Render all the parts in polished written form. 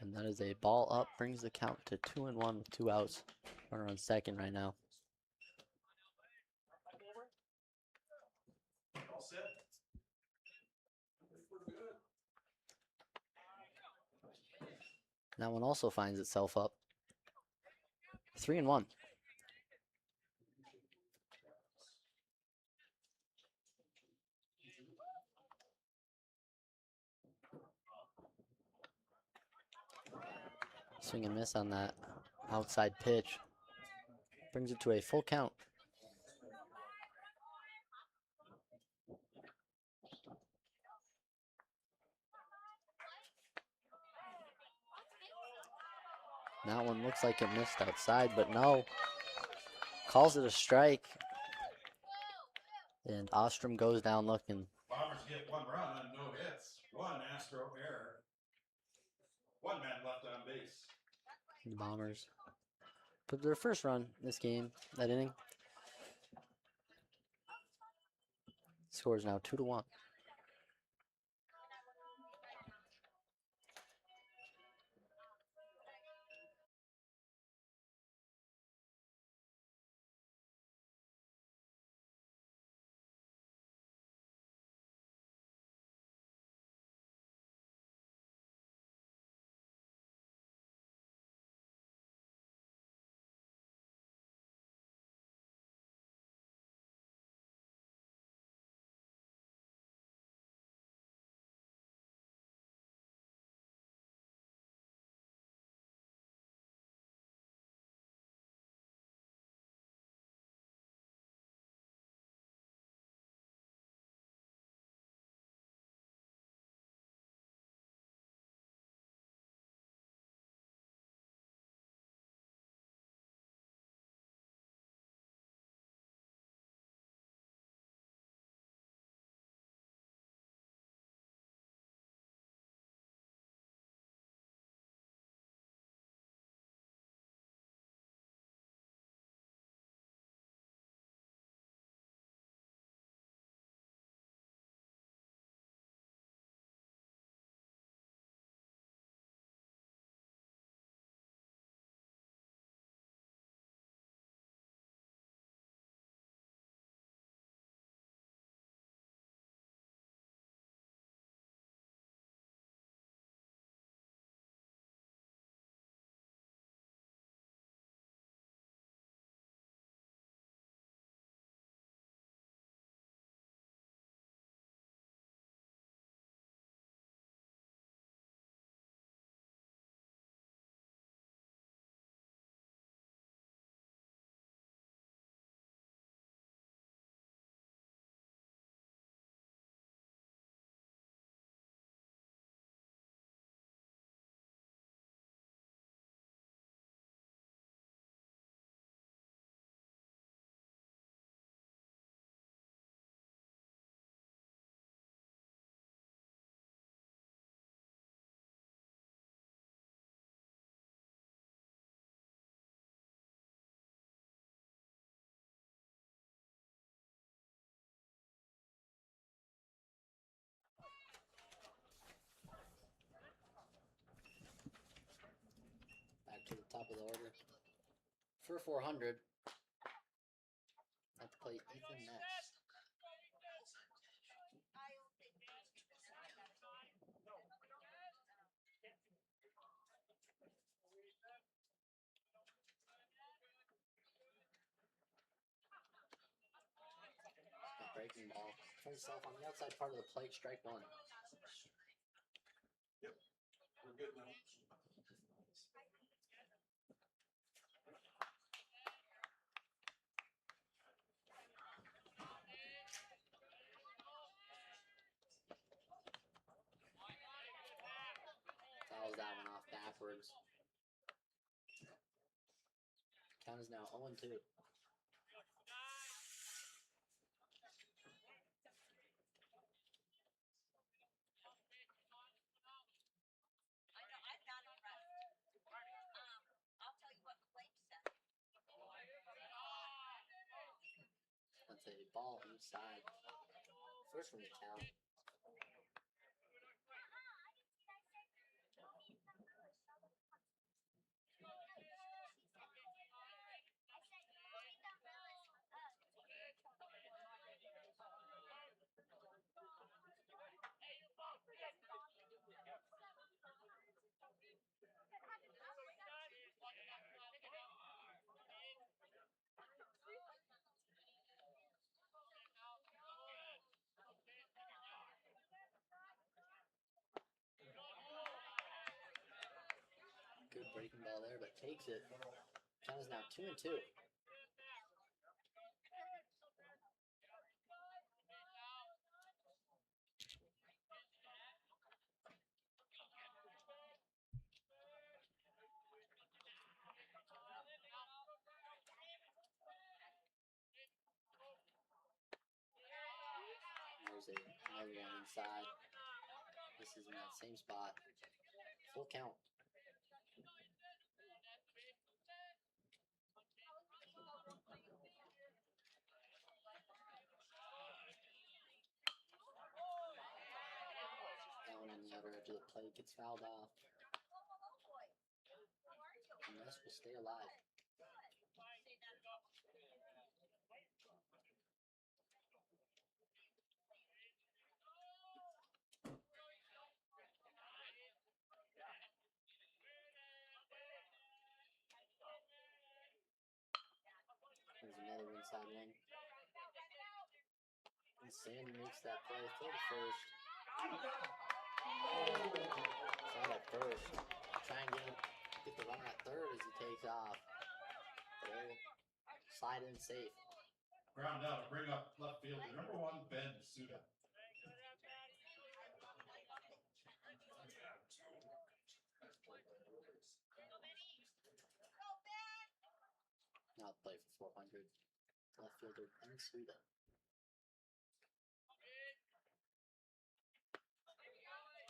And that is a ball up, brings the count to 2-1 with 2 outs. Runner on second right now. All set. That one also finds itself up. 3-1. Swing and miss on that outside pitch. Brings it to a full count. That one looks like it missed outside, but no. Calls it a strike. And Ostrom goes down looking. Bombers get 1 run on no hits. 1 Astro error. 1 man left on base. The Bombers put their first run this game, that inning. Score is now 2-1. Back to the top of the order. For 400, at the plate, Ethan Ness. Breaking ball. Turns itself on the outside part of the plate, strike 1. Yep. We're good now. Fouls that one off backwards. Count is now 0-2. That's a ball inside. First from the count. ball there, but takes it. Count is now 2-2. There's another one inside. This is in that same spot. Full count. That one on the outer edge of the plate gets fouled off. And this will stay alive. There's another inside one. And Sandy makes that play. Throw to first. Throw at first. Try and get the runner at third as he takes off. But he'll slide in safe. Ground out to bring up left fielder number 1, Ben Suda. Now play for 400. Left fielder Ben Suda.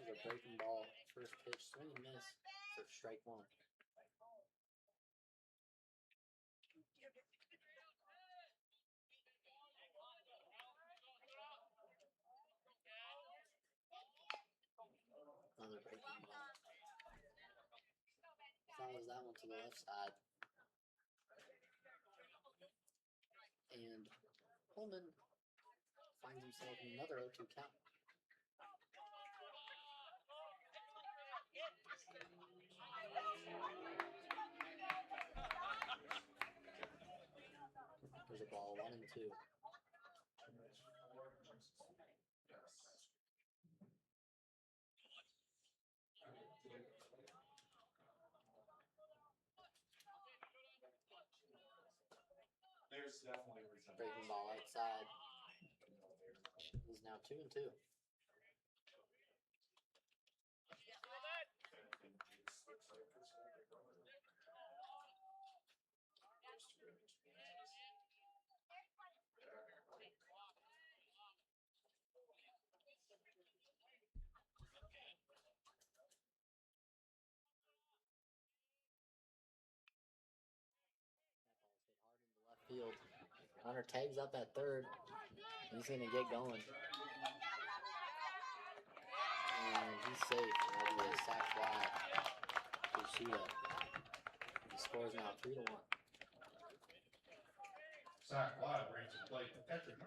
There's a breaking ball. First pitch, swing and miss for strike 1. Another breaking ball. Follows that one to the left side. And Pullman finds himself in another 0-2 count. There's a ball, 1-2. There's definitely breaking ball outside. He's now 2-2. Field. Hunter tags up at third. He's going to get going. And he's safe. That'll be a sac fly to Sheeta. He scores now 3-1. Sac fly brings the plate to catcher.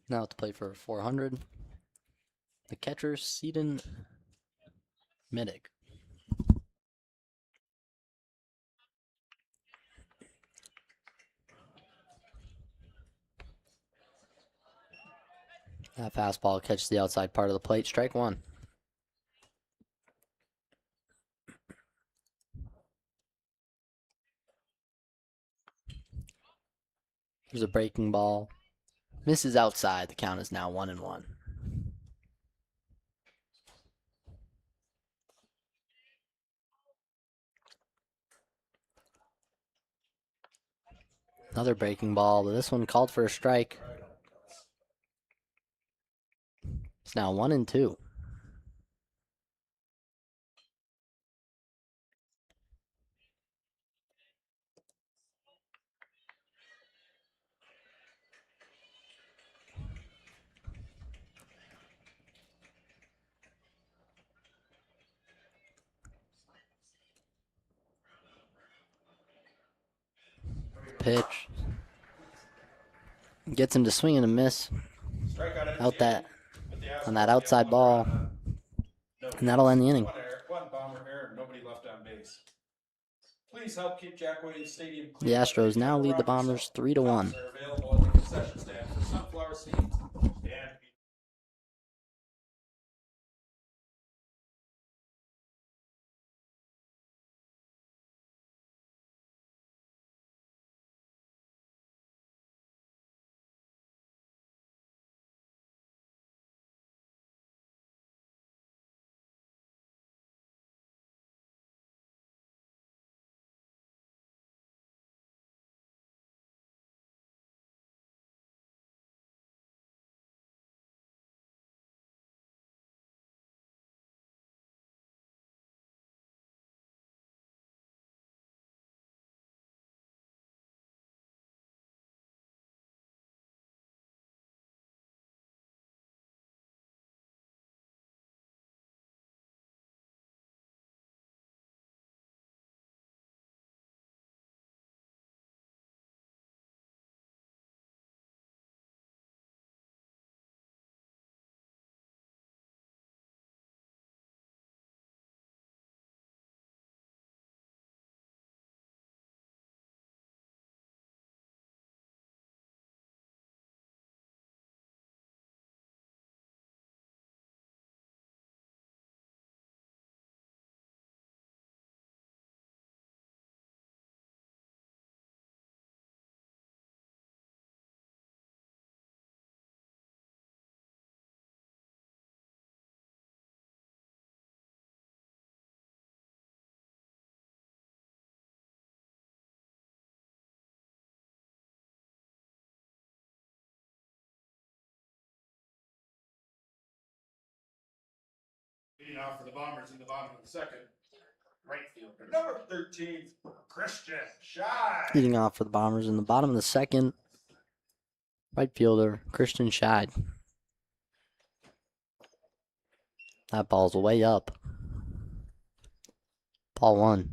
Now to play for 400. The catcher, Seaton Middick. That fastball catches the outside part of the plate. Strike 1. There's a breaking ball. Misses outside. The count is now 1-1. Another breaking ball, but this one called for a strike. It's now 1-2. Pitch. Gets him to swing and a miss. Out that on that outside ball. And that'll end the inning. One bomber error, nobody left on base. Please help keep Jackway Stadium The clean. Astros now lead the Around Bombers yourself. 3-1. Cups are available at the concession stand for sunflower seeds and leading off for the Bombers in the bottom of the second. Right fielder number 13, Christian Scheid. Leading off for the Bombers in the bottom of the second, right fielder Christian Scheid. That ball's way up. Ball one.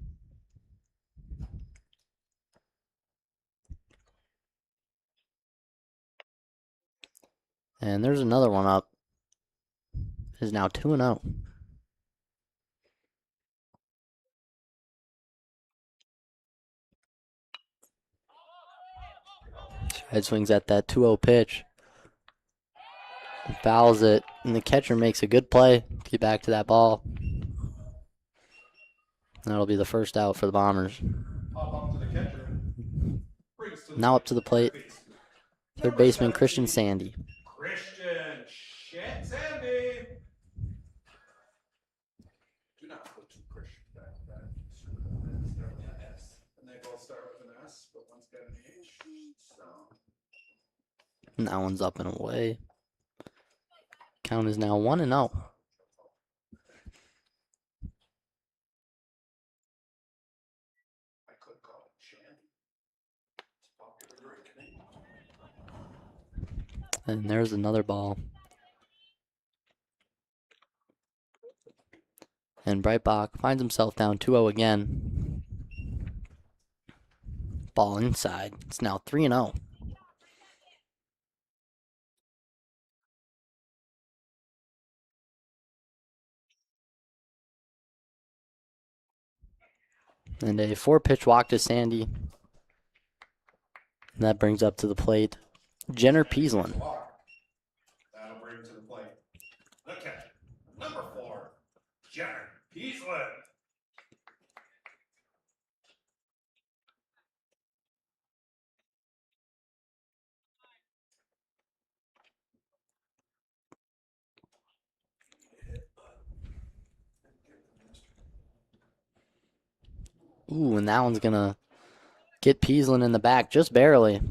And there's another one up. It is now 2-0. Scheid swings at that 2-0 pitch. Fouls it, and the catcher makes a good play to get back to that ball. That'll be the first out for the Bombers. Pop up to the catcher. Now up to the plate, third baseman Christian Sandy. Christian Sandy. Do not put two Christian back to back. Start with an S. And they both start with an S, but one's got an H. So. And that one's up and away. Count is now 1-0. I could call it Shandy. It's a popular drink name. And there's another ball. And Breitbach finds himself down 2-0 again. Ball inside. It's now 3-0. And a 4-pitch walk to Sandy. And that brings up to the plate Jenner Peaslin. That'll bring to the plate the catcher, number 4, Jenner Peaslin. Ooh, and that one's going to get Peaslin in the back just barely.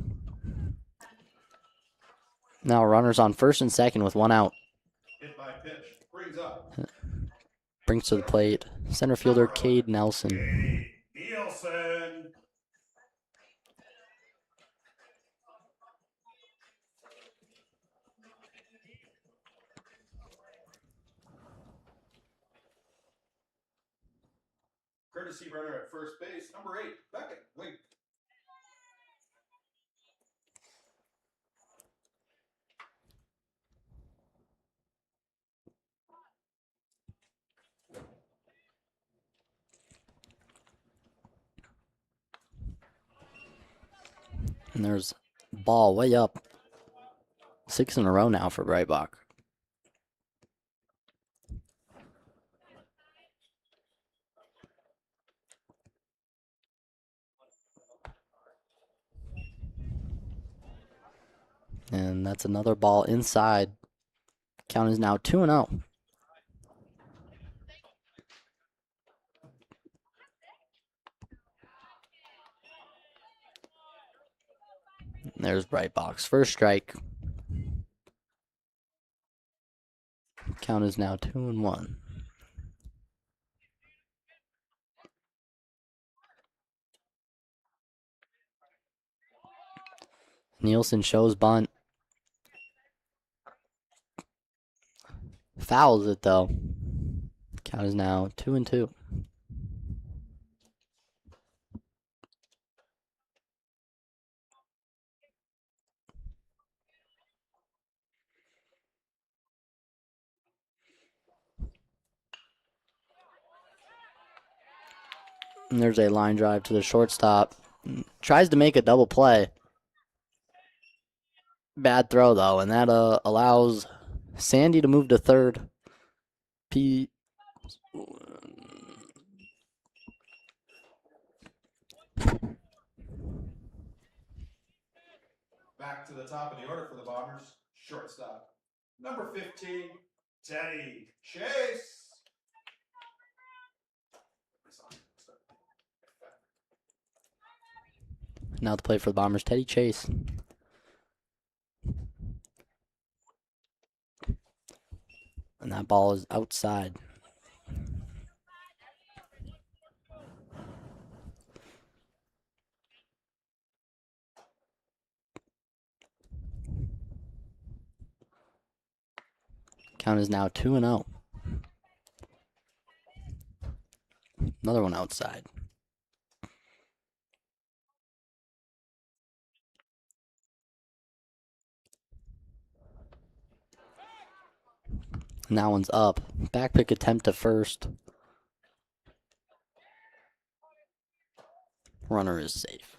Now runners on first and second with one out. Hit by pitch. Brings up. Brings to the plate center fielder Cade Nelson. Cade Nielsen. Courtesy runner at first base, number 8, Beckett Link. And there's ball way up. 6 in a row now for Breitbach. And that's another ball inside. Count is now 2-0. There's Breitbach's first strike. Count is now 2-1. Nielsen shows bunt. Fouls it though. Count is now 2-2. And there's a line drive to the shortstop. Tries to make a double play. Bad throw though, and that allows Sandy to move to third. Back to the top of the order for the Bombers. Shortstop, number 15, Teddy Chase. Now to play for the Bombers, Teddy Chase. And that ball is outside. Count is now 2-0. Another one outside. And that one's up. Back pick attempt to first. Runner is safe.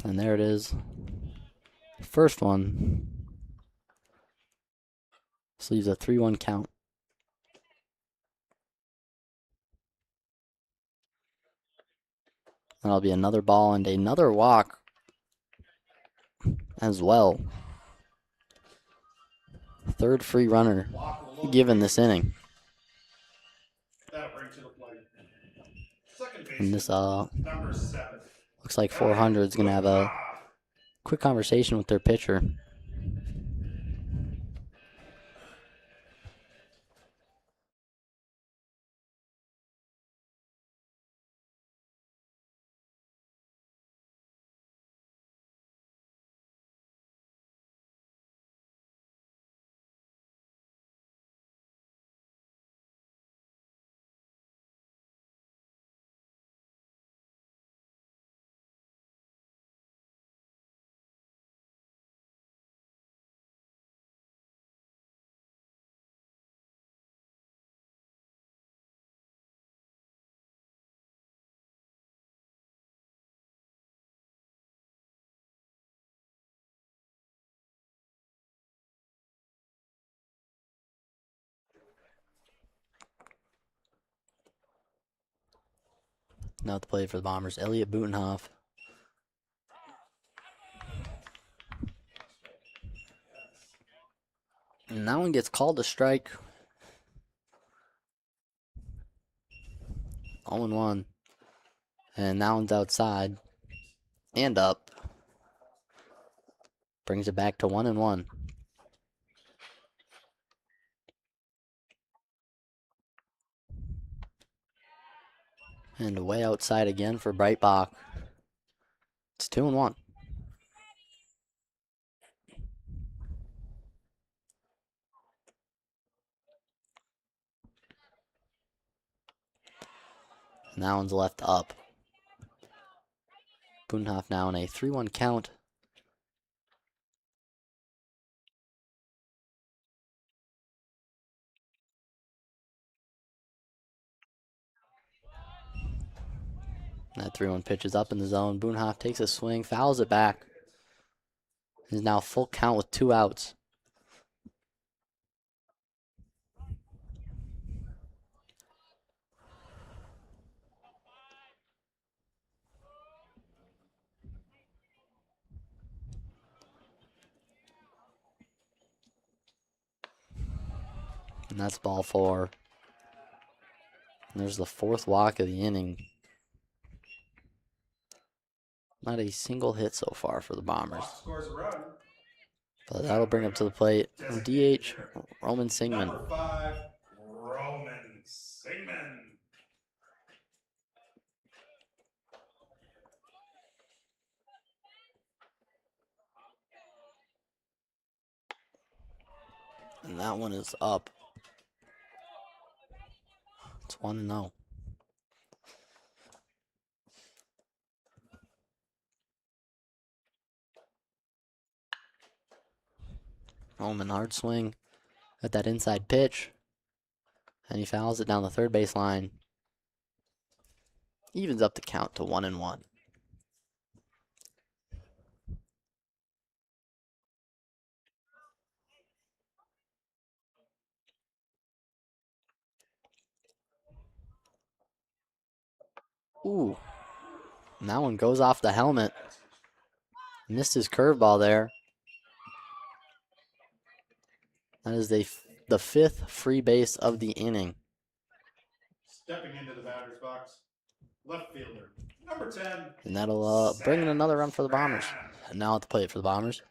And there it is. First one. This leaves a 3-1 count. That'll be another ball and another walk as well. Third free runner given this inning. And this looks like 400 is going to have a quick conversation with their pitcher. Now to play for the Bombers, Elliot Butenhoff. And that one gets called a strike. 0-1. And that one's outside. And up. Brings it back to 1-1. And way outside again for Breitbach. It's 2-1. And that one's left up. Butenhoff now in a 3-1 count. That 3-1 pitch is up in the zone. Boonhoff takes a swing, fouls it back. Is now full count with 2 outs. And that's ball 4. And there's the 4th walk of the inning. Not a single hit so far for the Bombers. Scores a run. But that'll bring up to the plate DH Roman Singman. Number 5, Roman Singman. And that one is up. It's 1-0. Roman hard swing at that inside pitch. And he fouls it down the third base line. Evens up the count to 1-1. Ooh. And that one goes off the helmet. Missed his curveball there. That is the 5th free base of the inning. Stepping into the batter's box, left fielder, number 10. And that'll bring in another run for the Bombers. And now at the plate for the Bombers,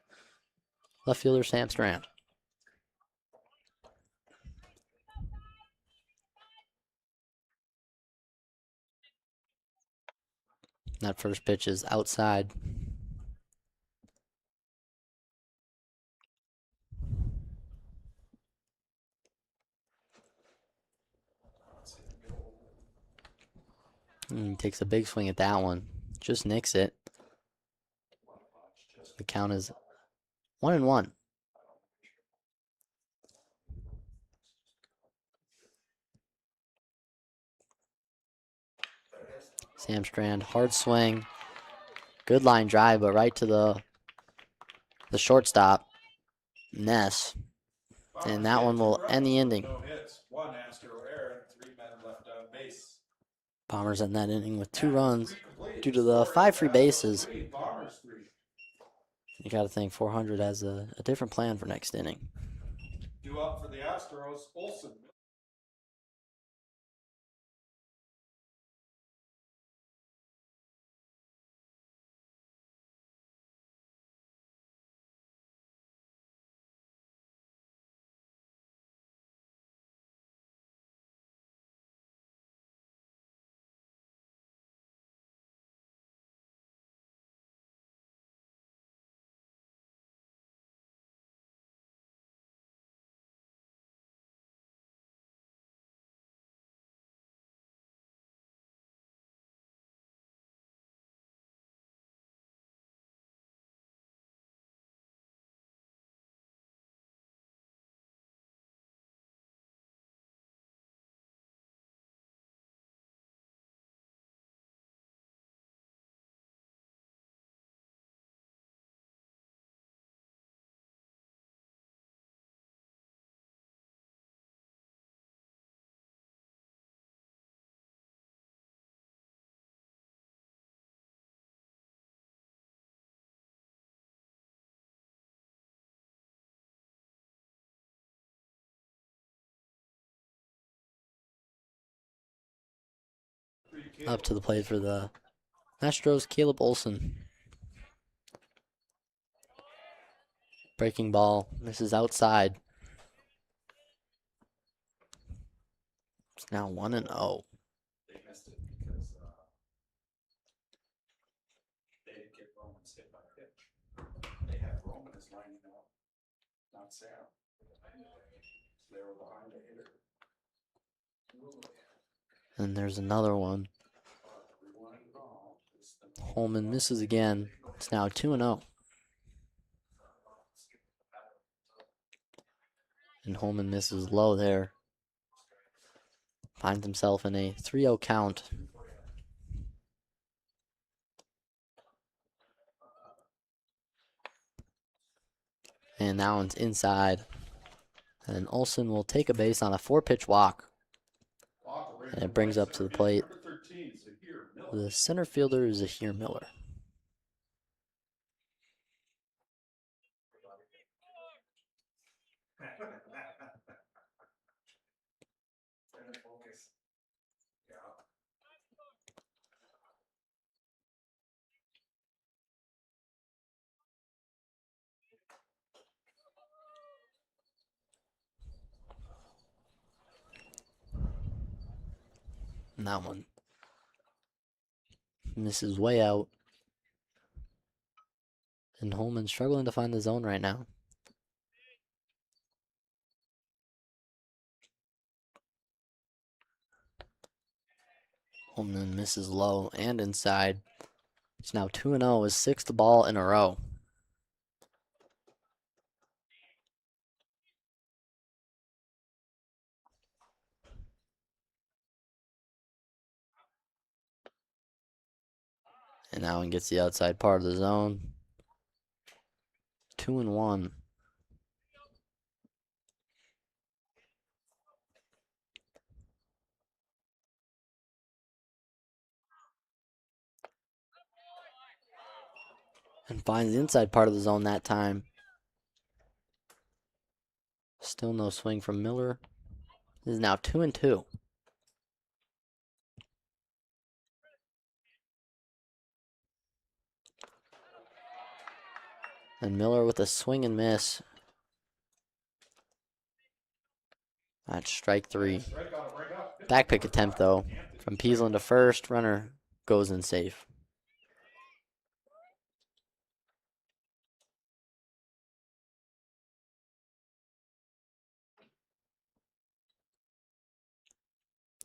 left fielder Sam Strand. That first pitch is outside. And he takes a big swing at that one. Just nicks it. The count is 1-1. Sam Strand, hard swing. Good line drive, but right to the shortstop, Ness. And that one will end the inning. No hits, 1 Astro error, 3 men left on base. Bombers end that inning with 2 runs due to the 5 free bases. You got to think 400 has a different plan for next inning. Due up for the Astros, Olsen. Up to the plate for the Astros, Caleb Olsen. Breaking ball, misses outside. It's now 1-0. They missed it because they didn't get Roman's hit by pitch. They had Roman as lining up, not Sam. They were behind the hitter. And there's another one. Holman misses again. It's now 2-0. And Holman misses low there. Finds himself in a 3-0 count. And that one's inside. And Olsen will take a base on a 4-pitch walk. And it brings up to the plate the center fielder, Zahir Miller. And that one misses way out. And Holman struggling to find the zone right now. Holman misses low and inside. It's now 2-0, his 6th ball in a row. And that one gets the outside part of the zone. 2-1. And finds the inside part of the zone that time. Still no swing from Miller. This is now 2-2. And Miller with a swing and miss. That's strike 3. Back pick attempt though. From Peasland to first. Runner goes in safe.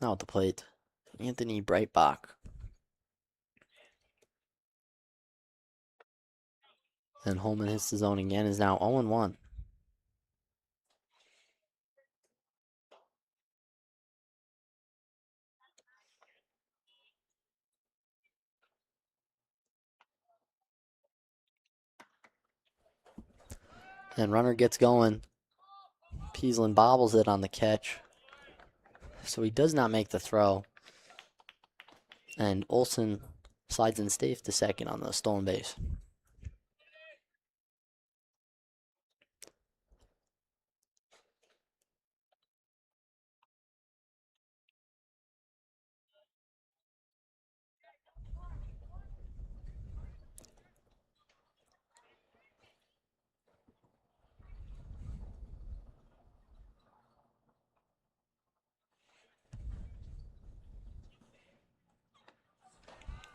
Now at the plate, Anthony Breitbach. And Holman hits the zone again, is now 0-1. And runner gets going. Peasland bobbles it on the catch. So he does not make the throw. And Olsen slides in safe to second on the stolen base.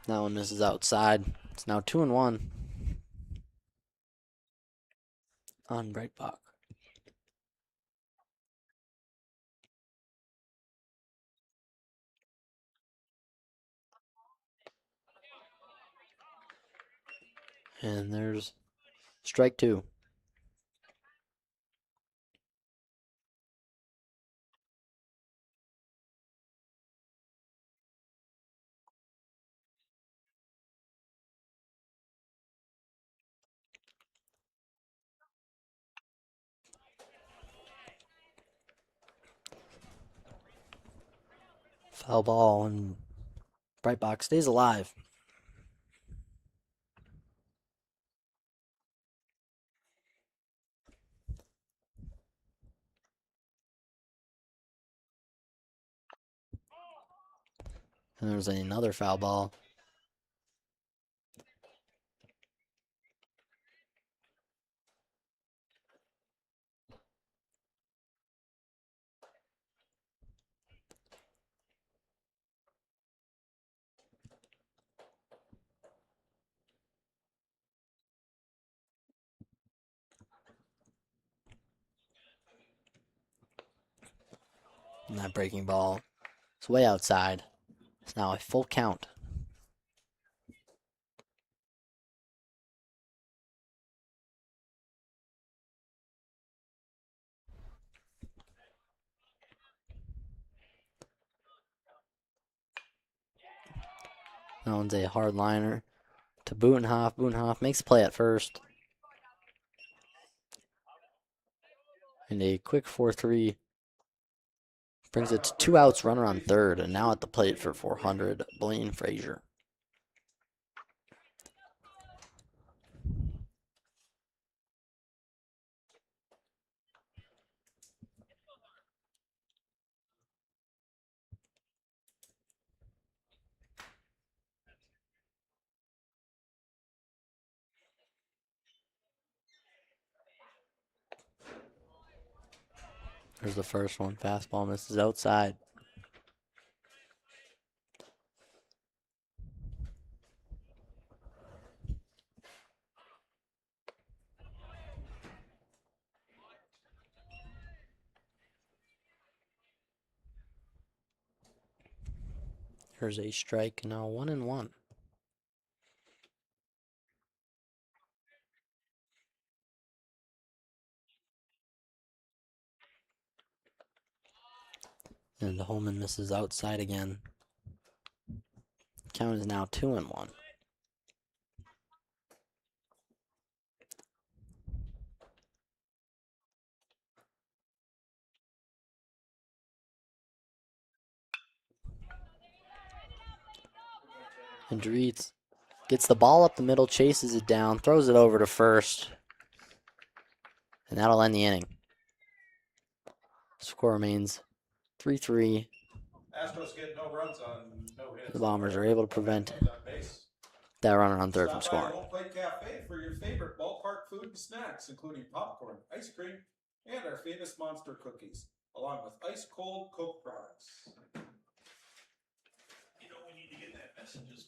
That one misses outside. It's now 2-1 on Breitbach. And there's strike 2. Foul ball, and Breitbach stays alive. And there's another foul ball. And that breaking ball is way outside. It's now a full count. That one's a hard liner to Butenhoff. Butenhoff makes a play at first. And a quick 4-3 brings it to 2 outs, runner on third, and now at the plate for 400, Blaine Frazier. There's the first one. Fastball misses outside. Here's a strike. Now 1-1. And Holman misses outside again. Count is now 2-1. And Dreetz gets the ball up the middle, chases it down, throws it over to first. And that'll end the inning. Score remains 3-3. Astros get no runs on no hits. The Bombers are able to prevent On base. that runner on third from Stop by scoring. Home Plate Cafe for your favorite ballpark food and snacks, including popcorn, ice cream, and our famous monster cookies, along with ice cold Coke products. You know we need to get that messages.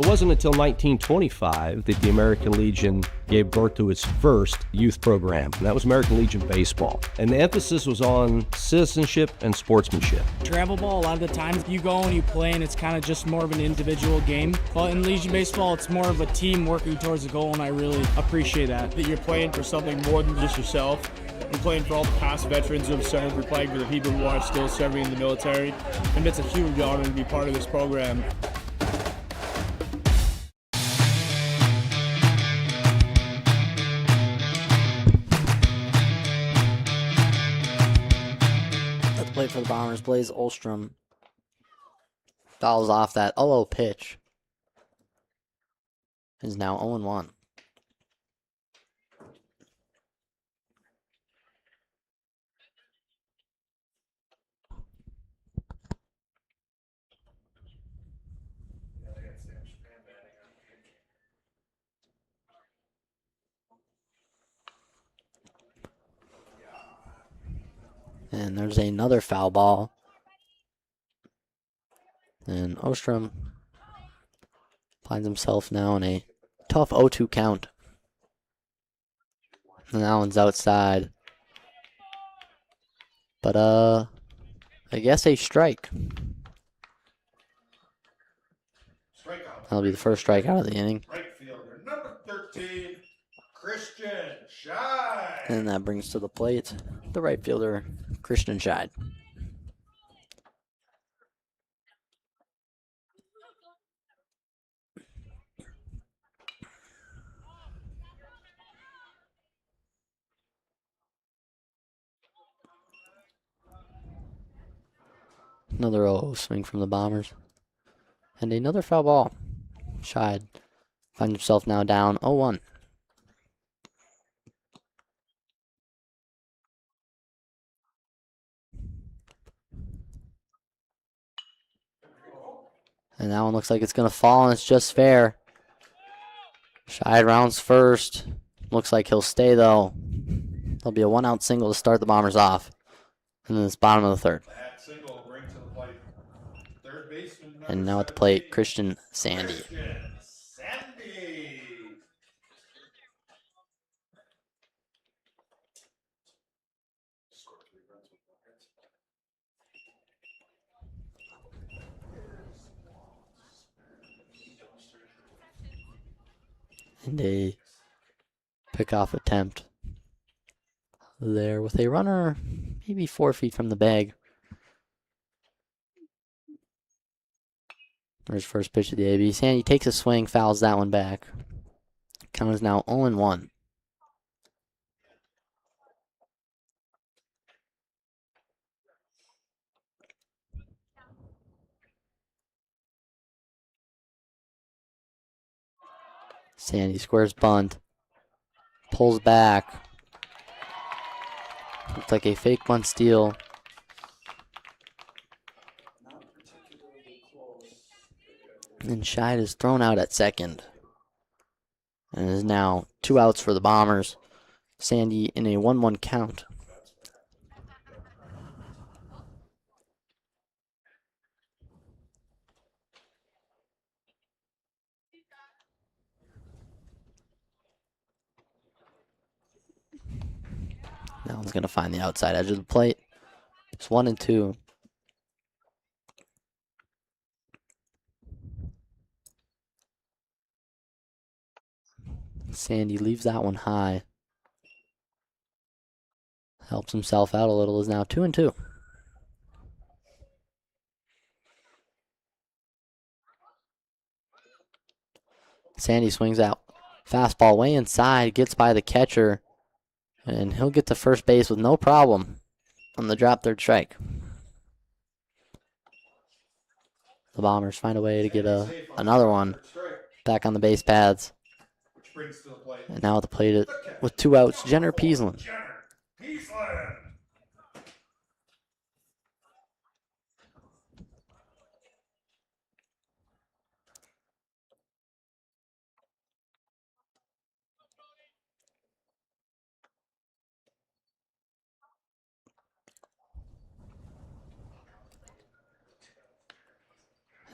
It wasn't until 1925 that the American Legion gave birth to its first youth program, and that was American Legion Baseball. And the emphasis was on citizenship and sportsmanship. Travel ball, a lot of the times you go and you play and it's kind of just more of an individual game. But in Legion Baseball, it's more of a team working towards a goal, and I really appreciate that. That you're playing for something more than just yourself. You're playing for all the past veterans who have served. You're playing for the people who are still serving in the military. And it's a huge honor to be part of this program. Plate for the Bombers, Blaze Olstrom fouls off that 0-0 pitch. Is now 0-1. And there's another foul ball. And Ostrom finds himself now in a tough 0-2 count. And that one's outside. But, I guess a strike. Strikeout. That'll be the first strikeout of the inning. Right fielder, number 13, Christian Scheid. And that brings to the plate the right fielder, Christian Scheid. Another 0 swing from the Bombers. And another foul ball. Scheid finds himself now down 0-1. And that one looks like it's going to fall, and it's just fair. Scheid rounds first. Looks like he'll stay, though. There'll be a one-out single to start the Bombers off. And then it's bottom of the third. That single will bring to the plate third baseman number And now at the plate, 17, Christian Sandy. Christian Sandy. Score 3 runs with 1 hit. And a pickoff attempt there with a runner maybe 4 feet from the bag. There's first pitch of the AB. Sandy takes a swing, fouls that one back. Count is now 0-1. Sandy squares bunt. Pulls back. Looks like a fake bunt steal. Not particularly close. And Scheid is thrown out at second. And it is now 2 outs for the Bombers. Sandy in a 1-1 count. That one's going to find the outside edge of the plate. It's 1-2. Sandy leaves that one high. Helps himself out a little. Is now 2-2. Sandy swings out. Fastball way inside. Gets by the catcher. And he'll get to first base with no problem on the drop third strike. The Bombers find a way to get another one back on the base paths. Which brings to the plate And now at the plate with 2 outs, Jenner Peasland. Jenner Peasland.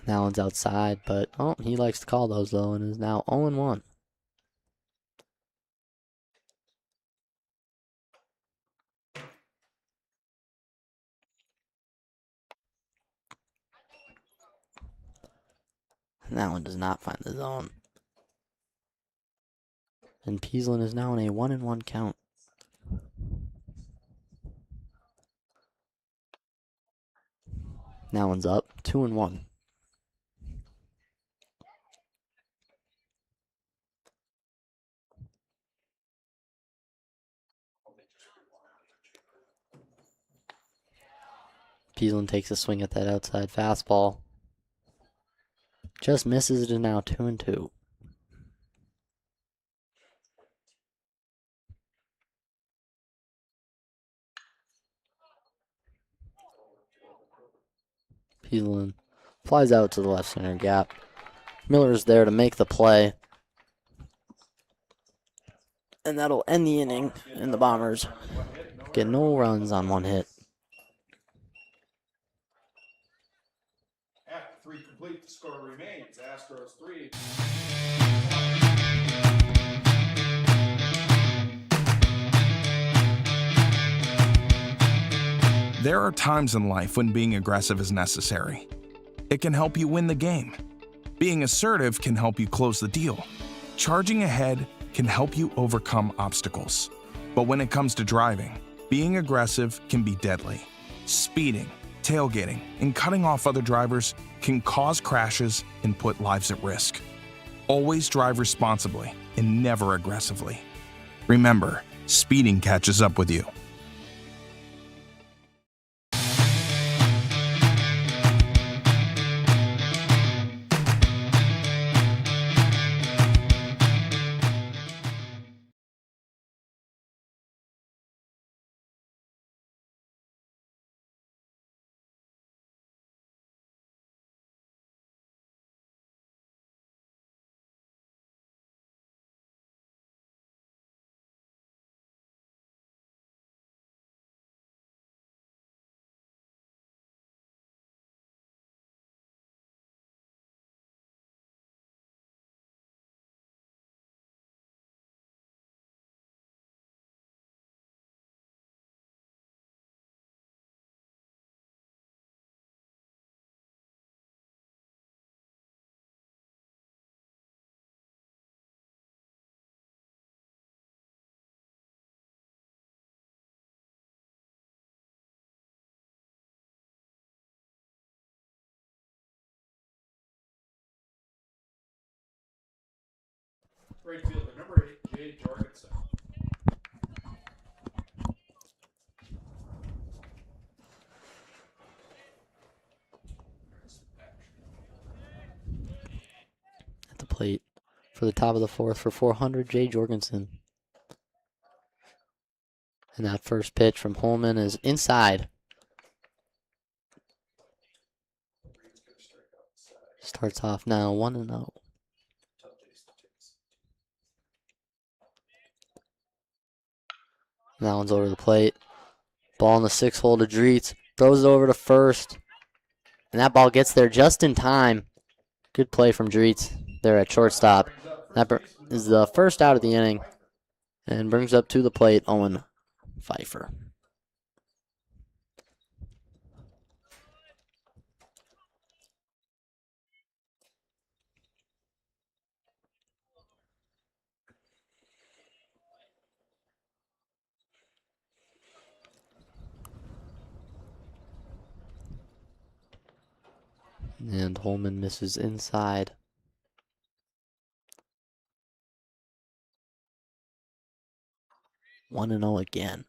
That one's outside, but he likes to call those though, and is now 0-1. And that one does not find the zone. And Peasland is now in a 1-1 count. That one's up, 2-1. Peasland takes a swing at that outside fastball. Just misses it, and now 2-2. Peasland flies out to the left center gap. Miller is there to make the play. And that'll end the inning, and the Bombers get no runs on 1 hit. After 3 complete, the score remains Astros 3. There are times in life when being aggressive is necessary. It can help you win the game. Being assertive can help you close the deal. Charging ahead can help you overcome obstacles. But when it comes to driving, being aggressive can be deadly. Speeding, tailgating, and cutting off other drivers can cause crashes and put lives at risk. Always drive responsibly and never aggressively. Remember, speeding catches up with you. Right fielder, number 8, Jay Jorgensen. At the plate for the top of the fourth for 400, Jay Jorgensen. And that first pitch from Holman is inside. Starts off now 1-0. That one's over the plate. Ball in the 6 hole to Dreets. Throws it over to first. And that ball gets there just in time. Good play from Dreets there at shortstop. That is the first out of the inning. And brings up to the plate Owen Pfeiffer. And Holman misses inside. One and 0 again.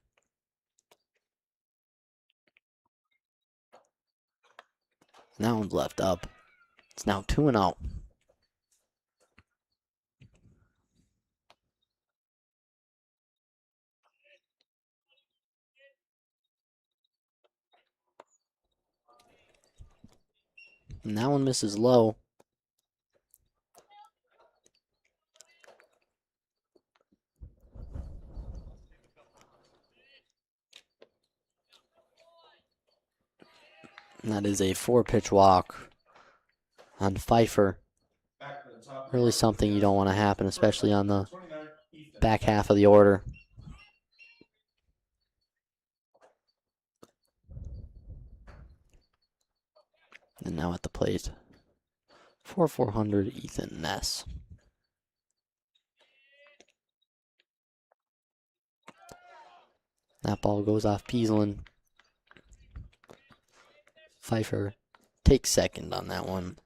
And that one's left up. It's now 2-0. And that one misses low. And that is a 4-pitch walk on Pfeiffer. Really something you don't want to happen, especially on the back half of the order. And now at the plate for 400, Ethan Ness. That ball goes off Peaslin. Pfeiffer takes second on that one.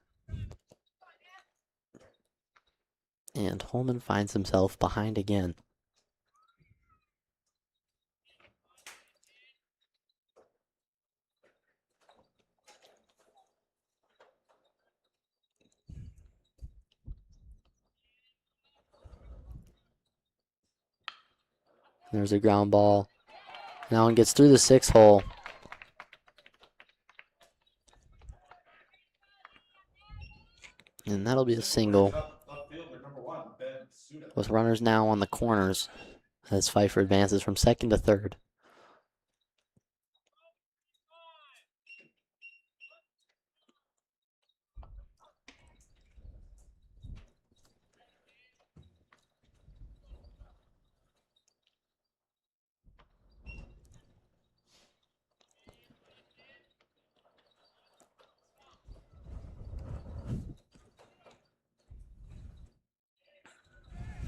And Holman finds himself behind again. There's a ground ball. That one gets through the 6 hole. And that'll be a single. With runners now on the corners as Pfeiffer advances from second to third.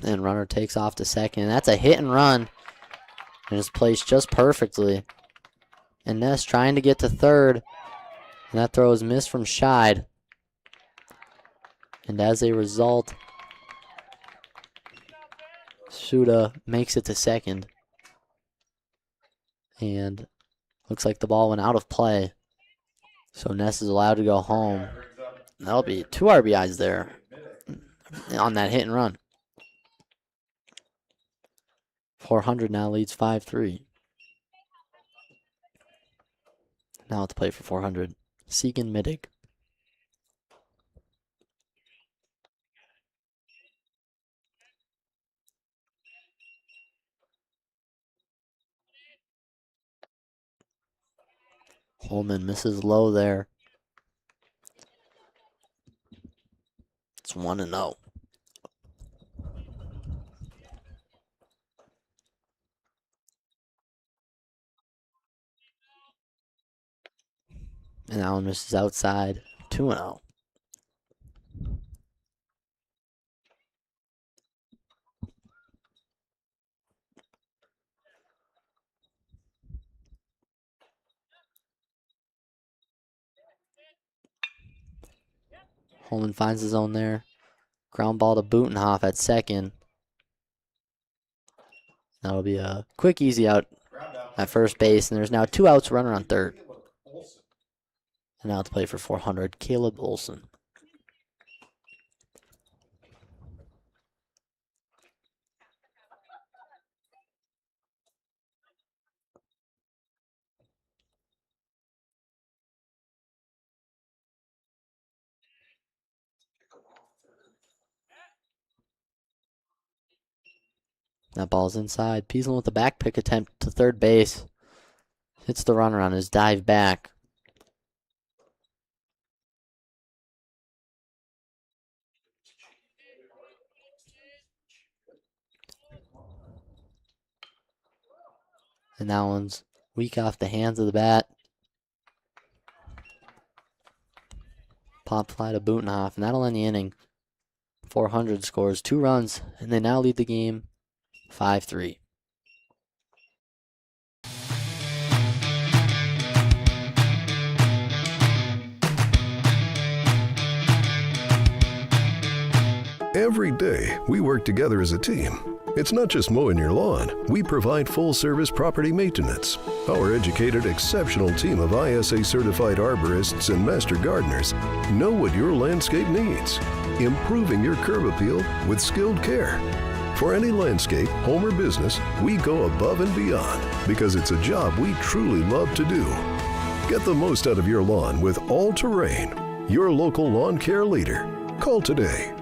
And runner takes off to second. That's a hit and run. And it's placed just perfectly. And Ness trying to get to third. And that throw is missed from Scheid. And as a result, Suda makes it to second. And looks like the ball went out of play. So Ness is allowed to go home. That'll be 2 RBIs there on that hit and run. 400 now leads 5-3. Now let's play for 400. Segan Middig. Holman misses low there. It's 1-0. And Allen misses outside. 2-0. Holman finds his own there. Ground ball to Butenhoff at second. That'll be a quick, easy out at first base, and there's now 2 outs, runner on third. And now to play for 400, Caleb Olson. That ball's inside. Peaslin with the back pick attempt to third base. Hits the runner on his dive back. And that one's weak off the hands of the bat. Pop fly to Butenhoff, and that'll end the inning. 400 scores 2 runs, and they now lead the game 5-3. Every day, we work together as a team. It's not just mowing your lawn. We provide full-service property maintenance. Our educated, exceptional team of ISA-certified arborists and master gardeners know what your landscape needs, improving your curb appeal with skilled care. For any landscape, home or business, we go above and beyond because it's a job we truly love to do. Get the most out of your lawn with All Terrain, your local lawn care leader. Call today.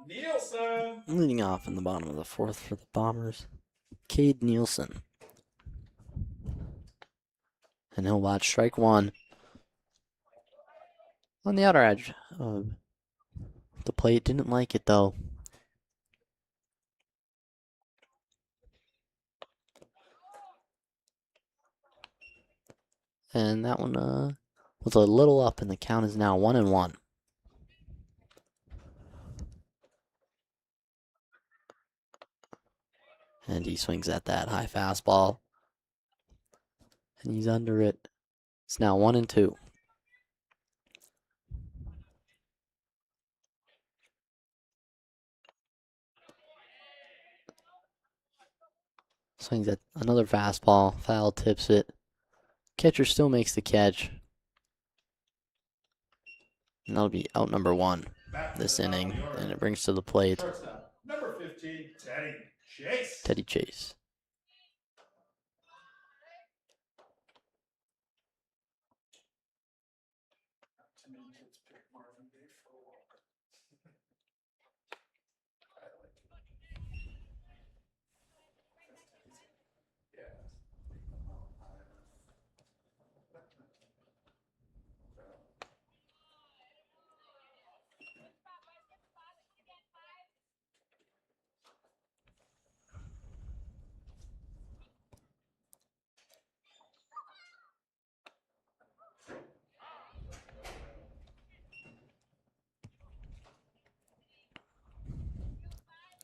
Nielsen. Leading off in the bottom of the 4th for the Bombers, Cade Nielsen. And he'll watch strike 1. On the outer edge of the plate, didn't like it though. And that one was a little up, and the count is now 1-1. And he swings at that high fastball. And he's under it. It's now 1-2. Swings at another fastball. Foul tips it. Catcher still makes the catch. And that'll be out number 1 this inning. And it brings to the plate Shortstop, number 15, Teddy Chase. Teddy Chase. Too many kids pick Marvin Gaye for a walk. I like it. Yeah.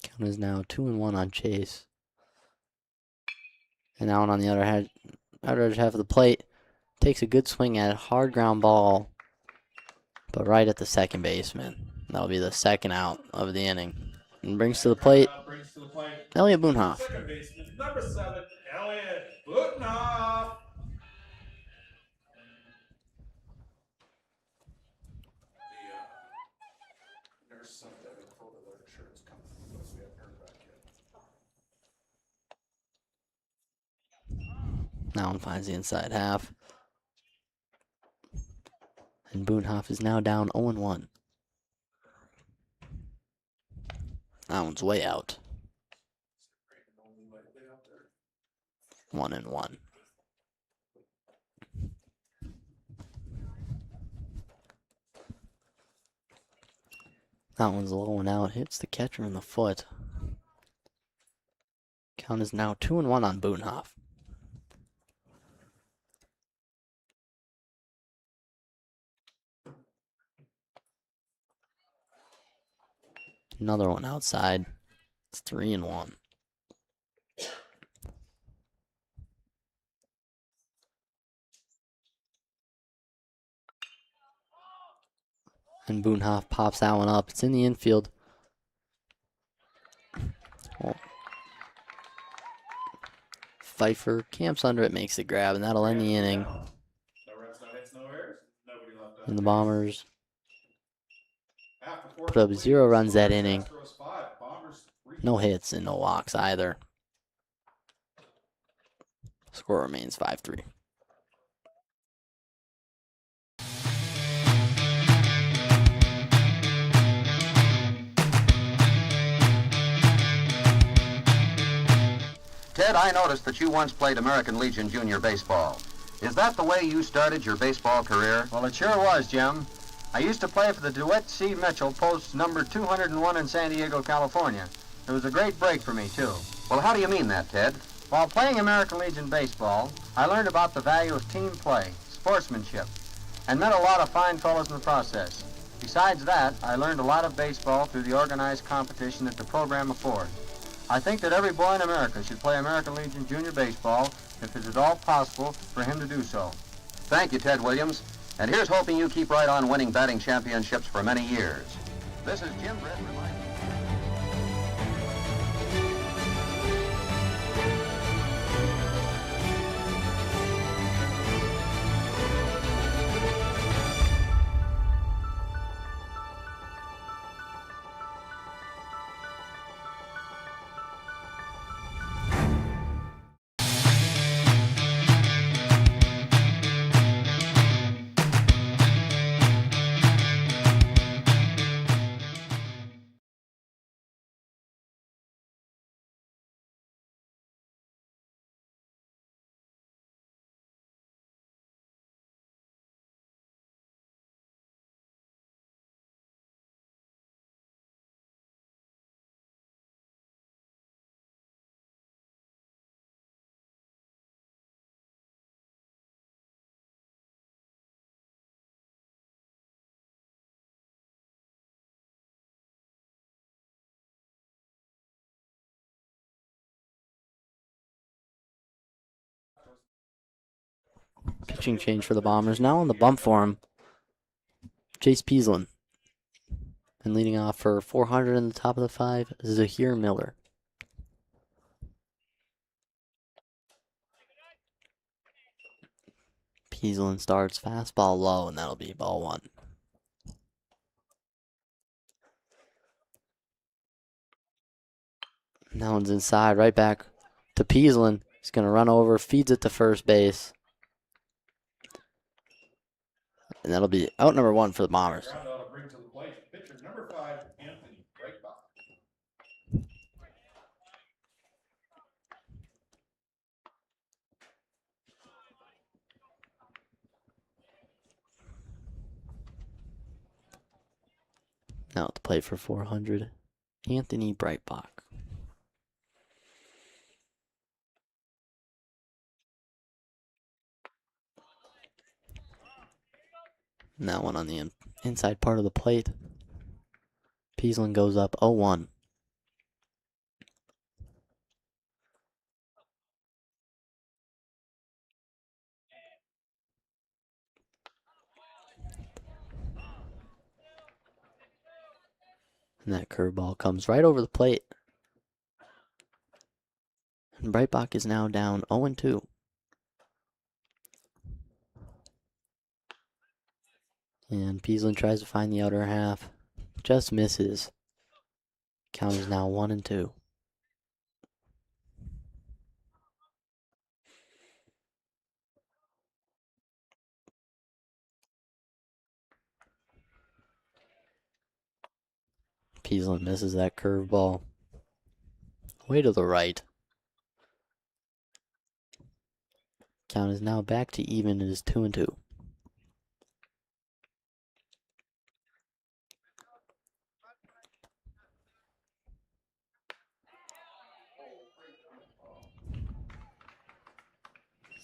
Count is now 2-1 on Chase. And now on the other edge half of the plate, Takes a good swing at it. Hard ground ball. But right at the second baseman. That'll be the second out of the inning. And brings to the plate Brings to the plate. Elliot Boonhoff. Second baseman, number 7, Elliot Butnoff. The nurse sent that Dakota their insurance company, but we haven't heard back yet. That one finds the inside half. And Boonhoff is now down 0-1. That one's way out. 1-1. That one's low and out. Hits the catcher in the foot. Count is now 2-1 on Boonhoff. Another one outside. It's 3-1. And Boonhoff pops that one up. It's in the infield. Oh. Pfeiffer camps under it, makes the grab, and that'll end the inning. No runs, no hits, no errors. Nobody left out. And the Bombers After put up 0 runs that inning. Astros 5, Bombers 3. No hits and no walks either. Score remains 5-3. Ted, I noticed that you once played American Legion Junior Baseball. Is that the way you started your baseball career? Well, it sure was, Jim. I used to play for the DeWitt C. Mitchell, post number 201 in San Diego, California. It was a great break for me, too. Well, how do you mean that, Ted? While playing American Legion baseball, I learned about the value of team play, sportsmanship, and met a lot of fine fellows in the process. Besides that, I learned a lot of baseball through the organized competition that the program affords. I think that every boy in America should play American Legion Junior Baseball if it is at all possible for him to do so. Thank you, Ted Williams. And here's hoping you keep right on winning batting championships for many years. This is Jim Brett reminding Pitching change for the Bombers. Now on the bump for him, Chase Peaslin. And leading off for 400 in the top of the 5, Zahir Miller. Peaslin starts fastball low, and that'll be ball 1. That one's inside, right back to Peaslin. He's going to run over, feeds it to first base. And that'll be out number 1 for the Bombers. Ground out to bring to the plate. Pitcher number 5, Anthony Breakbach. Now at the plate for 400, Anthony Breitbach. And that one on the inside part of the plate. Peaslin goes up 0-1. And that curveball comes right over the plate. And Breitbach is now down 0-2. And Peasland tries to find the outer half. Just misses. Count is now 1-2. Peasland misses that curveball. Way to the right. Count is now back to even. It is 2-2.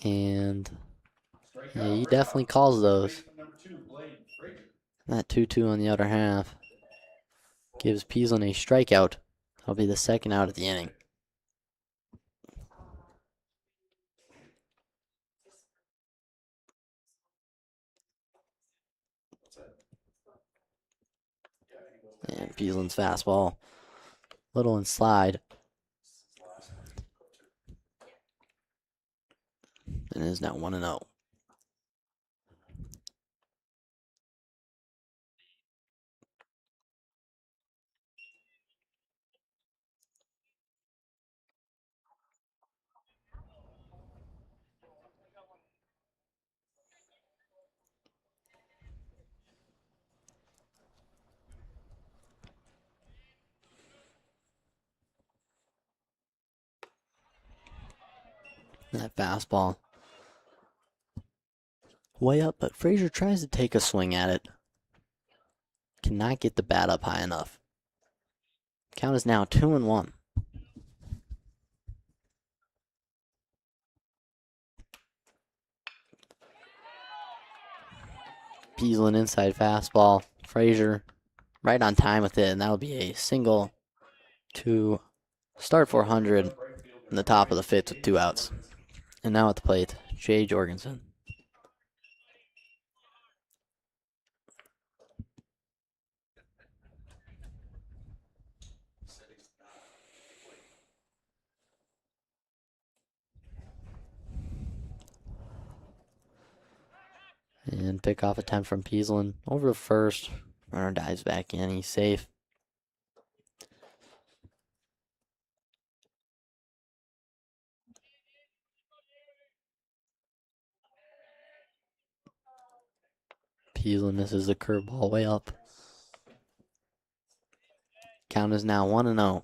And yeah, he definitely calls those. That 2-2 on the outer half gives Peasland a strikeout. That'll be the second out of the inning. And Peasland's fastball, little inside. And it is now 1-0. That fastball way up, but Frazier tries to take a swing at it. Cannot get the bat up high enough. Count is now 2-1. Peasland inside fastball. Frazier right on time with it, and that'll be a single to start 400 in the top of the fifth with 2 outs. And now at the plate, Jay Jorgensen. And pickoff attempt from Peasland over to first. Runner dives back in. He's safe. Peasland misses the curveball way up. Count is now 1-0.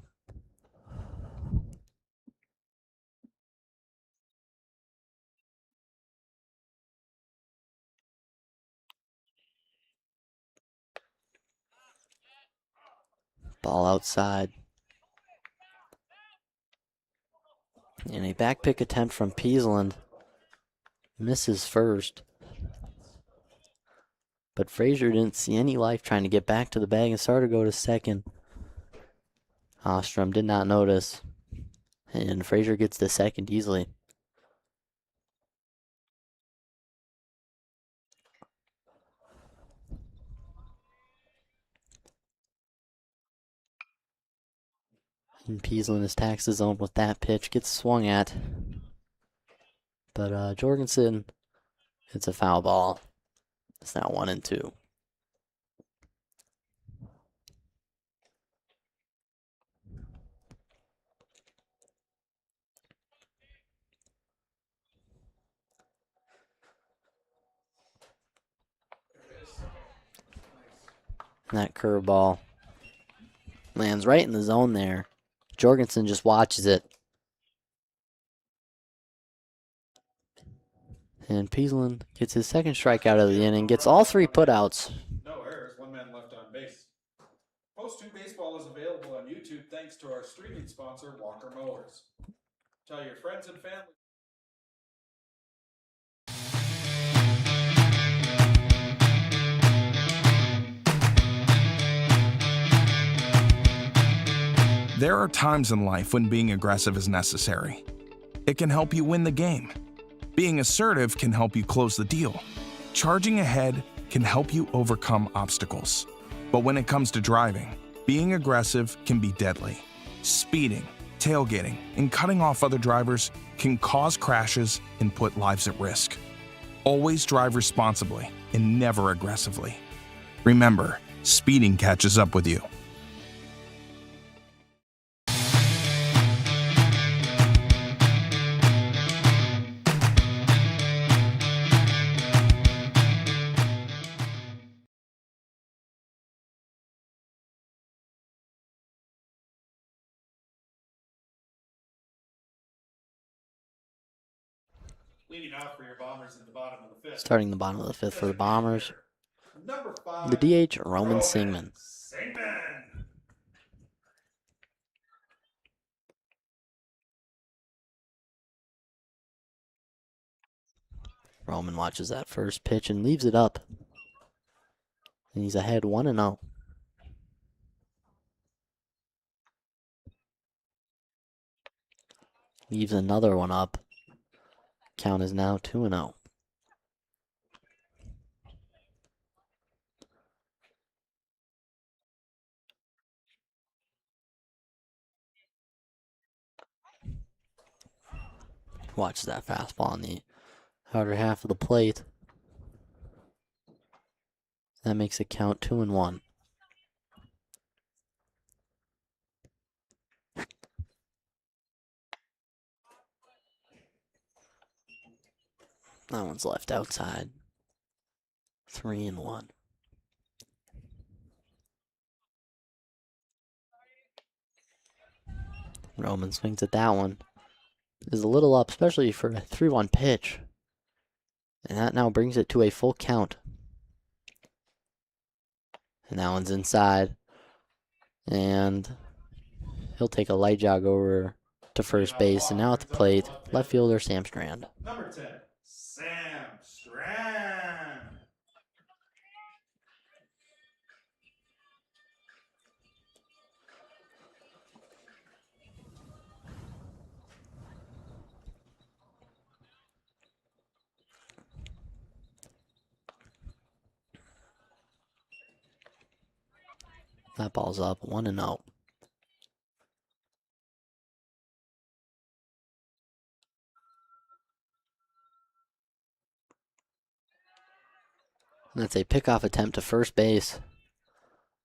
Ball outside. And a back pick attempt from Peasland. Misses first. But Frazier didn't see any life trying to get back to the bag and started to go to second. Ostrom did not notice. And Frazier gets to second easily. And Peasland attacks the zone with that pitch. Gets swung at. But Jorgensen hits a foul ball. It's now 1-2. And that curveball lands right in the zone there. Jorgensen just watches it. And Peasland gets his second strikeout of the inning, gets all 3 putouts. No errors, 1 man left on base. Post 2 Baseball is available on YouTube thanks to our streaming sponsor, Walker Mowers. Tell your friends and family. There are times in life when being aggressive is necessary. It can help you win the game. Being assertive can help you close the deal. Charging ahead can help you overcome obstacles. But when it comes to driving, Being aggressive can be deadly. Speeding, tailgating, and cutting off other drivers can cause crashes and put lives at risk. Always drive responsibly and never aggressively. Remember, speeding catches up with you. Leading off for your Bombers in the bottom of the fifth. Starting the bottom of the fifth for the Bombers, Number 5. the DH, Roman Singman. Roman watches that first pitch and leaves it up. And he's ahead 1-0. Leaves another one up. Count is now 2-0. Watch that fastball on the outer half of the plate. That makes it count 2-1. That one's left outside. 3-1. Roman swings at that one. Is a little up, especially for a 3-1 pitch. And that now brings it to a full count. And that one's inside. And he'll take a light jog over to first base. And now at the plate, left fielder Sam Strand. Number 10, Sam Strand. That ball's up 1-0. That's a pickoff attempt to first base.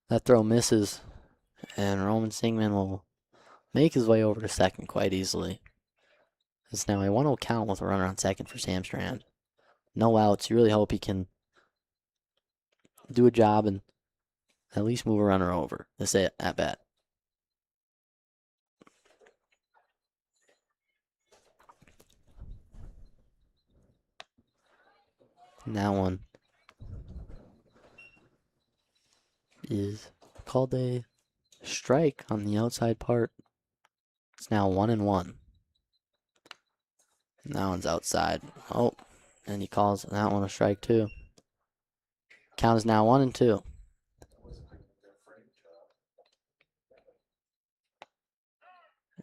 That throw misses, and Roman Singman will make his way over to second quite easily. It's now a 1-0 count with a runner on second for Sam Strand. No outs. You really hope he can do a job and at least move a runner over this at bat. And that one is called a strike on the outside part. It's now 1-1. And that one's outside. Oh, and he calls that one a strike too. Count is now 1-2.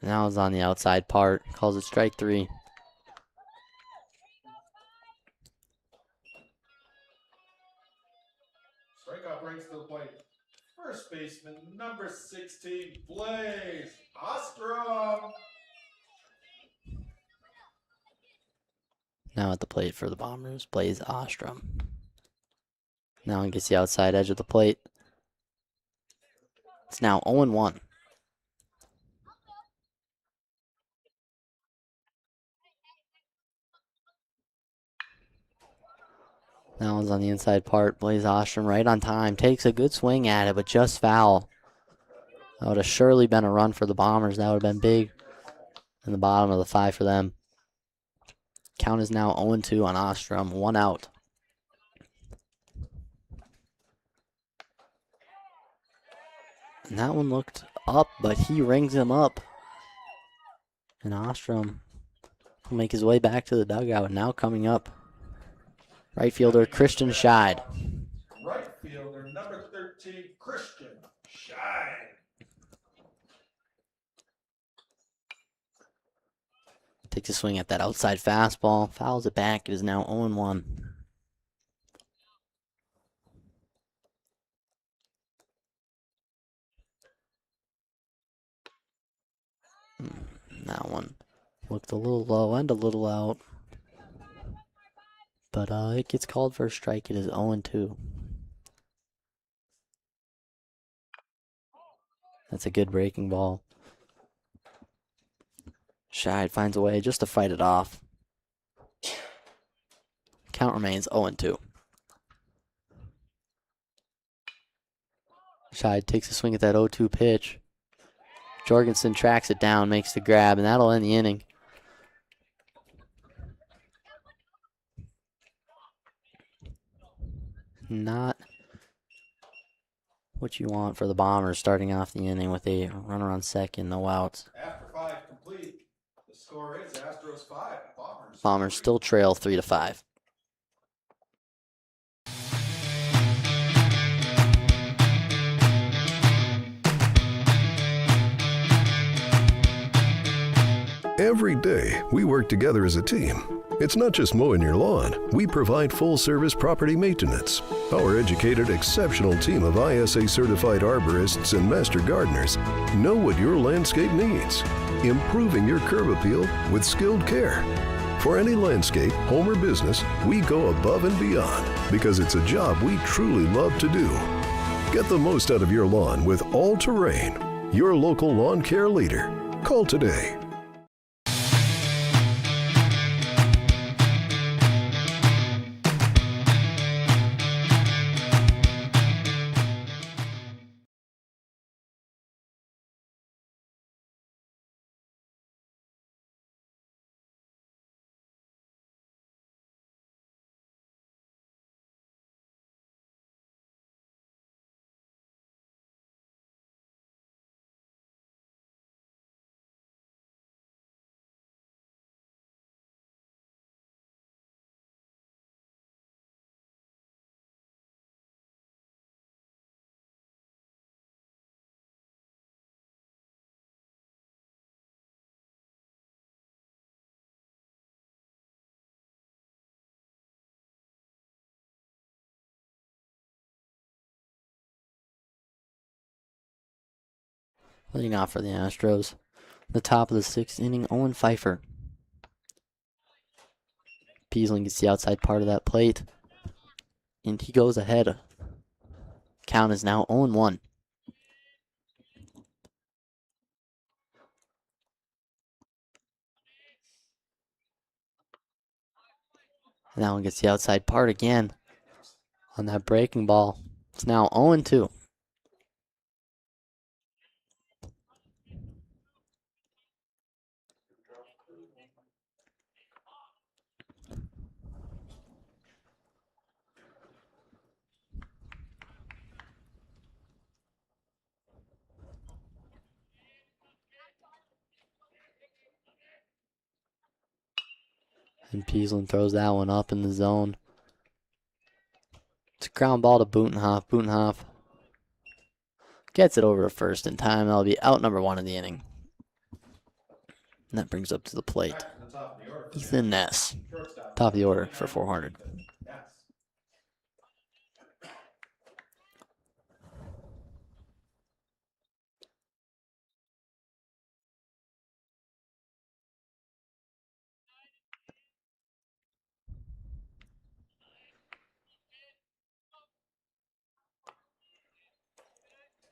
And that one's on the outside part. Calls it strike 3. Strikeout brings to the plate. First baseman, number 16, Blaze Ostrom. Now at the plate for the Bombers, Blaze Ostrom. Now he gets the outside edge of the plate. It's now 0-1. That one's on the inside part. Blaze Ostrom right on time. Takes a good swing at it, but just foul. That would have surely been a run for the Bombers. That would have been big in the bottom of the 5 for them. Count is now 0-2 on Ostrom. 1 out. And that one looked up, but he rings him up. And Ostrom will make his way back to the dugout. Now coming up, right fielder Christian Scheid. Right fielder, number 13, Christian Scheid. Takes a swing at that outside fastball. Fouls it back. It is now 0-1. That one looked a little low and a little out. But it gets called for a strike. It is 0-2. That's a good breaking ball. Scheid finds a way just to fight it off. Count remains 0-2. Scheid takes a swing at that 0-2 pitch. Jorgensen tracks it down, makes the grab, and that'll end the inning. Not what you want for the Bombers starting off the inning with a runner on second, no outs. After 5 complete, the score is Astros 5, Bombers. Bombers still trail 3-5. Every day, we work together as a team. It's not just mowing your lawn. We provide full-service property maintenance. Our educated, exceptional team of ISA-certified arborists and master gardeners know what your landscape needs, improving your curb appeal with skilled care. For any landscape, home or business, we go above and beyond because it's a job we truly love to do. Get the most out of your lawn with All Terrain, your local lawn care leader. Call today. Leading off for the Astros. The top of the 6th inning, Owen Pfeiffer. Peasling gets the outside part of that plate. And he goes ahead. Count is now 0-1. And that one gets the outside part again on that breaking ball. It's now 0-2. And Peasland throws that one up in the zone. It's a ground ball to Butenhoff. Butenhoff gets it over to first in time. That'll be out number 1 in the inning. And that brings up to the plate Back to the top of the order for Ethan Ness. shortstop. Top of the order for 400. Yes.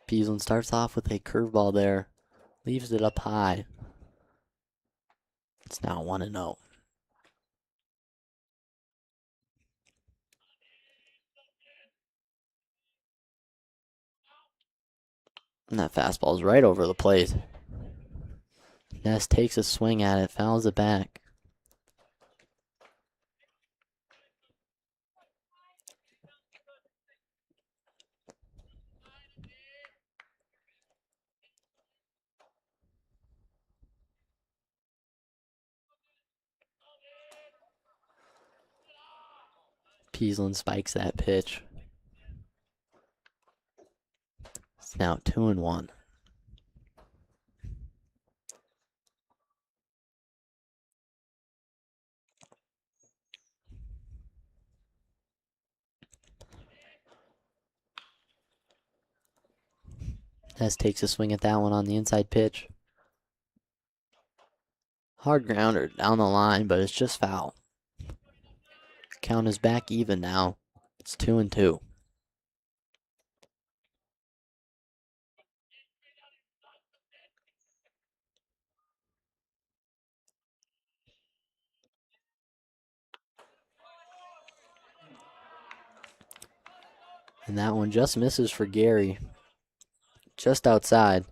Peasland starts off with a curveball there. Leaves it up high. It's now 1-0. And that fastball is right over the plate. Ness takes a swing at it, fouls it back. Peasland spikes that pitch. It's now 2-1. Ness takes a swing at that one on the inside pitch. Hard grounder down the line, but it's just foul. Count is back even now. It's 2-2. And that one just misses for Gary. Just outside.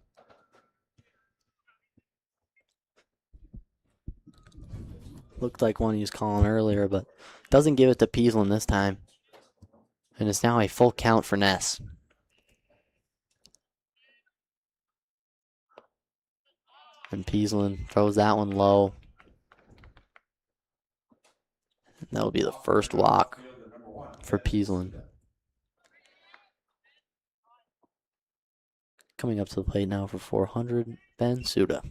Looked like one he was calling earlier, but doesn't give it to Peasland this time. And it's now a full count for Ness. And Peasland throws that one low. And that'll be the first walk for Peasland. Coming up to the plate now for 400, Ben Suda.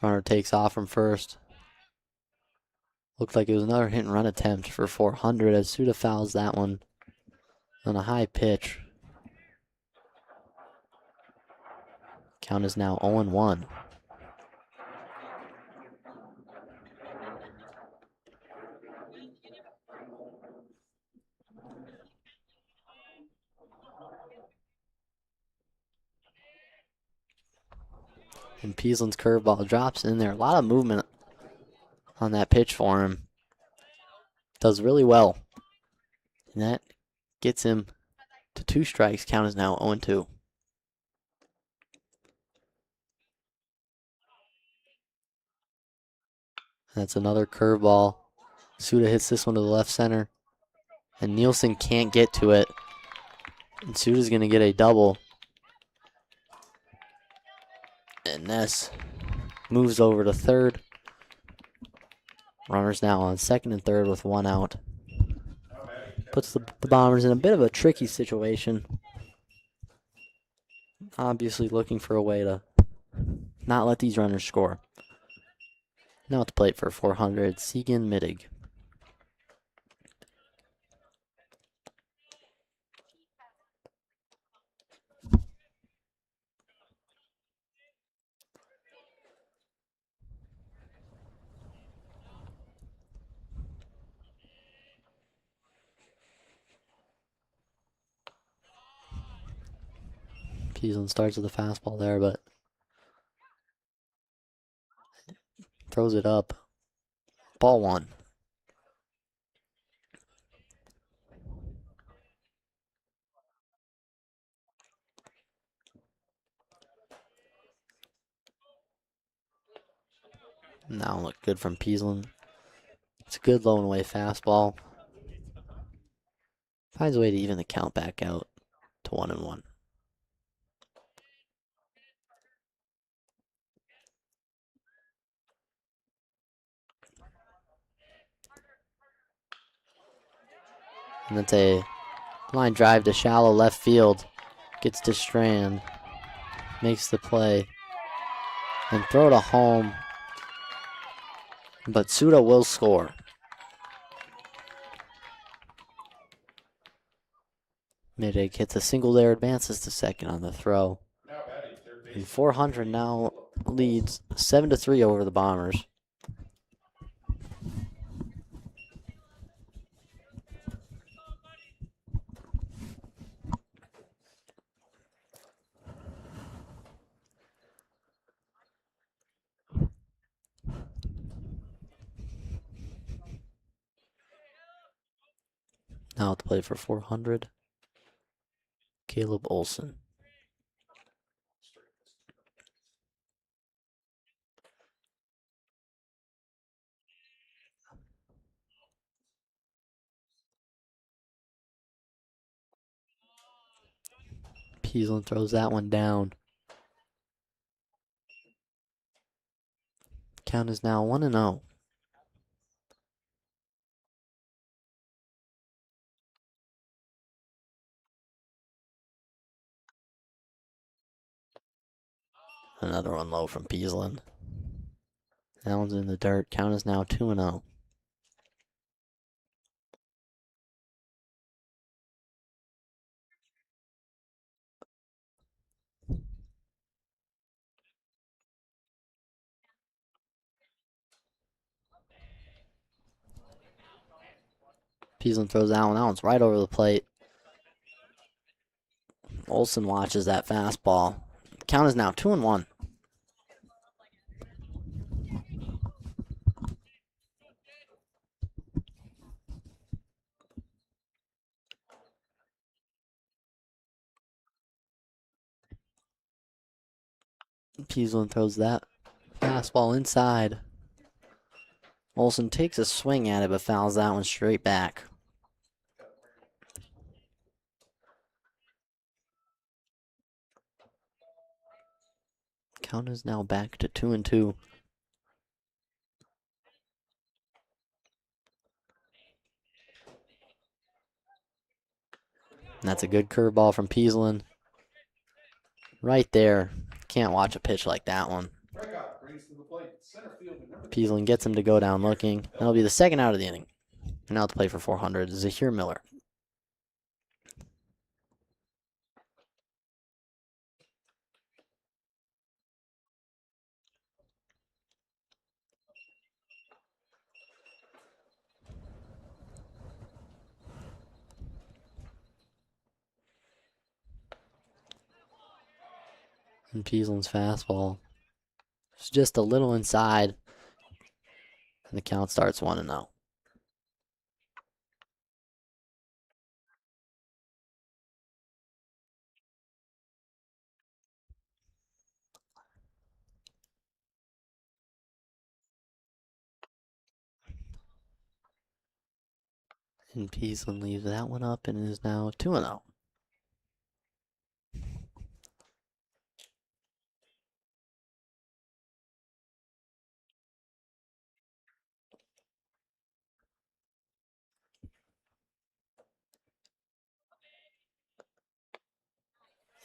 Runner takes off from first. Looked like it was another hit and run attempt for 400 as Suda fouls that one on a high pitch. Count is now 0-1. And Peasland's curveball drops in there. A lot of movement on that pitch for him. Does really well. And that gets him to 2 strikes. Count is now 0-2. That's another curveball. Suda hits this one to the left center. And Nielsen can't get to it. And Suda's going to get a double. And Ness moves over to third. Runners now on second and third with 1 out. Puts the Bombers in a bit of a tricky situation. Obviously looking for a way to not let these runners score. Now at the plate for 400, Segan Mittig. Peasland starts with a fastball there, but throws it up. Ball 1. Now look good from Peasland. It's a good low and away fastball. Finds a way to even the count back out to 1-1. And that's a line drive to shallow left field. Gets to Strand. Makes the play. And throw to home. But Suda will score. Mittig hits a single there, advances to second on the throw. And 400 now leads 7-3 over the Bombers. Now at the plate for 400, Caleb Olson. Peasland throws that one down. Count is now 1-0. Another one low from Peasland. That one's in the dirt. Count is now 2-0. Peasland throws that one. That one's right over the plate. Olsen watches that fastball. Count is now 2-1. Peasland throws that fastball inside. Olsen takes a swing at it, but fouls that one straight back. Count is now back to 2-2. And that's a good curveball from Peasland. Right there. Can't watch a pitch like that one. Peasland gets him to go down looking. That'll be the second out of the inning. And now to play for 400 is Zahir Miller. And Peasland's fastball is just a little inside. And the count starts 1-0. And Peasland leaves that one up and is now 2-0.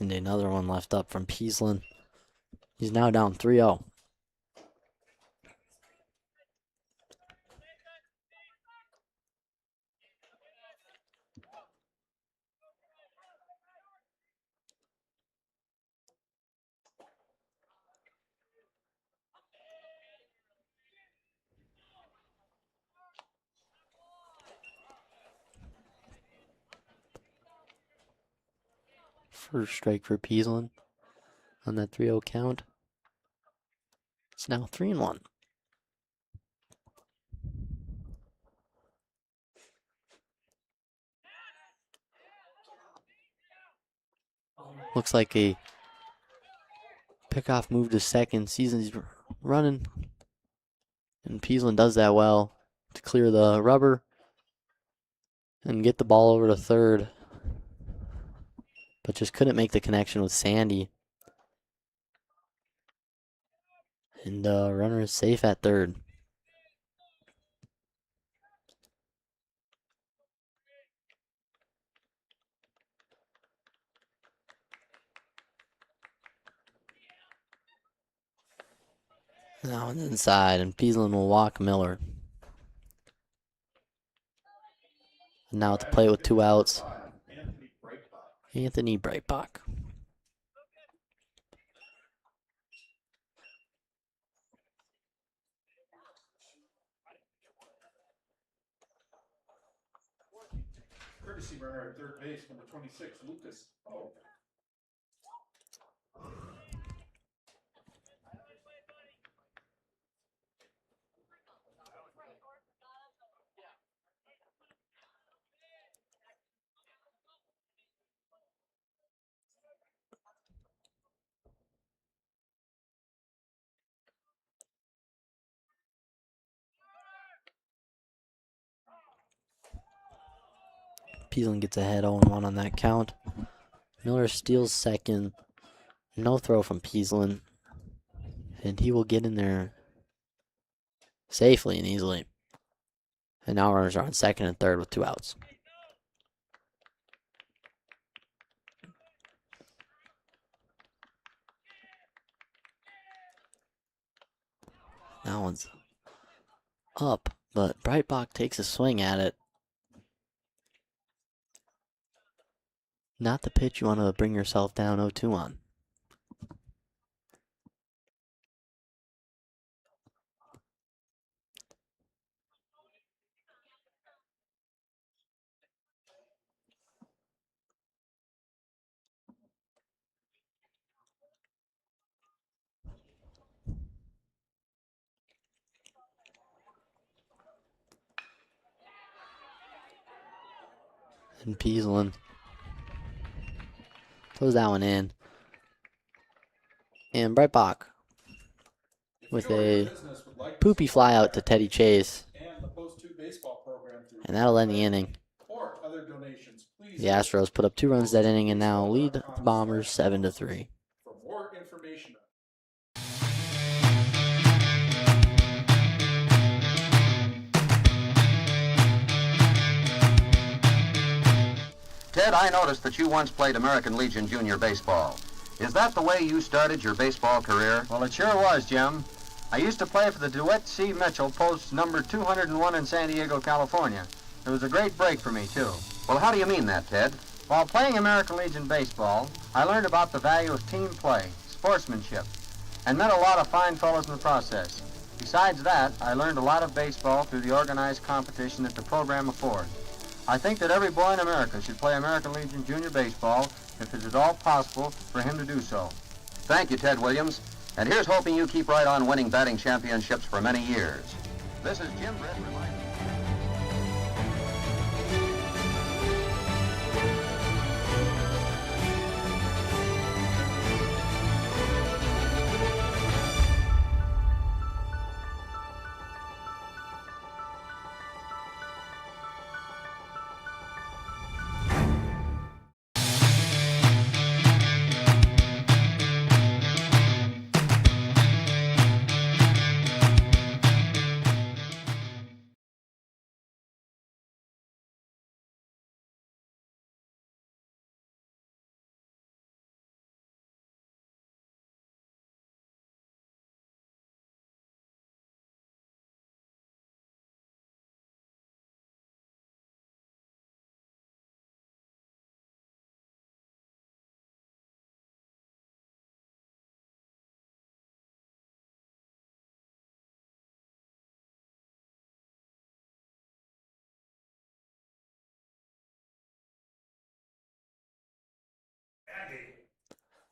And another one left up from Peasland. He's now down 3-0. First strike for Peasland on that 3-0 count. It's now 3-1. Looks like a pickoff move to second. Season's running. And Peasland does that well to clear the rubber and get the ball over to third. But just couldn't make the connection with Sandy. And runner is safe at third. Now it's inside, and Peasland will walk Miller. And now to play with 2 outs. Anthony Breitbach. Courtesy runner at third base, number 26, Lucas. Oh. Peasland gets ahead 0-1 on that count. Miller steals second. No throw from Peasland. And he will get in there safely and easily. And now runners are on second and third with 2 outs. That one's up, but Breitbach takes a swing at it. Not the pitch you want to bring yourself down 0-2 on. And Peaslin throws that one in. And Breitbach with a poopy fly out to Teddy Chase. And the Post 2 baseball program through And that'll end the inning. or other donations, please The Astros put up 2 runs that inning and now lead the Bombers 7-3. for more information. Ted, I noticed that you once played American Legion Junior Baseball. Is that the way you started your baseball career? Well, it sure was, Jim. I used to play for the DeWitt C. Mitchell, post number 201 in San Diego, California. It was a great break for me, too. Well, how do you mean that, Ted? While playing American Legion baseball, I learned about the value of team play, sportsmanship, and met a lot of fine fellows in the process. Besides that, I learned a lot of baseball through the organized competition that the program affords. I think that every boy in America should play American Legion Junior Baseball if it is at all possible for him to do so. Thank you, Ted Williams. And here's hoping you keep right on winning batting championships for many years. This is Jim Britt reminding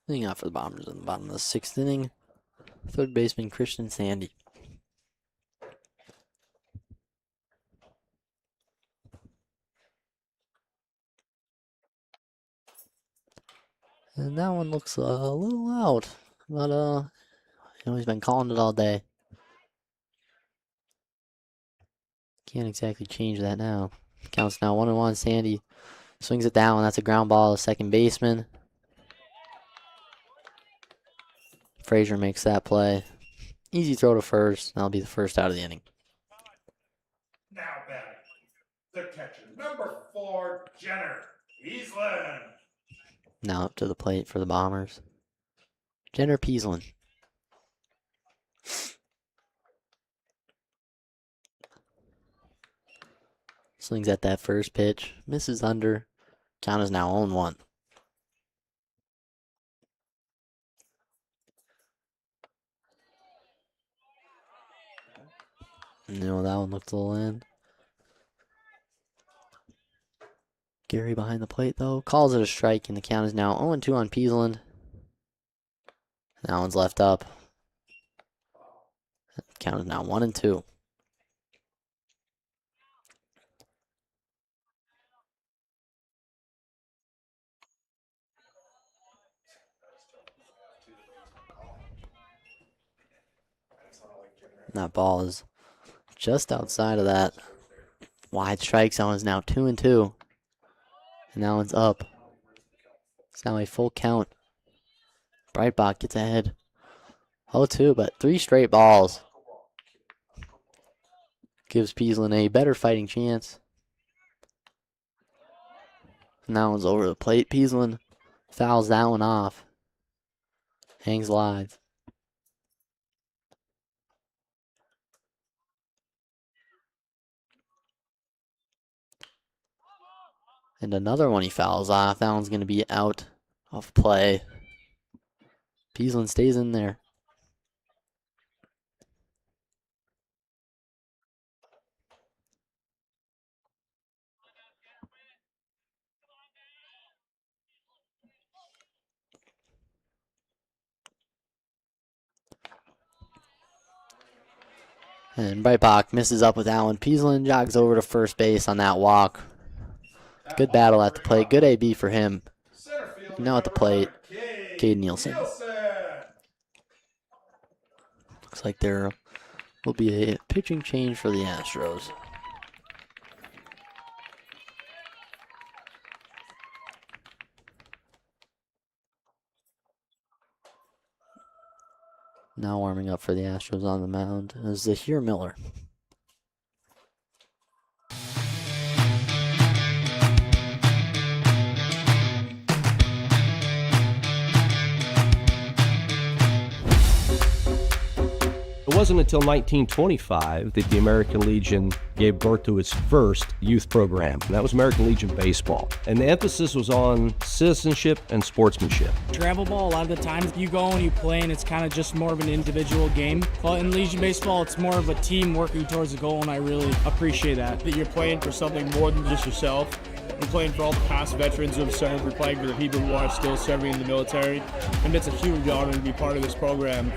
Leading off for the Bombers in the bottom of the 6th inning, third baseman Christian Sandy. And that one looks a little out, but he's been calling it all day. Can't exactly change that now. Counts now 1-1. Sandy swings it down. That's a ground ball to second baseman. Frazier makes that play. Easy throw to first. That'll be the first out of the inning. Now batting, the catcher, number 4, Jenner Peaslin. Now up to the plate for the Bombers. Jenner Peaslin. Swings at that first pitch. Misses under. Count is now 0-1. No, that one looked a little in. Gary behind the plate, though. Calls it a strike, and the count is now 0-2 on Peaslin. That one's left up. The count is now 1-2. That ball is just outside of that wide strike zone. Is now 2-2. And that one's up. It's now a full count. Breitbach gets ahead. 0-2, but 3 straight balls. Gives Peaslin a better fighting chance. And that one's over the plate. Peaslin fouls that one off. Hangs live. And another one he fouls off. That one's going to be out of play. Peasland stays in there. And Breitbach misses up with that one. Peasland jogs over to first base on that walk. Good battle at the plate. Good AB for him. Center fielder Now at the plate, Cade Nielsen. Nielsen. Looks like there will be a pitching change for the Astros. Now warming up for the Astros on the mound is Zahir Miller. It wasn't until 1925 that the American Legion gave birth to its first youth program, and that was American Legion Baseball. And the emphasis was on citizenship and sportsmanship. Travel ball, a lot of the times you go and you play and it's kind of just more of an individual game. But in Legion Baseball, it's more of a team working towards a goal, and I really appreciate that. That you're playing for something more than just yourself. You're playing for all the past veterans who have served, you're playing for the people who are still serving in the military. And it's a huge honor to be part of this program.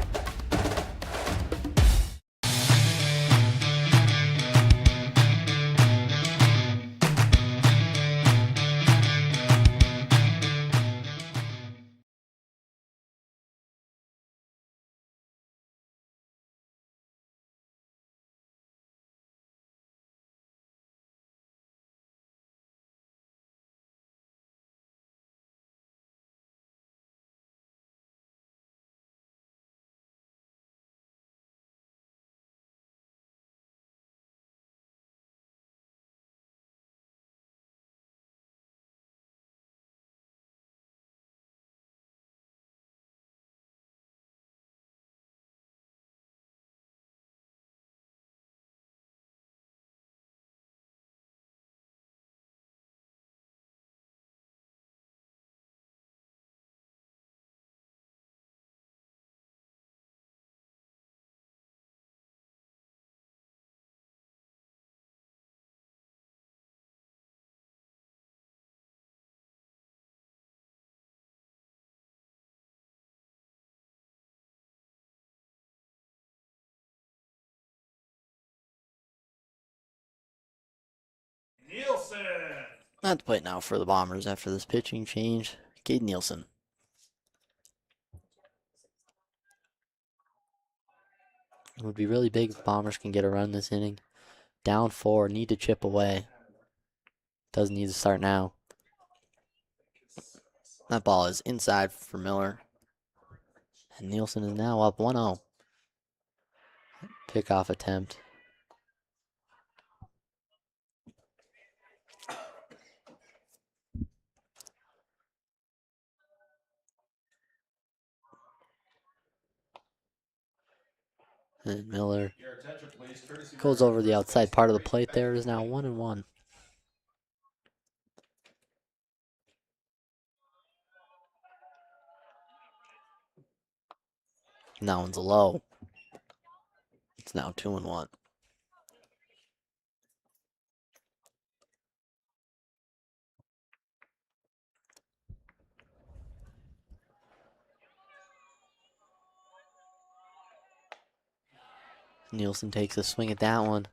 Nielsen. At the plate now for the Bombers after this pitching change, Cade Nielsen. It would be really big if the Bombers can get a run this inning. Down 4, need to chip away. Does need to start now. That ball is inside for Miller. And Nielsen is now up 1-0. Pickoff attempt. And Miller Your attention, please. Courtesy goes over the outside part of the plate there. It is now 1-1. And that one's low. It's now 2-1. Nielsen takes a swing at that one.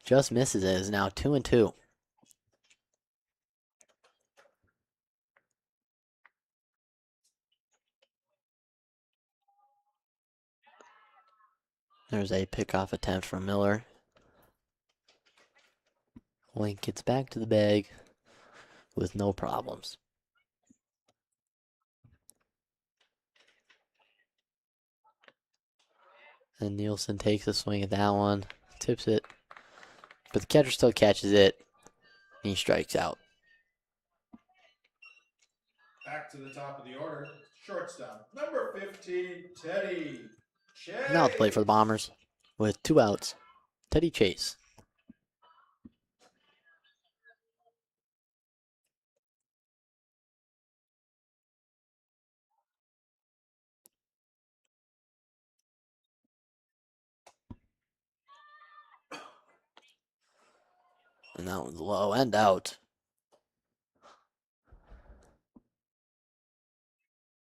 Just misses it. It's now 2-2. There's a pickoff attempt from Miller. Link gets back to the bag with no problems. And Nielsen takes a swing at that one, tips it, but the catcher still catches it, and he strikes out. Back to the top of the order. Shortstop, number 15, Teddy Chase. Now to play for the Bombers with 2 outs. Teddy Chase. And that one's low and out.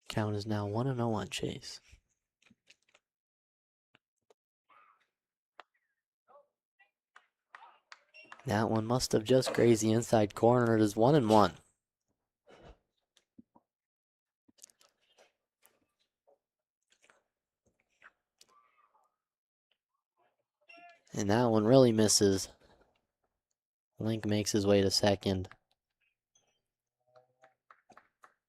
Count is now 1-0 on Chase. That one must have just grazed the inside corner. It is 1-1. And that one really misses. Link makes his way to second.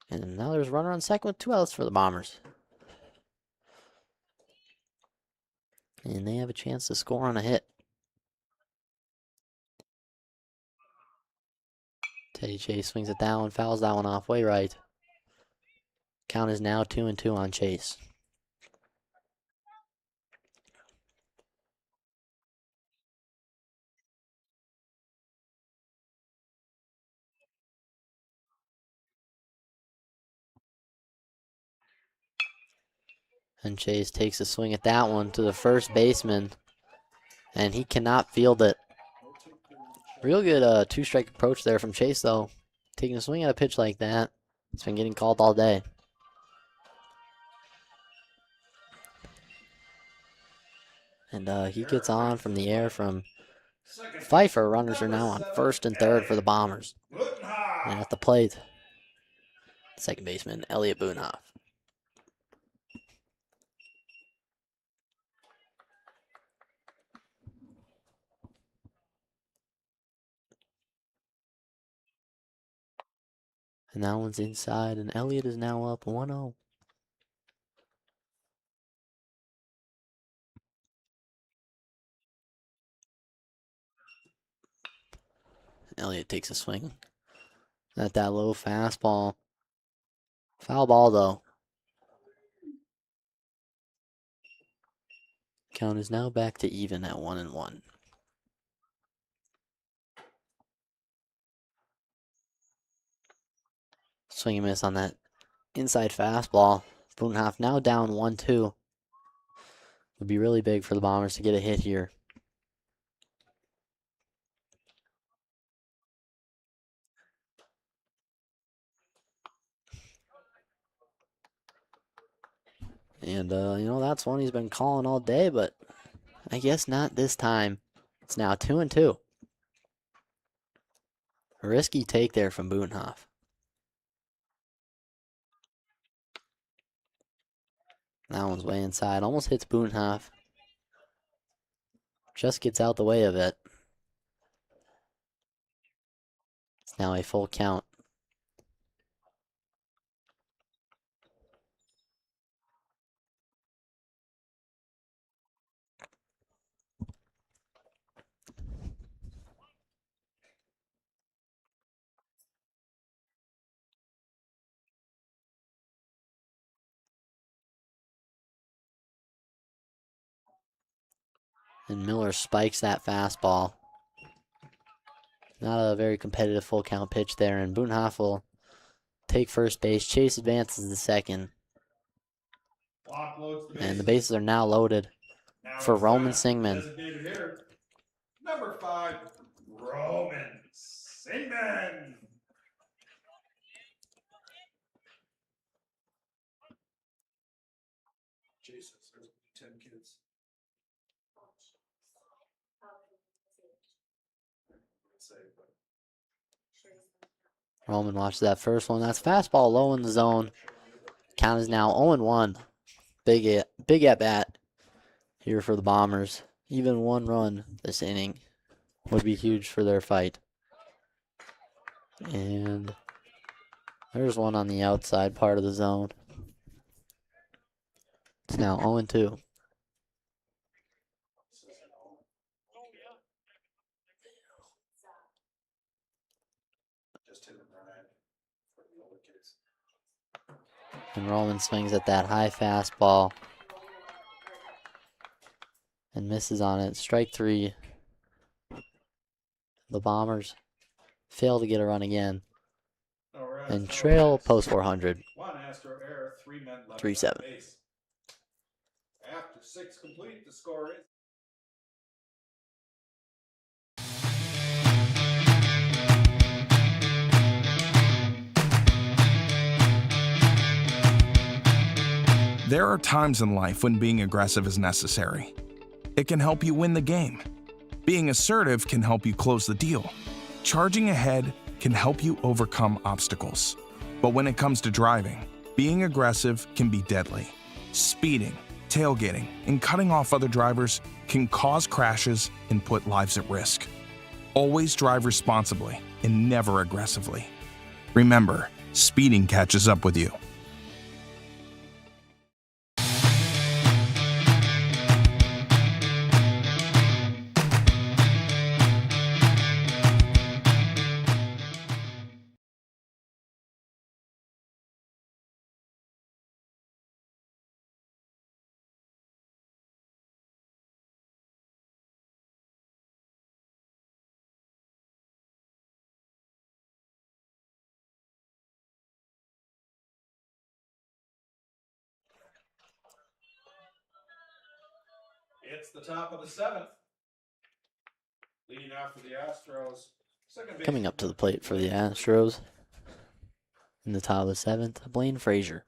And now there's a runner on second with 2 outs for the Bombers. And they have a chance to score on a hit. Teddy Chase swings it down, fouls that one off way right. Count is now 2-2 on Chase. And Chase takes a swing at that one to the first baseman. And he cannot field it. Real good two-strike approach there from Chase, though. Taking a swing at a pitch like that. It's been getting called all day. And he gets on from the air from Pfeiffer. Runners are now on first and third for the Bombers. And at the plate, second baseman Elliot Boonhoff. And that one's inside, and Elliott is now up 1-0. Elliott takes a swing at that low fastball. Foul ball, though. Count is now back to even at 1-1. Swing and miss on that inside fastball. Boonhoff now down 1-2. Would be really big for the Bombers to get a hit here. And, that's one he's been calling all day, but I guess not this time. It's now 2-2. A risky take there from Boonhoff. That one's way inside. Almost hits Boonhoff. Just gets out the way of it. It's now a full count. And Miller spikes that fastball. Not a very competitive full count pitch there. And Boonhoff will take first base. Chase advances to second. And the bases are now loaded for Roman Singman. Designated hitter, number 5, Roman Singman. Jesus, there's 10 kids. Roman watches that first one. That's fastball low in the zone. Count is now 0-1. Big at bat here for the Bombers. Even one run this inning would be huge for their fight. And there's one on the outside part of the zone. It's now 0-2. And Roman swings at that high fastball and misses on it. Strike 3. The Bombers fail to get a run again and trail post 400. 1 Astro error, 3 men left 3-7. on base. After 6 complete, the score is There are times in life when being aggressive is necessary. It can help you win the game. Being assertive can help you close the deal. Charging ahead can help you overcome obstacles. But when it comes to driving, being aggressive can be deadly. Speeding, tailgating, and cutting off other drivers can cause crashes and put lives at risk. Always drive responsibly and never aggressively. Remember, speeding catches up with you. It's the top of the seventh. Leading off for the Astros. Coming up to the plate for the Astros in the top of the seventh, Blaine Frazier.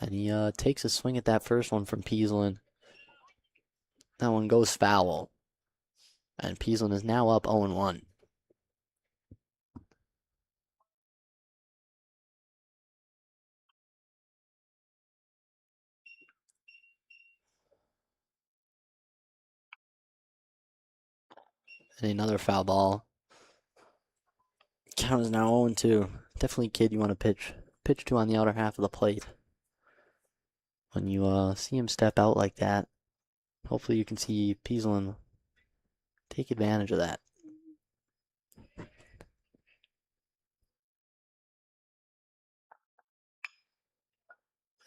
And he takes a swing at that first one from Peasland. That one goes foul. And Peasland is now up 0-1. And another foul ball. Count is now 0-2. Definitely a kid you want to pitch to on the outer half of the plate. When you see him step out like that, hopefully you can see Peasland take advantage of that.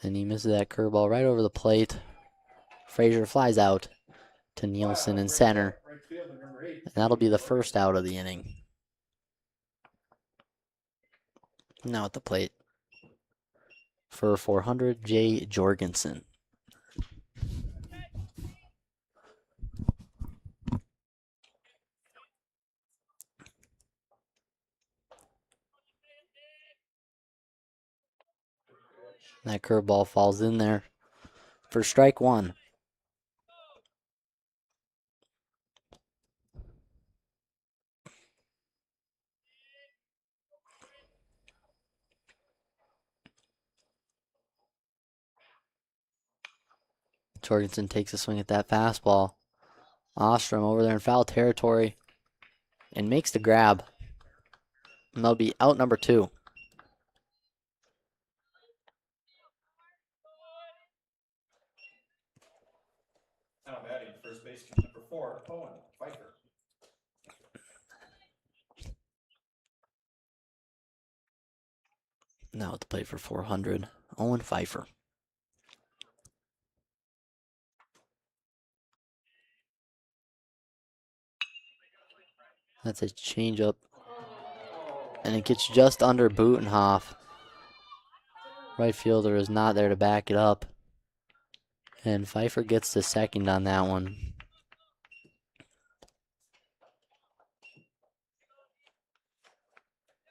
And he misses that curveball right over the plate. Frazier flies out to Nielsen in center. And that'll be the first out of the inning. Now at the plate for 400, Jay Jorgensen. That curveball falls in there for strike one. Jorgensen takes a swing at that fastball. Ostrom over there in foul territory and makes the grab. And that'll be out number 2. Now batting first baseman number 4, Owen Pfeiffer. Now at the plate for 400, Owen Pfeiffer. That's a changeup. And it gets just under Butenhoff. Right fielder is not there to back it up. And Pfeiffer gets the second on that one.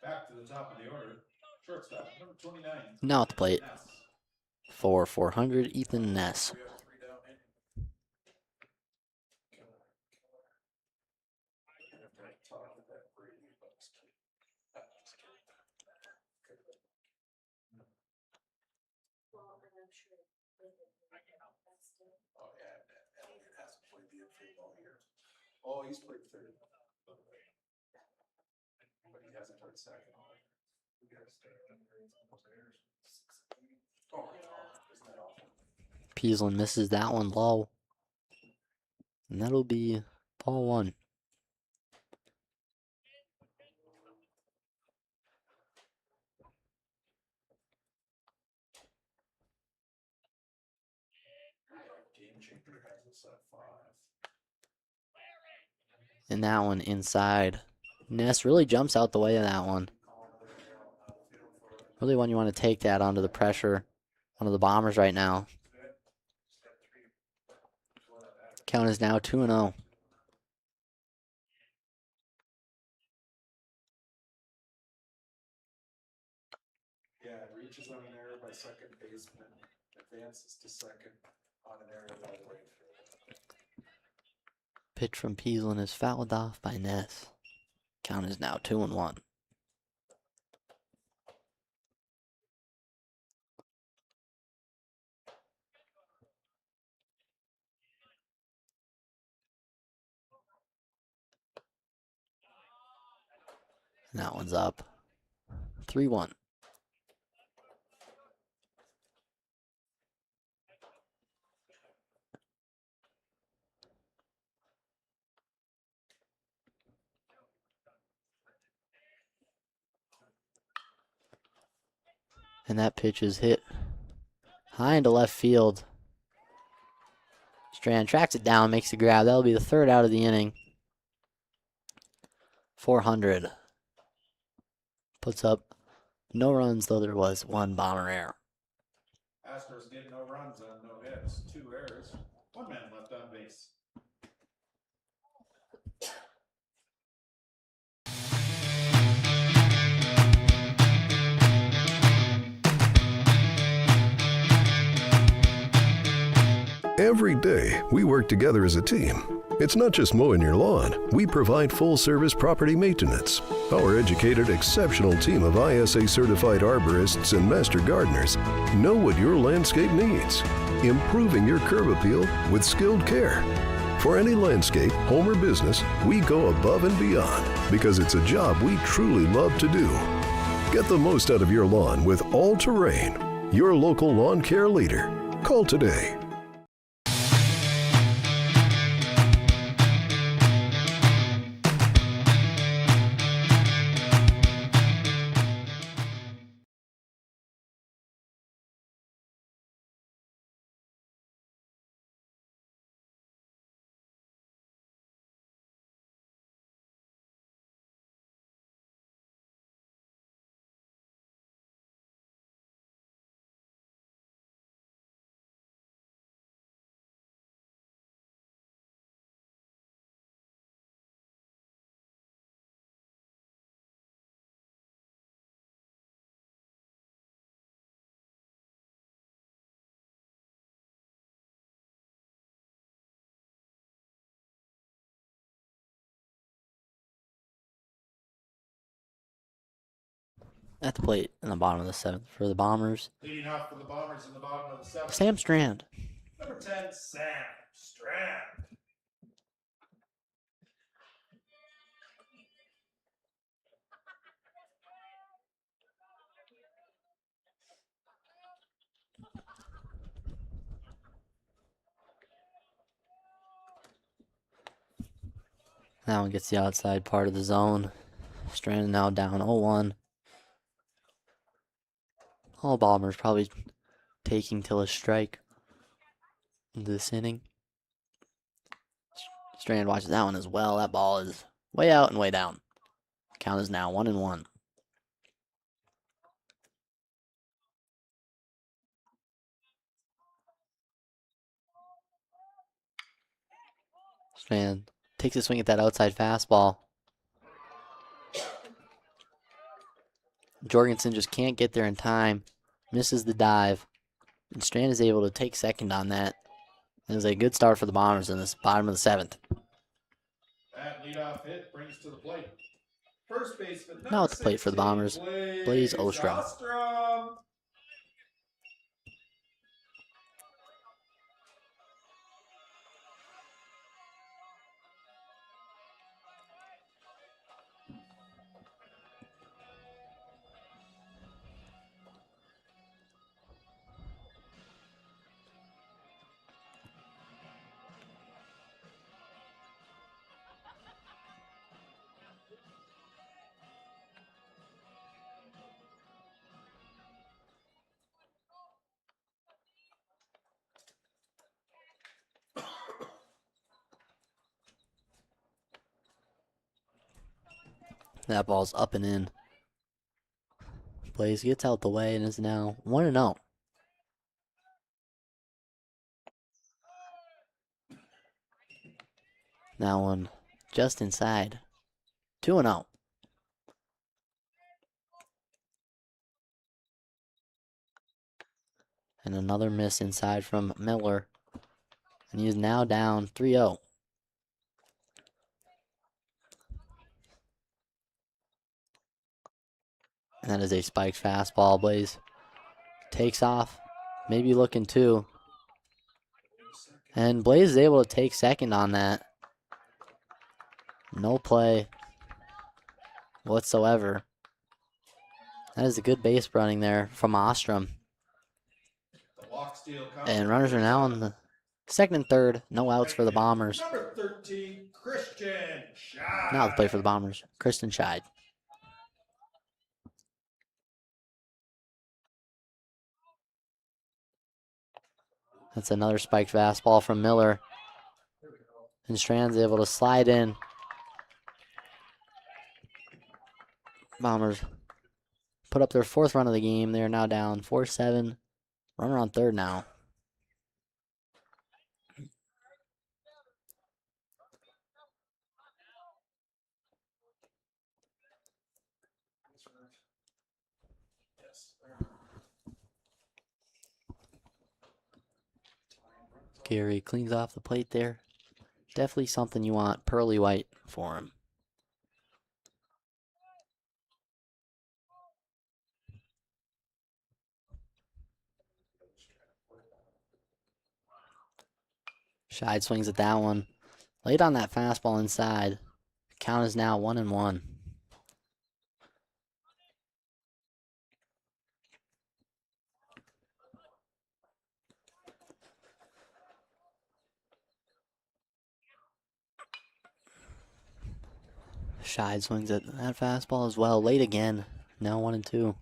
Back to the top of the order. Shortstop number 29. Now at the plate Ness. for 400, Ethan Ness. We have 3 down inning. Oh yeah, Elliot hasn't played the infield all year. Oh, he's played third. But he hasn't played second all year. Oh, isn't that awful? Peasland misses that one low. And that'll be ball 1. Game changer has us at 5. And that one inside. Ness really jumps out the way of that one. Really one you want to take that onto the pressure. One of the bombers right now. Count is now 2-0. Yeah, it reaches on an error by second baseman. advances to second on an area by the right field. Pitch from Peasland is fouled off by Ness. Count is now 2-1. And that one's up. 3-1. And that pitch is hit high into left field. Strand tracks it down, makes the grab. That'll be the third out of the inning. 400. Puts up no runs, though there was one bomber error. Astros get no runs on no hits, 2 errors, 1 man left on base. Every day, we work together as a team. It's not just mowing your lawn. We provide full-service property maintenance. Our educated, exceptional team of ISA-certified arborists and master gardeners know what your landscape needs, improving your curb appeal with skilled care. For any landscape, home or business, we go above and beyond because it's a job we truly love to do. Get the most out of your lawn with All Terrain, your local lawn care leader. Call today. At the plate in the bottom of the 7th for the Bombers, Leading off for the Bombers in the bottom of the 7th. Sam Strand. Number 10, Sam Strand. That one gets the outside part of the zone. Strand now down 0-1. All Bombers probably taking till a strike in this inning. Strand watches that one as well. That ball is way out and way down. Count is now 1-1. Strand takes a swing at that outside fastball. Jorgensen just can't get there in time. Misses the dive. And Strand is able to take second on that. It was a good start for the Bombers in this bottom of the 7th. That leadoff hit brings to the plate. First baseman, Now at the plate for the Bombers, Blaze Ostrom. That ball's up and in. Blaze gets out the way and is now 1-0. That one just inside. 2-0. And another miss inside from Miller. And he is now down 3-0. And that is a spiked fastball. Blaze takes off, maybe looking two. And Blaze is able to take second on that. No play whatsoever. That is a good base running there from Ostrom. And runners are now on the second and third. No outs for the Bombers. Number 13, Christian Scheid. Now the play for the Bombers. Christian Scheid. That's another spiked fastball from Miller. And Strand's able to slide in. Bombers put up their fourth run of the game. They are now down 4-7. Runner on third now. Gary cleans off the plate there. Definitely something you want pearly white for him. Scheid swings at that one. Late on that fastball inside. The count is now 1-1. Scheid swings at that fastball as well. Late again. Now 1-2.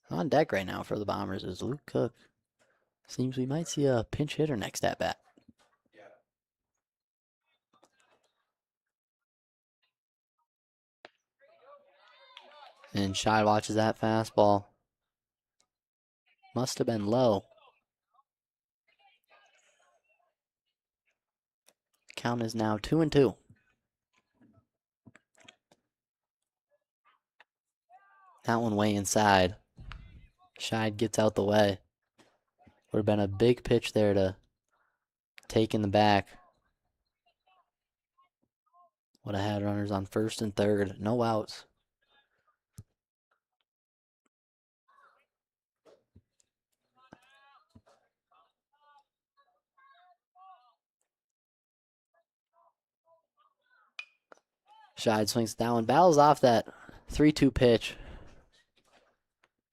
On deck right now for the Bombers is Luke Cook. Seems we might see a pinch hitter next at bat. And Scheid watches that fastball. Must have been low. Count is now 2-2. That one way inside. Scheid gets out the way. Would have been a big pitch there to take in the back. Would have had runners on first and third. No outs. Scheid swings down, battles off that 3-2 pitch.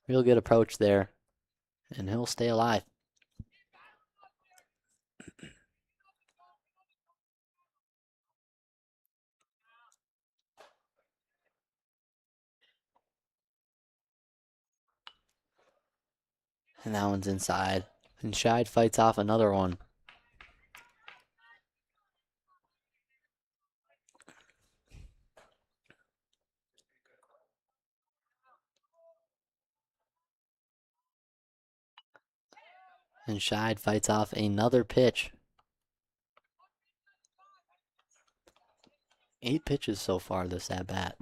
Real good approach there. And he'll stay alive. And that one's inside. And Scheid fights off another one. And Scheid fights off another pitch. 8 pitches so far this at-bat.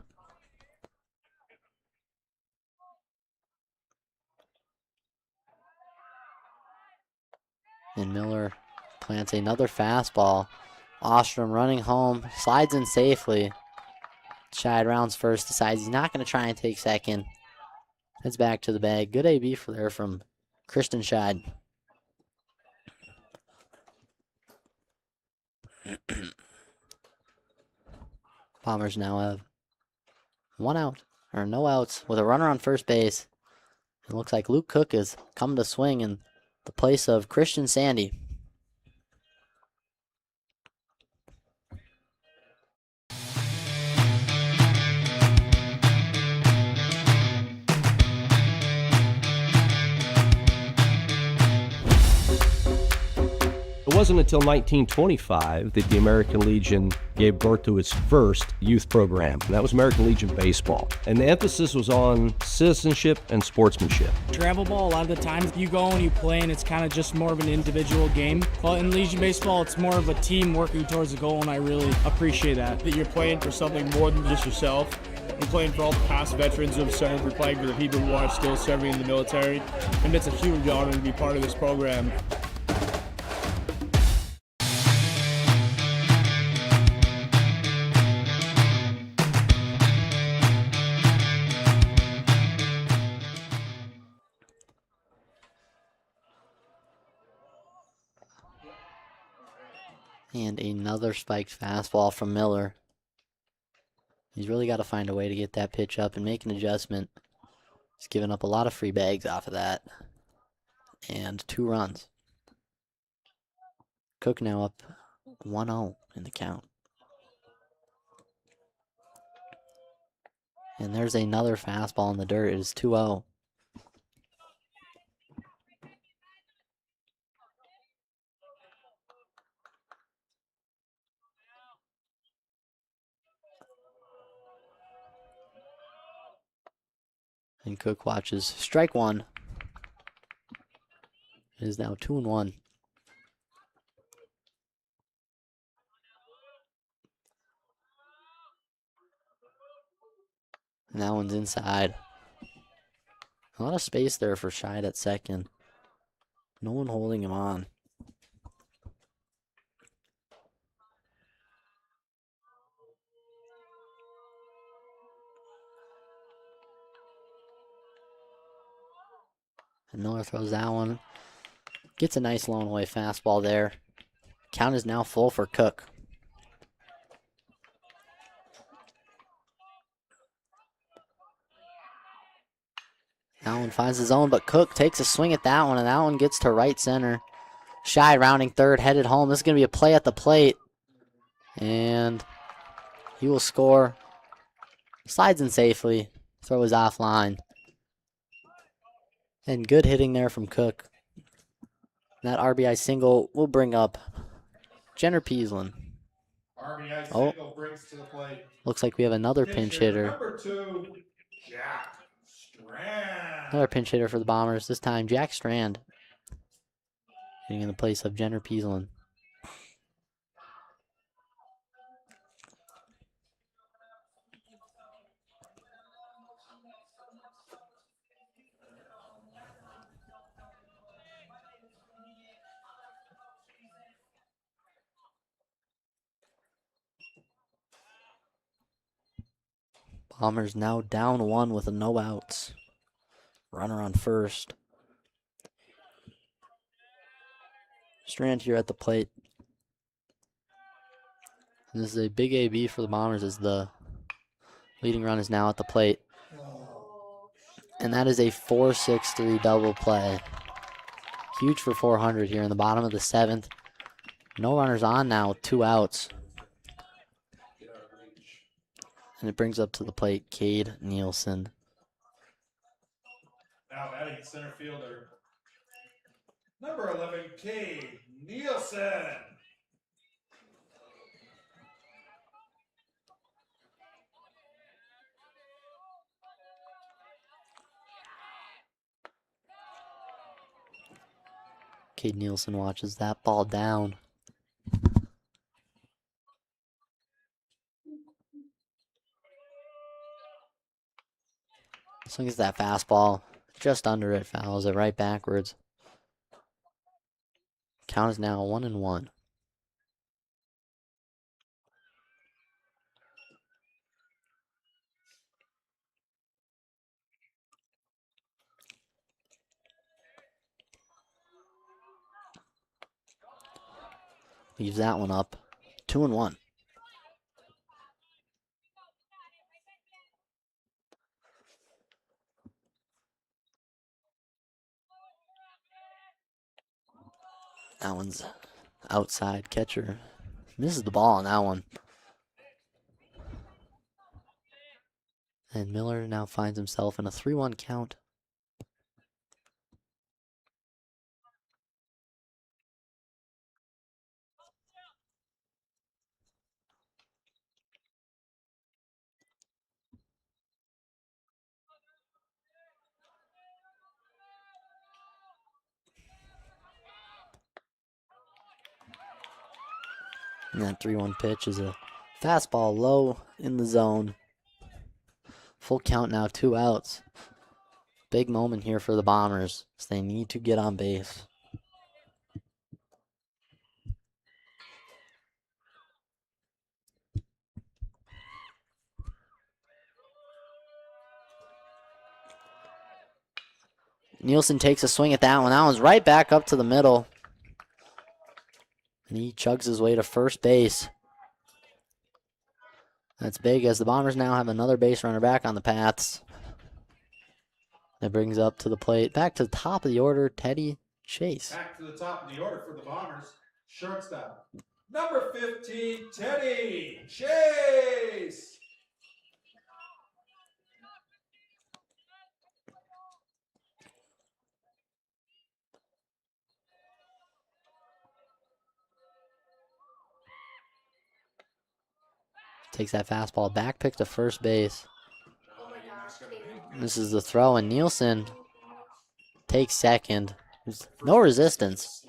And Miller plants another fastball. Ostrom running home, slides in safely. Scheid rounds first, decides he's not going to try and take second. Heads back to the bag. Good AB for there from Christian Scheid. Bombers now have one out, or no outs, with a runner on first base. It looks like Luke Cook is coming to swing in the place of Christian Sandy. It wasn't until 1925 that the American Legion gave birth to its first youth program, and that was American Legion Baseball. And the emphasis was on citizenship and sportsmanship. Travel ball, a lot of the times you go and you play and it's kind of just more of an individual game. But in Legion Baseball, it's more of a team working towards a goal, and I really appreciate that. That you're playing for something more than just yourself and playing for all the past veterans who have served, replying for the people who are still serving in the military. And it's a huge honor to be part of this program. And another spiked fastball from Miller. He's really got to find a way to get that pitch up and make an adjustment. He's given up a lot of free bags off of that. And 2 runs. Cook now up 1-0 in the count. And there's another fastball in the dirt. It is 2-0. And Cook watches strike 1. It is now 2-1. And that one's inside. A lot of space there for Scheid at second. No one holding him on. And Miller throws that one. Gets a nice lone away fastball there. Count is now full for Cook. That one finds his own, but Cook takes a swing at that one, and that one gets to right center. Scheid rounding third, headed home. This is going to be a play at the plate. And he will score. Slides in safely. Throw is offline. And good hitting there from Cook. That RBI single will bring up Jenner Peaslin. RBI Oh. single brings to the plate. Looks like we have another pinch hitter. Number 2, Jack Strand. Another pinch hitter for the Bombers. This time Jack Strand. Hitting in the place of Jenner Peaslin. Bombers now down 1 with no outs. Runner on first. Strand here at the plate. And this is a big AB for the Bombers as the leading run is now at the plate. And that is a 4-6-3 double play. Huge for 400 here in the bottom of the 7th. No runners on now with 2 outs. And it brings up to the plate Cade Nielsen. Now batting center fielder, number 11, Cade Nielsen. Cade Nielsen watches that ball down. Swings that fastball just under it, fouls it right backwards. Count is now 1-1. Leaves that one up. 2-1. That one's outside. Catcher misses the ball on that one. And Miller now finds himself in a 3-1 count. And that 3-1 pitch is a fastball low in the zone. Full count now, 2 outs. Big moment here for the Bombers, as they need to get on base. Nielsen takes a swing at that one. That one's right back up to the middle. And he chugs his way to first base. That's big, as the Bombers now have another base runner back on the paths. That brings up to the plate. Back to the top of the order, Teddy Chase. Back to the top of the order for the Bombers. Shortstop, number 15, Teddy Chase. Takes that fastball back, pick to first base. This is the throw, and Nielsen takes second. There's no resistance.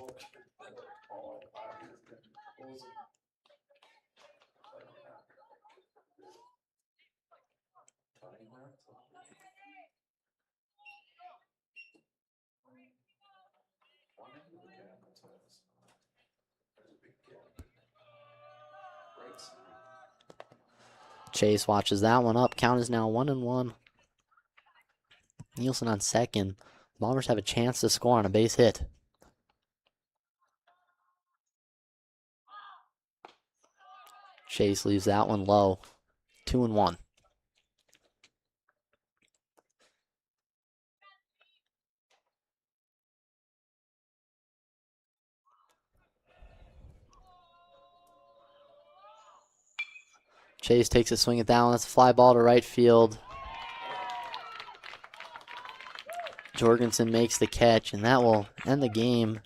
Chase watches that one up. Count is now 1-1. Nielsen on second. Bombers have a chance to score on a base hit. Chase leaves that one low. 2-1. Chase takes a swing at that one. That's a fly ball to right field. Jorgensen makes the catch, and that will end the game.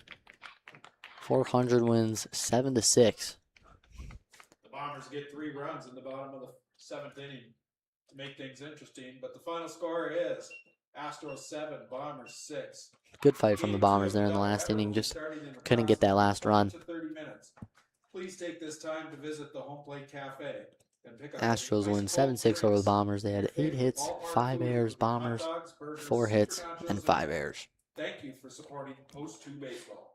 400 wins 7-6. The Bombers get 3 runs in the bottom of the 7th inning to make things interesting, but the final score is Astros 7, Bombers 6. Good fight from the Bombers there in the last inning. Just couldn't get that last run. 30 minutes. Please take this time to visit the Home Plate Cafe and pick up Astros win 7-6 over the Bombers. They had 8 hits, 5 errors. Bombers, 4 hits, and 5 errors. Thank you for supporting Post 2 Baseball.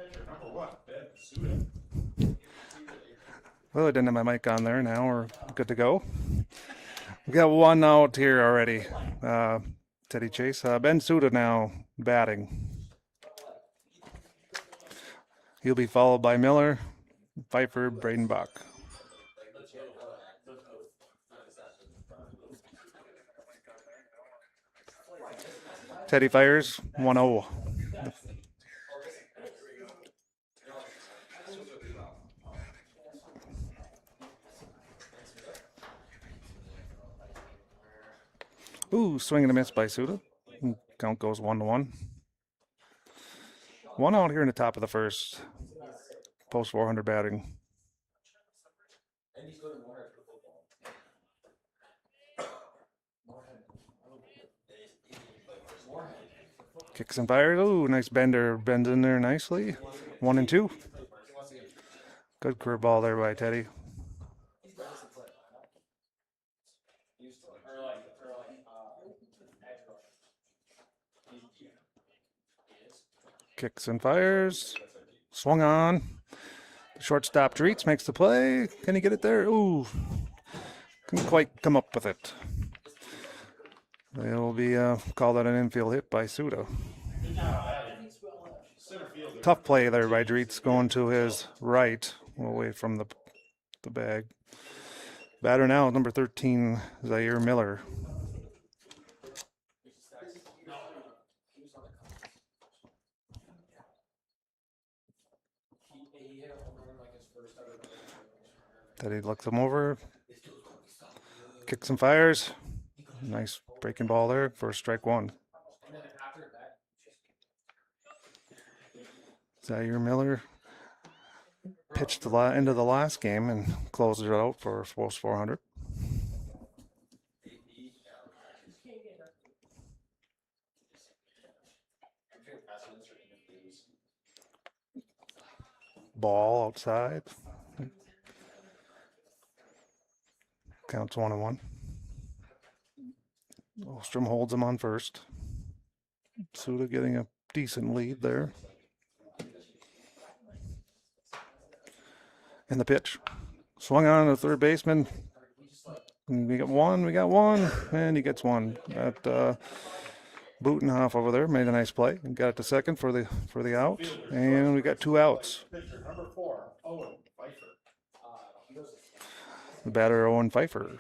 Pitcher number 1, Ben Suda. Well, I didn't have my mic on there. Now we're good to go. We got one out here already. Teddy Chase. Ben Suda now batting. He'll be followed by Miller, Pfeiffer, Bradenbach. Teddy fires 1-0. Ooh, swing and a miss by Suda. Count goes 1-1. One out here in the top of the first. Post 400 batting. Kicks and fires. Ooh, nice bender. Bends in there nicely. 1-2. Good curveball there by Teddy. Kicks and fires. Swung on. Shortstop Treats makes the play. Can he get it there? Ooh. Couldn't quite come up with it. It'll be called out an infield hit by Suda. Tough play there by Treats, going to his right, away from the bag. Batter now, number 13, Zaire Miller. Teddy looks him over, kicks and fires. Nice breaking ball there for strike one. Zaire Miller pitched the end of the last game and closed it out for post 400. Ball outside. Counts 1-1. Ostrom holds him on first. Suda getting a decent lead there. And the pitch. Swung on to the third baseman. We got one, and he gets one. That Butenhoff over there made a nice play and got it to second for the out. And we got two outs. Pitcher number 4, Owen Pfeiffer. The batter, Owen Pfeiffer.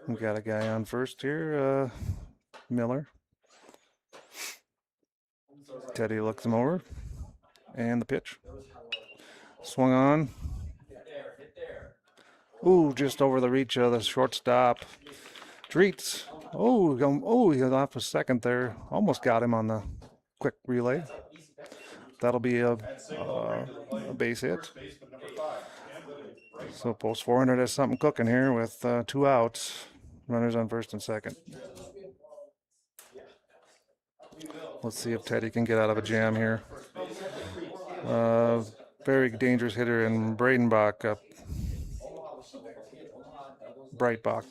We got a guy on first here, Miller. Teddy looks him over. And the pitch. Swung on. Ooh, just over the reach of the shortstop. Treats. Oh, he got off a second there. Almost got him on the quick relay. That'll be a base hit. So post 400 has something cooking here with two outs. Runners on first and second. Let's see if Teddy can get out of a jam here. Very dangerous hitter in Bradenbach. Breitbach.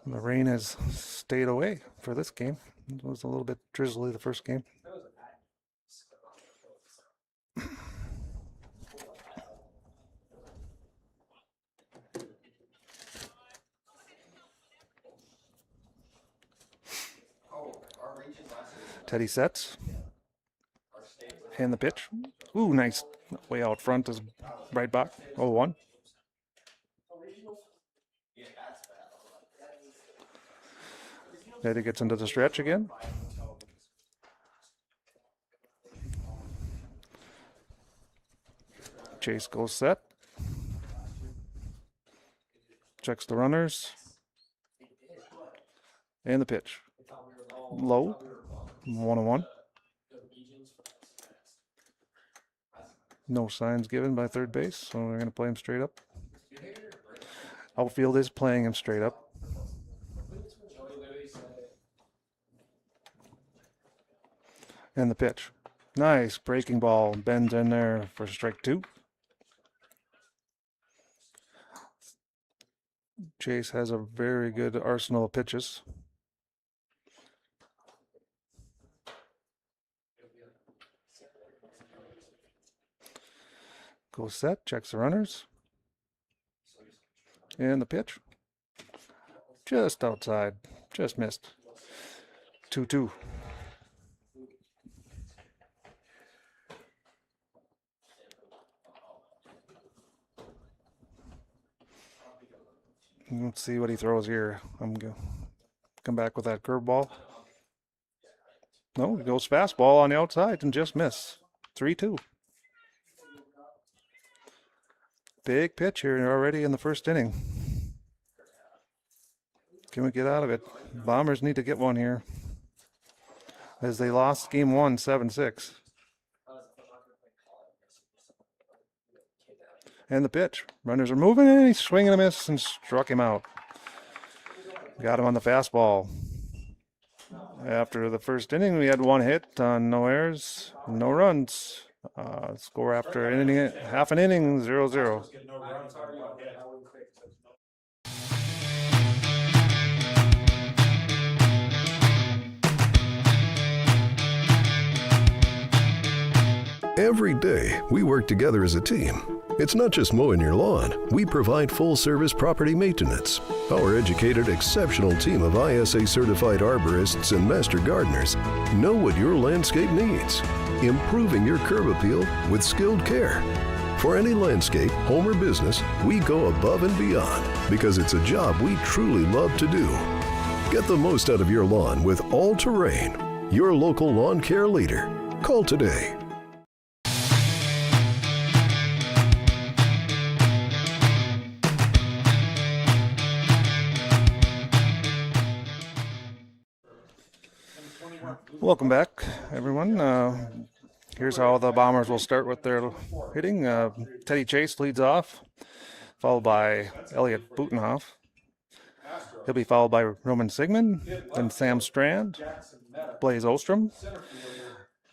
The rain has stayed away for this game. It was a little bit drizzly the first game. Teddy sets. And the pitch. Ooh, nice. Way out front is Breitbach. 0-1. Teddy gets into the stretch again. Chase goes set. Checks the runners. And the pitch. Low. 1-1. No signs given by third base, so we're going to play him straight up. Outfield is playing him straight up. And the pitch. Nice breaking ball. Bends in there for strike 2. Chase has a very good arsenal of pitches. Goes set, checks the runners. And the pitch. Just outside. Just missed. 2-2. Let's see what he throws here. I'm going to come back with that curveball. No, he goes fastball on the outside and just miss. 3-2. Big pitch here already in the first inning. Can we get out of it? Bombers need to get one here, as they lost game 1, 7-6. And the pitch. Runners are moving, and he's swinging a miss and struck him out. Got him on the fastball. After the first inning, we had 1 hit on no errors, no runs. Score after an inning, half an inning, 0-0. Every day, we work together as a team. It's not just mowing your lawn. We provide full-service property maintenance. Our educated, exceptional team of ISA-certified arborists and master gardeners know what your landscape needs, improving your curb appeal with skilled care. For any landscape, home or business, we go above and beyond because it's a job we truly love to do. Get the most out of your lawn with All Terrain, your local lawn care leader. Call today. Welcome back, everyone. Here's how the Bombers will start with their hitting. Teddy Chase leads off, followed by Elliot Butenhoff. He'll be followed by Roman Sigmund, then Sam Strand, Blaze Ostrom.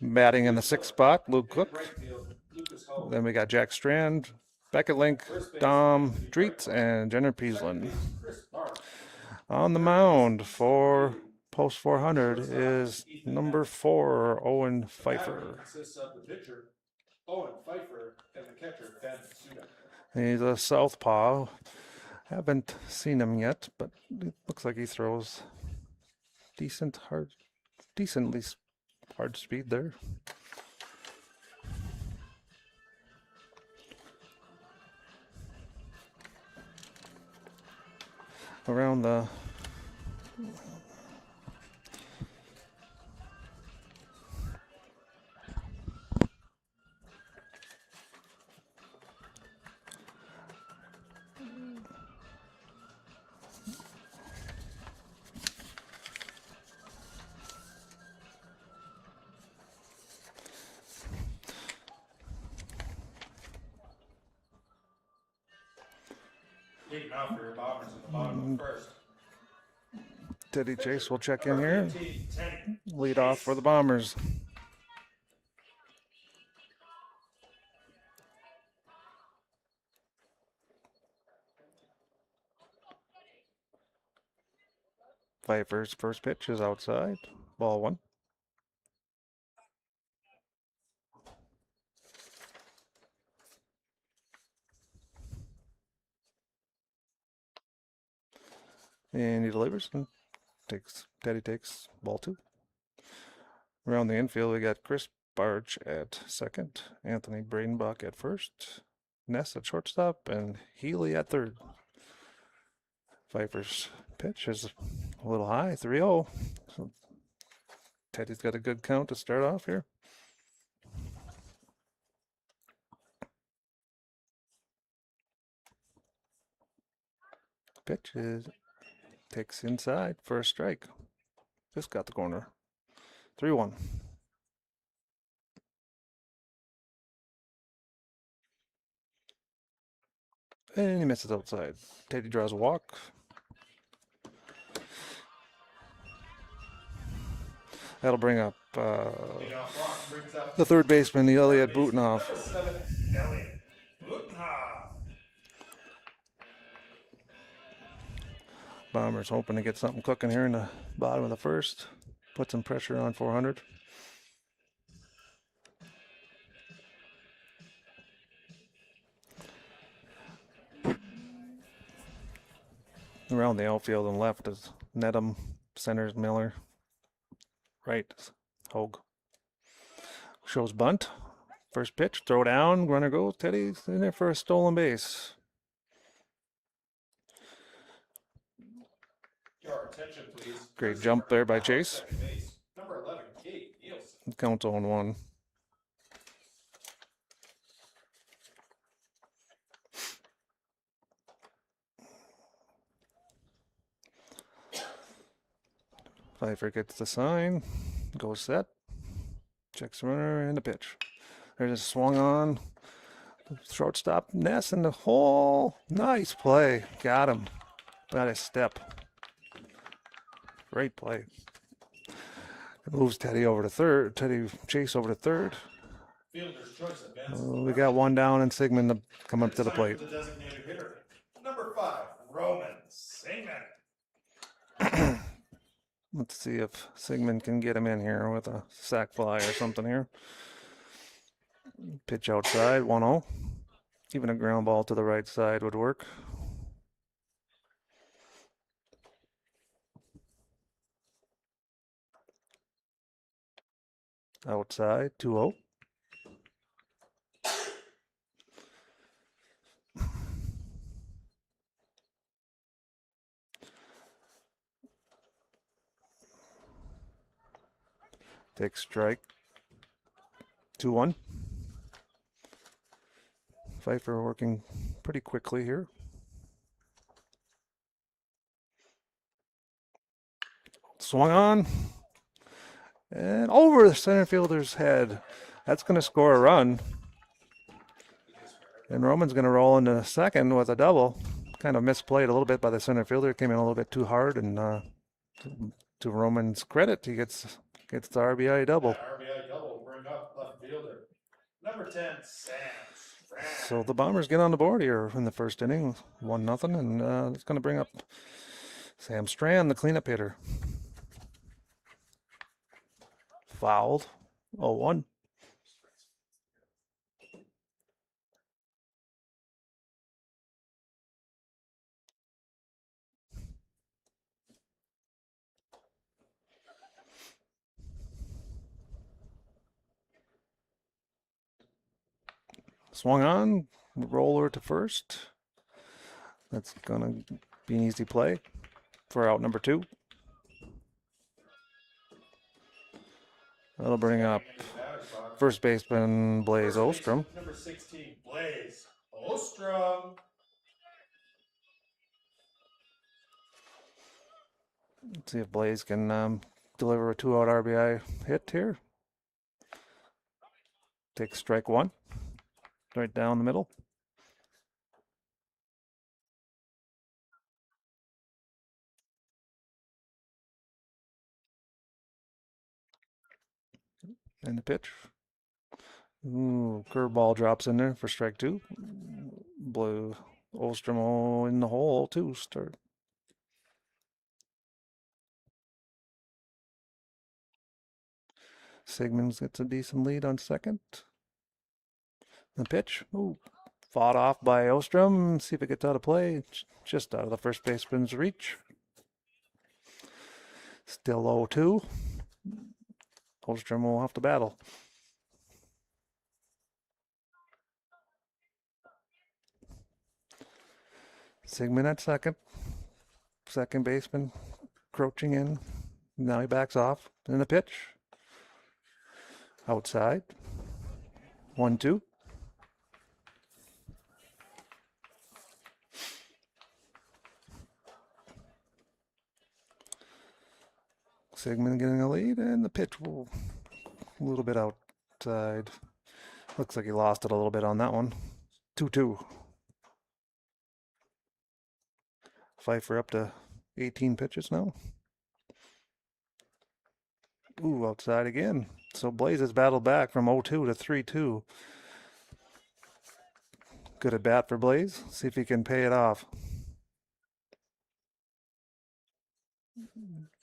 Batting in the 6th spot, Luke Cook. Then we got Jack Strand, Beckett Link, Dom Dreetz, and Jenner Peaslin. On the mound for post 400 is number 4, Owen Pfeiffer. He's a southpaw. Haven't seen him yet, but it looks like he throws decently hard speed there. Around the Leading off for your Bombers at the bottom of the first. Teddy Chase will check in here. Lead off for the Bombers. Pfeiffer's first pitch is outside. Ball 1. And he delivers and Teddy takes ball 2. Around the infield, we got Chris Barge at second, Anthony Bradenbach at first, Ness at shortstop, and Healy at third. Pfeiffer's pitch is a little high, 3-0. So Teddy's got a good count to start off here. Pitch is takes inside for a strike. Just got the corner. 3-1. And he misses outside. Teddy draws a walk. That'll bring up Leadoff walk brings up the third baseman, Elliot baseman, Butenoff. number 7, Elliot Butenhoff. Bombers hoping to get something cooking here in the bottom of the first. Put some pressure on 400. Around the outfield and left is Nedham, center's Miller, right is Hogue. Shows bunt. First pitch, throw down, runner goes. Teddy's in there for a stolen base. Your attention, please. Great jump there by Chase. Second base, number 11, Kate Nielsen. Counts 0-1. Pfeiffer gets the sign, goes set, checks the runner, and the pitch. There's a swung on. Shortstop, Ness in the hole. Nice play. Got him. Got his step. Great play. It moves Teddy over to third. Teddy Chase over to third. Fielder's choice advances. We got one down and Sigmund coming up to the Time plate. for the designated hitter. Number 5, Roman Seaman. Let's see if Sigmund can get him in here with a sac fly or something here. Pitch outside, 1-0. Even a ground ball to the right side would work. Outside, 2-0. Take strike. 2-1. Pfeiffer working pretty quickly here. Swung on. And over the center fielder's head. That's going to score a run. And Roman's going to roll into second with a double. Kind of misplayed a little bit by the center fielder. Came in a little bit too hard. And to Roman's credit, he gets the RBI double. RBI double, bring up left fielder. Number 10, Sam Strand. So the Bombers get on the board here in the first inning, 1-0, and it's going to bring up Sam Strand, the cleanup hitter. Fouled, 0-1. Swung on, roller to first. That's going to be an easy play for out number 2. That'll bring up first baseman Blaze Ostrom. Number 16, Blaze Ostrom. Let's see if Blaze can deliver a 2-out RBI hit here. Take strike 1. Right down the middle. And the pitch. Ooh, curveball drops in there for strike 2. Blue Ostrom in the hole too. Start. Sigmund gets a decent lead on second. The pitch. Ooh, fought off by Ostrom. See if it gets out of play. Just out of the first baseman's reach. Still 0-2. Ostrom will have to battle. Sigmund at second. Second baseman crouching in. Now he backs off. And the pitch. Outside. 1-2. Sigmund getting a lead, and the pitch a little bit outside. Looks like he lost it a little bit on that one. 2-2. Pfeiffer up to 18 pitches now. Ooh, outside again. So Blaze has battled back from 0-2 to 3-2. Good at bat for Blaze. See if he can pay it off.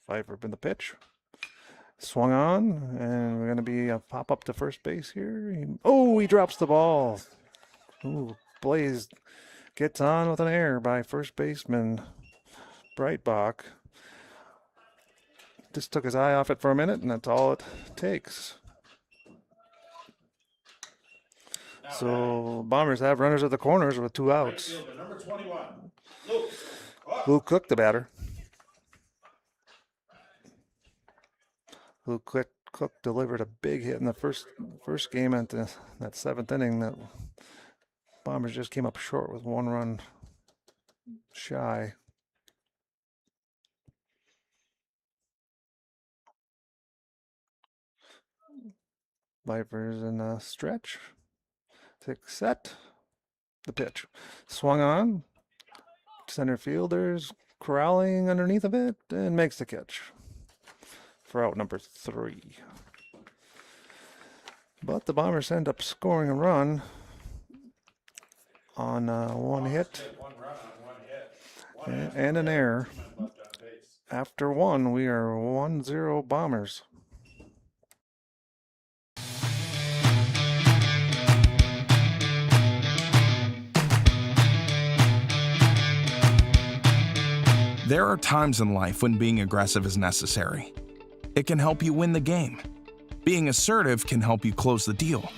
Pfeiffer up in the pitch. Swung on, and we're going to be a pop up to first base here. He drops the ball. Ooh, Blaze gets on with an error by first baseman Breitbach. Just took his eye off it for a minute, and that's all it takes. So Bombers have runners at the corners with 2 outs. Number 21, Luke Cook, the batter. Luke Cook delivered a big hit in the first game at that 7th inning. That Bombers just came up short with 1 run shy. Vipers in a stretch. Take set. The pitch. Swung on. Center fielders corralling underneath of it and makes the catch for out number 3. But the Bombers end up scoring a run on one hit and an error. After 1, we are 1-0 Bombers. There are times in life when being aggressive is necessary. It can help you win the game. Being assertive can help you close the deal.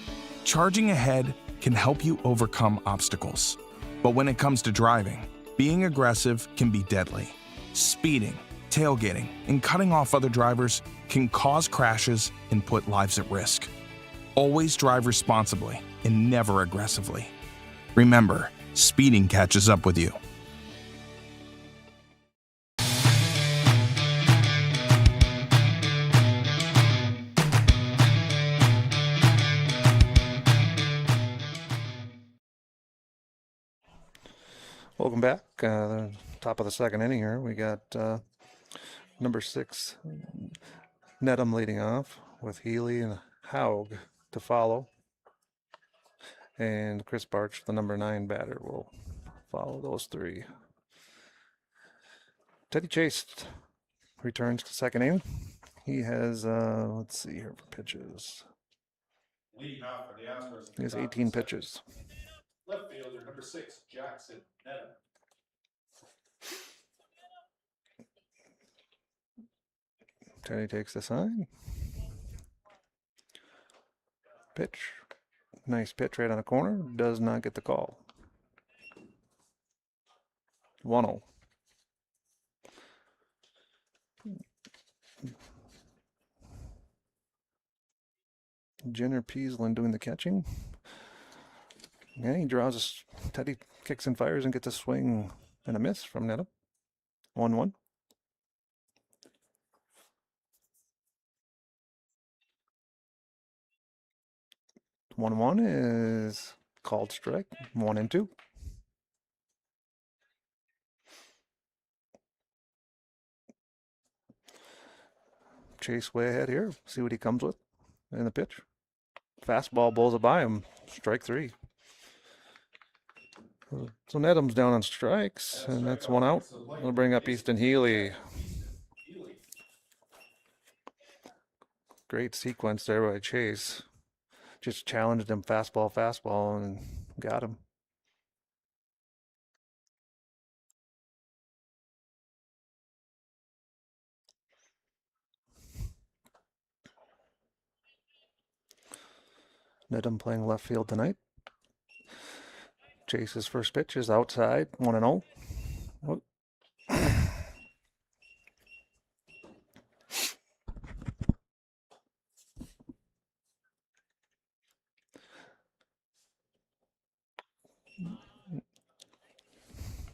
Charging ahead can help you overcome obstacles. But when it comes to driving, being aggressive can be deadly. Speeding, tailgating, and cutting off other drivers can cause crashes and put lives at risk. Always drive responsibly and never aggressively. Remember, speeding catches up with you. Welcome back. The top of the 2nd inning here. We got number 6, Nedham leading off with Healy and Haug to follow. And Chris Barch, the number 9 batter, will follow those 3. Teddy Chase returns to 2nd inning. He has, let's see here for pitches. leading off for the Astros. He has 18 pitches. Left fielder, number 6, Jackson Nedham. Teddy takes the sign. Pitch. Nice pitch right on the corner. Does not get the call. 1-0. Jenner Peaslin doing the catching. Yeah, he draws a Teddy kicks and fires and gets a swing and a miss from Nedham. 1-1. One is called strike. 1-2. Chase way ahead here. See what he comes with in the pitch. Fastball blows it by him. Strike 3. So Nedham's down on strikes, and that's 1 out. We'll bring up Easton Healy. Great sequence there by Chase. Just challenged him fastball, and got him. Nedham playing left field tonight. Chase's first pitch is outside, 1-0. Whoop.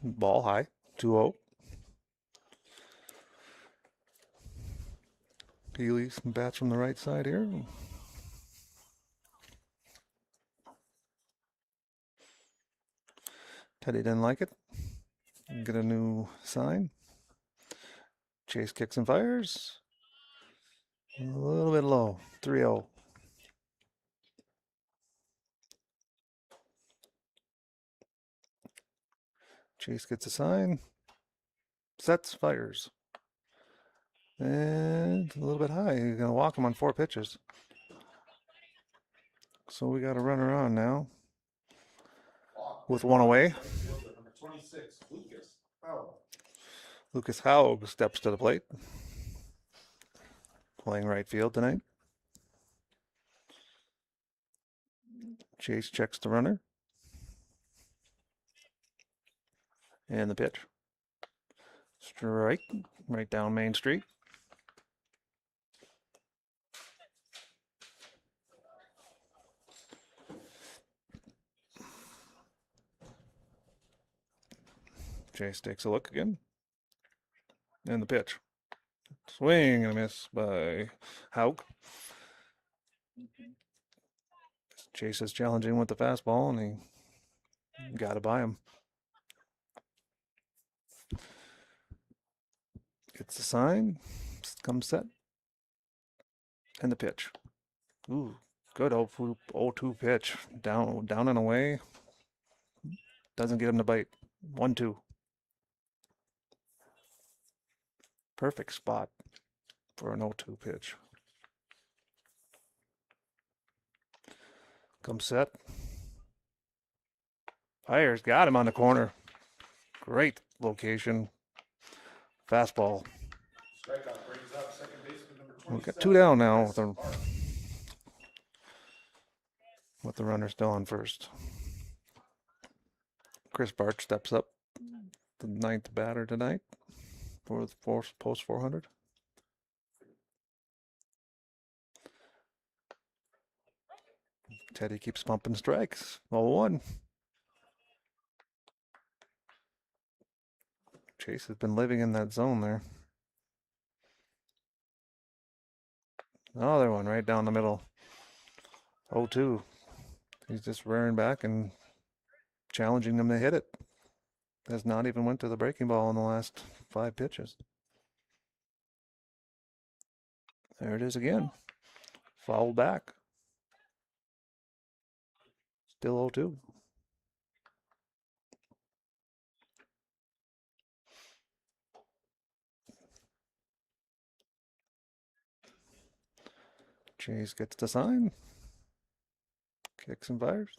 Ball high, 2-0. Healy bats from the right side here. Teddy didn't like it. Get a new sign. Chase kicks and fires. A little bit low. 3-0. Chase gets a sign. Sets, fires. And a little bit high. He's going to walk him on 4 pitches. So we got a runner on now. With 1 away. Number 26, Lucas. Oh. Lucas Haug steps to the plate. Playing right field tonight. Chase checks the runner. And the pitch. Strike. Right down Main Street. Chase takes a look again. And the pitch. Swing and a miss by Haug. Chase is challenging with the fastball, and he got it by him. Gets the sign. Comes set. And the pitch. Ooh, good 0-2 pitch. Down and away. Doesn't get him to bite. 1-2. Perfect spot for an 0-2 pitch. Comes set. Fires, got him on the corner. Great location. Fastball. Strikeout brings up second baseman number 27. We've got 2 down now with the runner still on first. Chris Bart steps up, the 9th batter tonight for the post 400. Teddy keeps pumping strikes. 0-1. Chase has been living in that zone there. Another one right down the middle. 0-2. He's just rearing back and challenging them to hit it. Has not even went to the breaking ball in the last 5 pitches. There it is again. Foul back. Still 0-2. Chase gets the sign. Kicks and fires.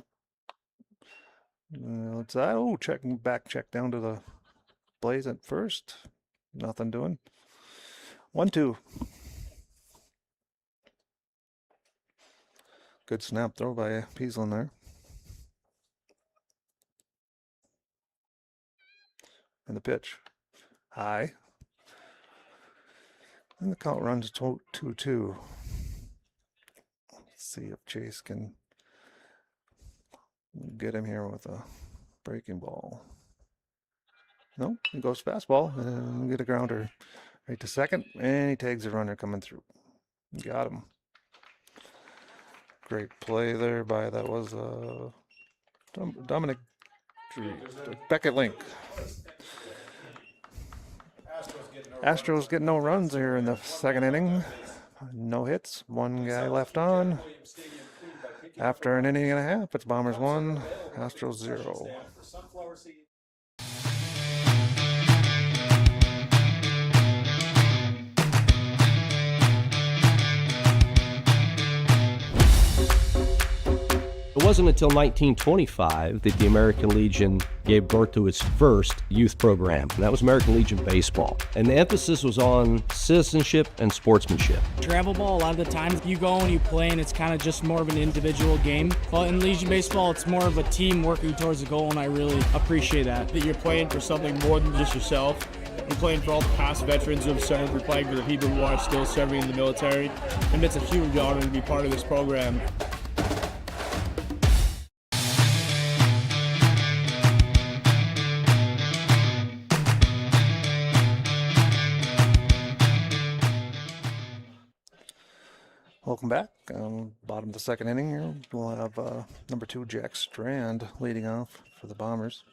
Let's check down to the Blaze at first. Nothing doing. 1-2. Good snap throw by Peaslin there. And the pitch. High. And the count runs 2-2. Let's see if Chase can get him here with a breaking ball. No, he goes fastball and get a grounder right to second, and he tags the runner coming through. Got him. Great play there by that was Dominic Beckett Link. Astros get no runs here in the second inning. No hits, 1 guy left on. After an inning and a half, it's Bombers 1, Astros 0. It wasn't until 1925 that the American Legion gave birth to its first youth program, and that was American Legion Baseball. And the emphasis was on citizenship and sportsmanship. Travel ball, a lot of the times you go and you play and it's kind of just more of an individual game. But in Legion Baseball, it's more of a team working towards a goal, and I really appreciate that. That you're playing for something more than just yourself. You're playing for all the past veterans who have served your flag, for the people who are still serving in the military. And it's a huge honor to be part of this program. Welcome back. Bottom of the second inning here. We'll have number 2, Jack Strand, leading off for the Bombers.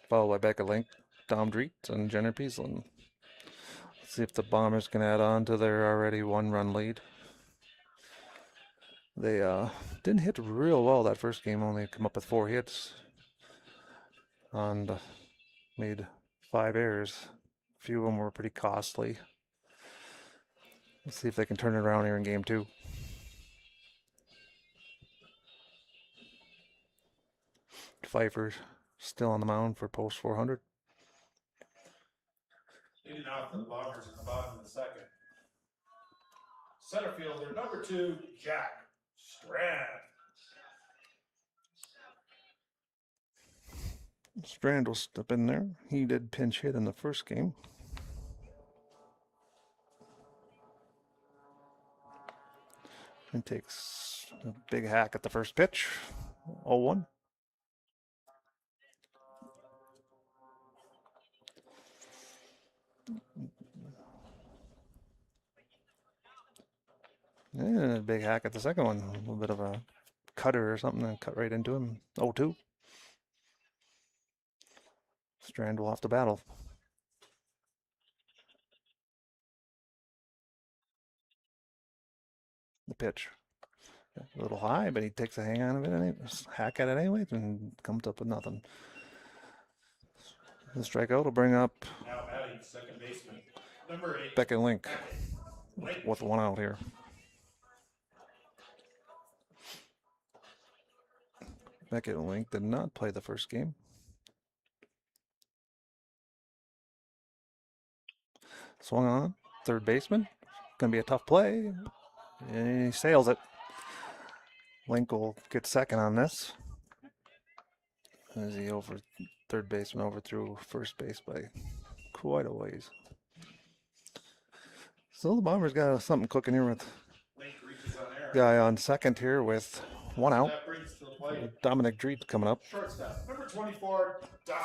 Followed by Becca Link, Dom Dreet, and Jenner Peaslin. Let's See if the Bombers can add on to their already 1-run lead. They didn't hit real well that first game, only come up with 4 hits and made 5 errors. A few of them were pretty costly. Let's see if they can turn it around here in game 2. Pfeiffer still on the mound for post 400. Leading off for the Bombers in the bottom of the second. Center fielder number 2, Jack Strand. Strand will step in there. He did pinch hit in the first game. And takes a big hack at the first pitch. 0-1. And a big hack at the second one. A little bit of a cutter or something and cut right into him. 0-2. Strand will have to battle. The pitch. A little high, but he takes a hang on of it and hack at it anyways and comes up with nothing. The strikeout will bring up Now batting second baseman number 8, Beckett Link with 1 out here. Beckett Link did not play the first game. Swung on, third baseman. Gonna be a tough play. And he sails it. Link will get second on this. As he over third baseman overthrew first base by quite a ways. So the Bombers got something cooking here with guy on second here with 1 out. Dominic Dreet coming up. Shortstop number 24, Dom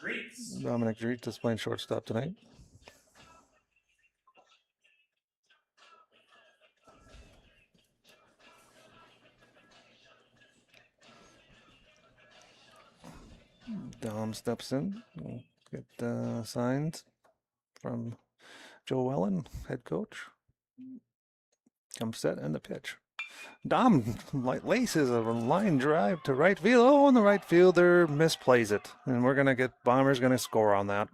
Dreets. Dominic Dreet is playing shortstop tonight. Dom steps in. We'll get signs from Joe Wellen, head coach. Comes set and the pitch. Dom laces a line drive to right field. Oh, and the right fielder misplays it. And we're going to get Bombers going to score on that.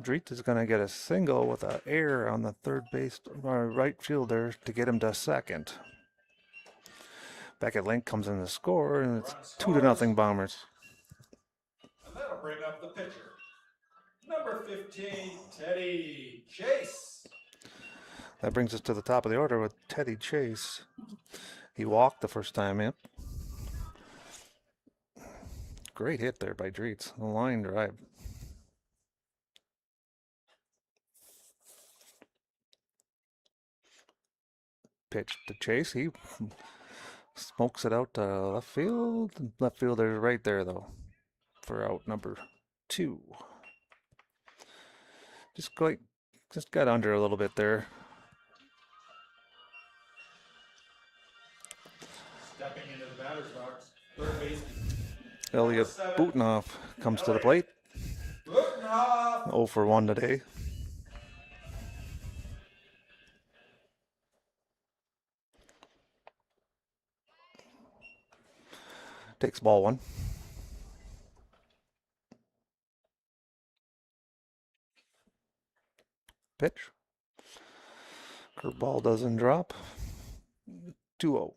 Dreet is going to get a single with an error on the third base right fielder to get him to second. Beckett Link comes in to score, and it's 2-0 Bombers. And that'll bring up the pitcher. Number 15, Teddy Chase. That brings us to the top of the order with Teddy Chase. He walked the first time in. Great hit there by Dreets. A line drive. Pitch to Chase. He smokes it out to left field. Left fielder's right there, though, for out number 2. Just got under a little bit there. Stepping into the batter's box, third baseman. Elliot Butenoff comes to the plate. Butenoff. 0 for 1 today. Takes ball 1. Pitch. Curveball doesn't drop. 2-0.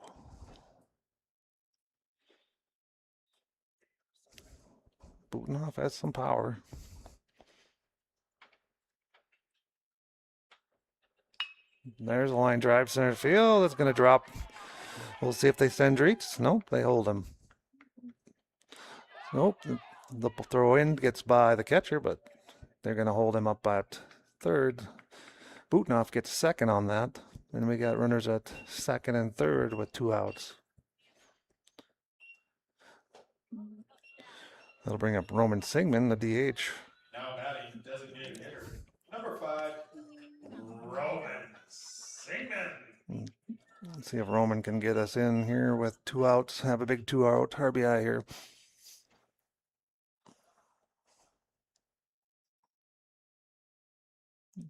Butenoff has some power. There's a line drive center field. It's going to drop. We'll see if they send Dreets. Nope, they hold him. Nope, the throw in gets by the catcher, but they're going to hold him up at third. Butenoff gets second on that. And we got runners at second and third with 2 outs. That'll bring up Roman Singman, the DH. Now batting designated hitter. Number 5, Roman Singman. Let's see if Roman can get us in here with 2 outs. Have a big 2-out RBI here.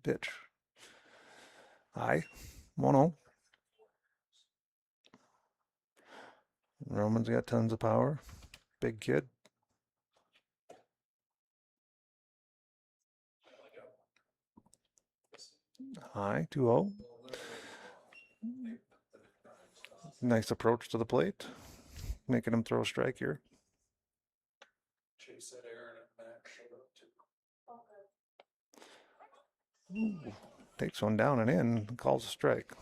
Pitch. High. 1-0. Roman's got tons of power. Big kid. High. 2-0. Nice approach to the plate. Making him throw a strike here. Ooh, takes one down and in. Calls a strike.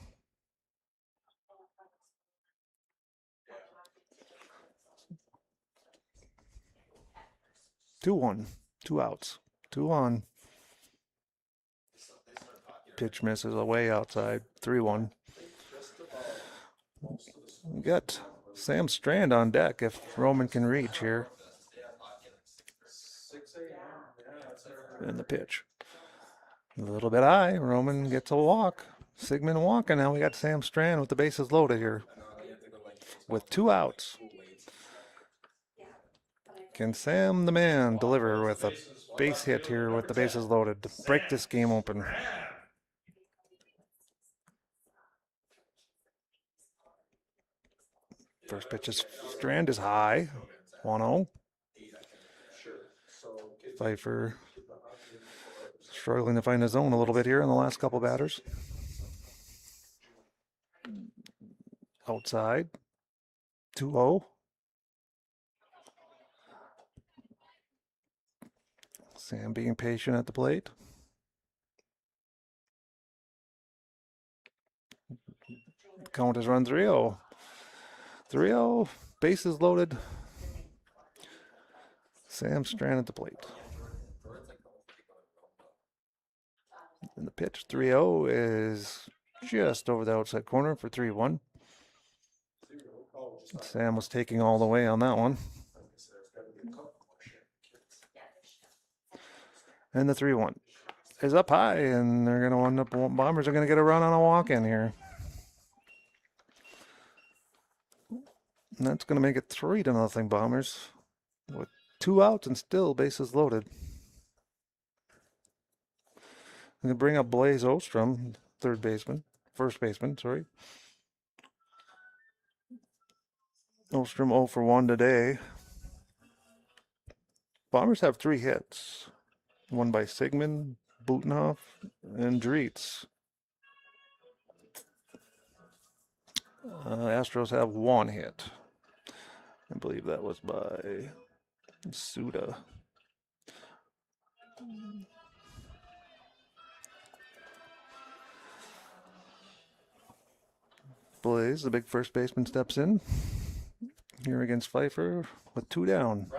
Two one, 2 outs, 2 on. Pitch misses away outside. 3-1. We got Sam Strand on deck if Roman can reach here. And the pitch. A little bit high. Roman gets a walk. Sigmund walking. Now we got Sam Strand with the bases loaded here. With 2 outs. Can Sam the man deliver with a base hit here with the bases loaded to break this game open? First pitch is Strand is high. 1-0. Pfeiffer struggling to find his zone a little bit here in the last couple batters. Outside. 2-0. Sam being patient at the plate. Count has run 3-0. 3-0. Bases loaded. Sam Strand at the plate. And the pitch 3-0 is just over the outside corner for 3-1. Sam was taking all the way on that one. And the 3-1 is up high, and they're going to end up, Bombers are going to get a run on a walk-in here. And that's going to make it 3-0 Bombers with 2 outs and still bases loaded. I'm going to bring up Blaze Ostrom, first baseman, sorry. Ostrom 0 for 1 today. Bombers have 3 hits. One by Sigmund, Butenhoff, and Dritz. Astros have 1 hit. I believe that was by Suda. Blaze, the big first baseman, steps in here against Pfeiffer with 2 down.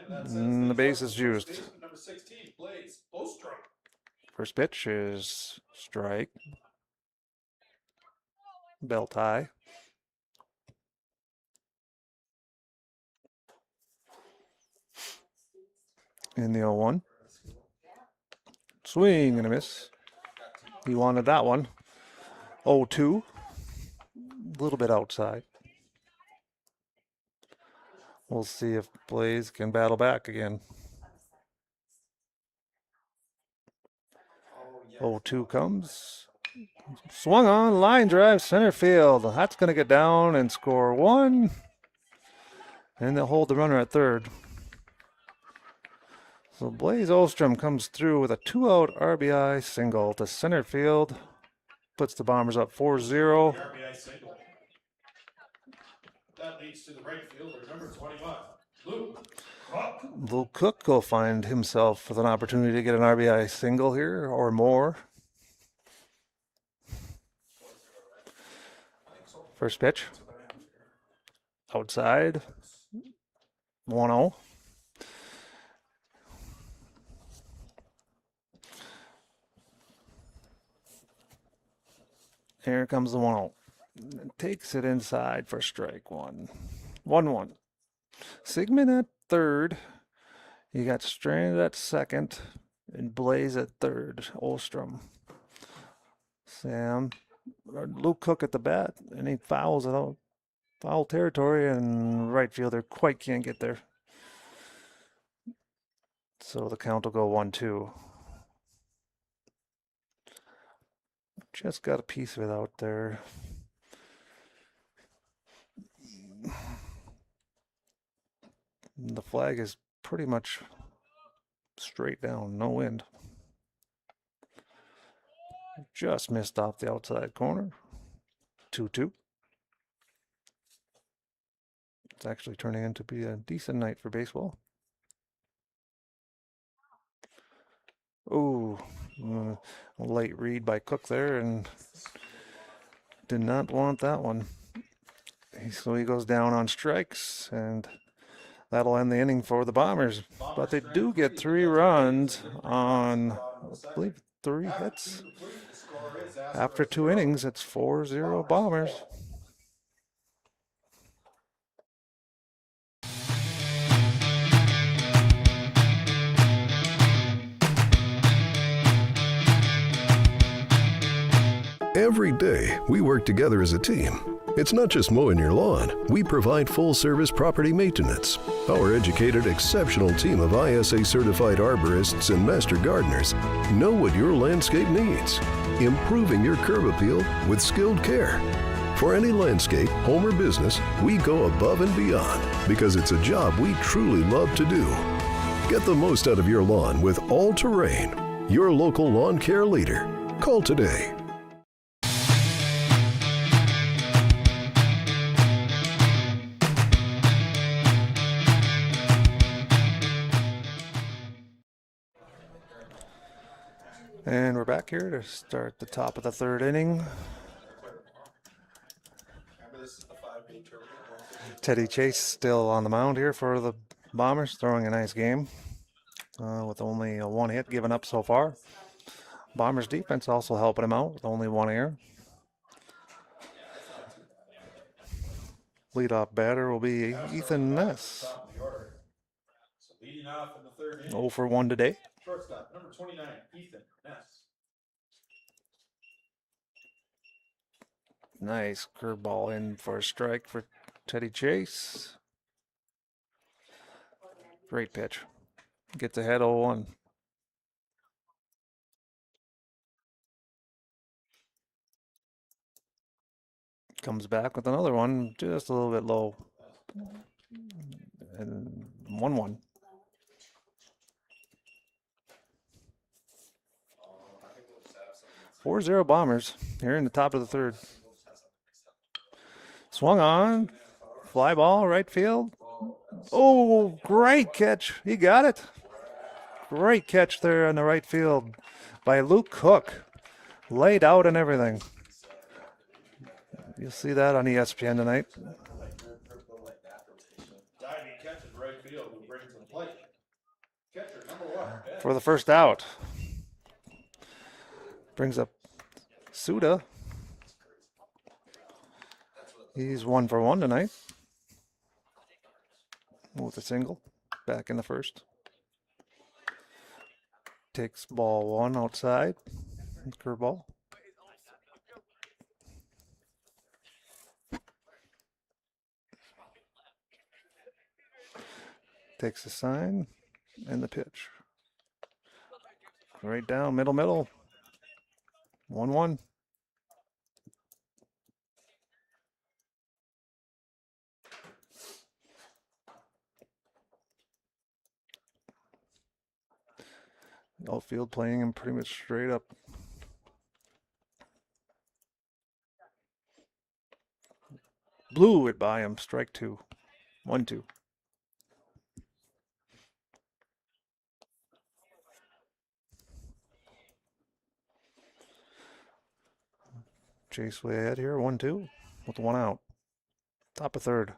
And the base is used. Number 16, Blaze Ostrom. First pitch is strike. Belt high. In the 0-1. Swing and a miss. He wanted that one. 0-2. A little bit outside. We'll see if Blaze can battle back again. 0-2 comes. Swung on, line drive, center field. That's going to get down and score 1. And they'll hold the runner at third. So Blaze Ostrom comes through with a 2-out RBI single to center field. Puts the Bombers up 4-0. RBI single. That leads to the right fielder, number 21, Luke Cook. Luke Cook will find himself with an opportunity to get an RBI single here or more. First pitch. Outside. 1-0. Here comes the 1-0. Takes it inside for strike 1. 1-1. Sigmund at third. You got Strand at second. And Blaze at third. Ostrom. Luke Cook at the bat. And he fouls it out. Foul territory, and right fielder quite can't get there. So the count will go 1-2. Just got a piece of it out there. The flag is pretty much straight down, no wind. Just missed off the outside corner. 2-2. It's actually turning into be a decent night for baseball. Oh, late read by Cook there, and did not want that one. So he goes down on strikes, and that'll end the inning for the Bombers. But they do get 3 runs on, I believe, 3 hits. After 2 innings, it's 4-0 Bombers. Every day, we work together as a team. It's not just mowing your lawn. We provide full-service property maintenance. Our educated, exceptional team of ISA-certified arborists and master gardeners know what your landscape needs, improving your curb appeal with skilled care. For any landscape, home or business, we go above and beyond because it's a job we truly love to do. Get the most out of your lawn with All Terrain, your local lawn care leader. Call today. And we're back here to start the top of the 3rd inning. Teddy Chase still on the mound here for the Bombers, throwing a nice game with only 1 hit given up so far. Bombers defense also helping him out with only 1 error. Leadoff batter will be Ethan Ness. Leading off in the 3rd inning. 0 for 1 today. Shortstop, number 29, Ethan Ness. Nice curveball in for a strike for Teddy Chase. Great pitch. Gets ahead 0-1. Comes back with another one, just a little bit low. And 1-1. Four 0 Bombers here in the top of the 3rd. Swung on. Fly ball, right field. Oh, great catch. He got it. Great catch there in the right field by Luke Cook. Laid out and everything. You'll see that on ESPN tonight. Diving catch in right field who brings the plate. Catcher number 1. For the first out. Brings up Suda. He's 1 for 1 tonight. With a single. Back in the 1st. Takes ball 1 outside. Curveball. Takes the sign and the pitch. Right down, middle. 1-1. Outfield playing him pretty much straight up. Blew it by him. Strike 2. 1-2. Chase way ahead here. 1-2 with 1 out. Top of 3rd.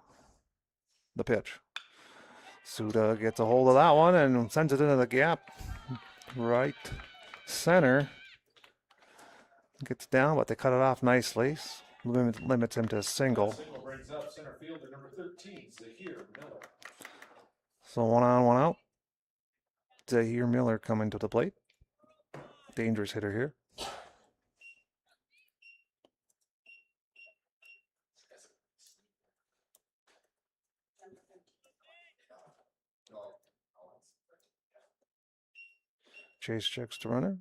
The pitch. Suda gets a hold of that one and sends it into the gap. Right center. Gets down, but they cut it off nicely. Limits him to a single. Single brings up center fielder number 13, Zahir Miller. So 1 on, 1 out. Zahir Miller coming to the plate. Dangerous hitter here. Chase checks the runner.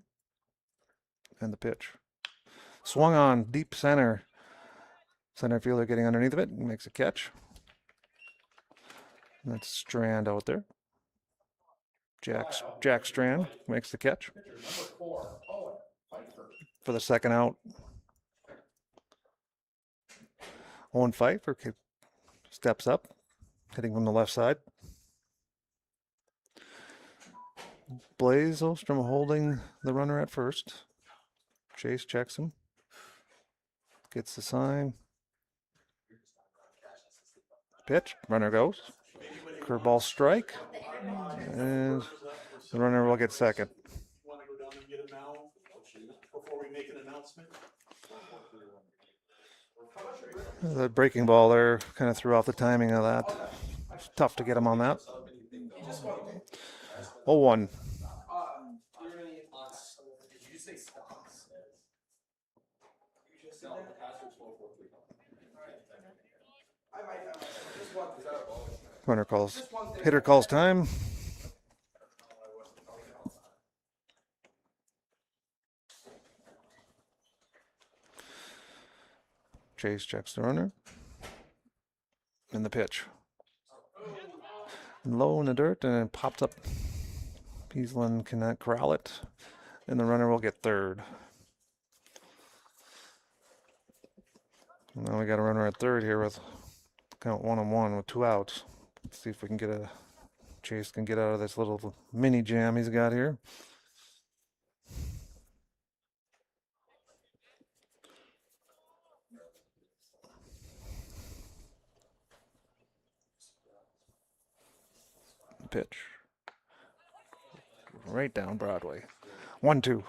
And the pitch. Swung on deep center. Center fielder getting underneath of it, makes a catch. That's Strand out there. Jack Strand makes the catch Pitcher number 4, Owen Pfeiffer. for the second out. Owen Pfeiffer steps up, hitting from the left side. Blaze Ostrom holding the runner at first. Chase checks him. Gets the sign. Pitch. Runner goes. Curveball strike. And the runner will get second. Want to go down and get it now before we make an announcement? The breaking ball there kind of threw off the timing of that. It's tough to get him on that. 0-1. Runner calls. Hitter calls time. Chase checks the runner. And the pitch. Low in the dirt and it pops up. Peasland cannot corral it. And the runner will get third. Now we got a runner at third here with count 1-1 with 2 outs. Let's see if we can get Chase can get out of this little mini jam he's got here. Pitch. Right down Broadway. 1-2.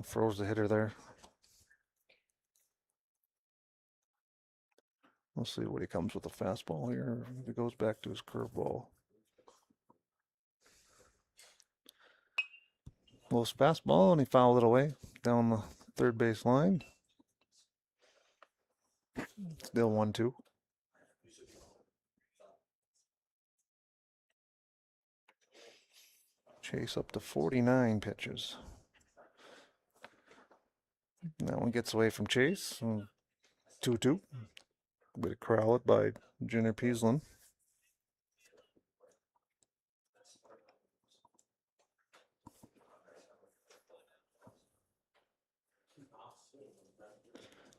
Froze the hitter there. We'll see what he comes with a fastball here. If he goes back to his curveball. Low fastball, and he fouled it away down the third base line. Still 1-2. Chase up to 49 pitches. That one gets away from Chase. 2-2. Way to corral it by Jenner Peasland.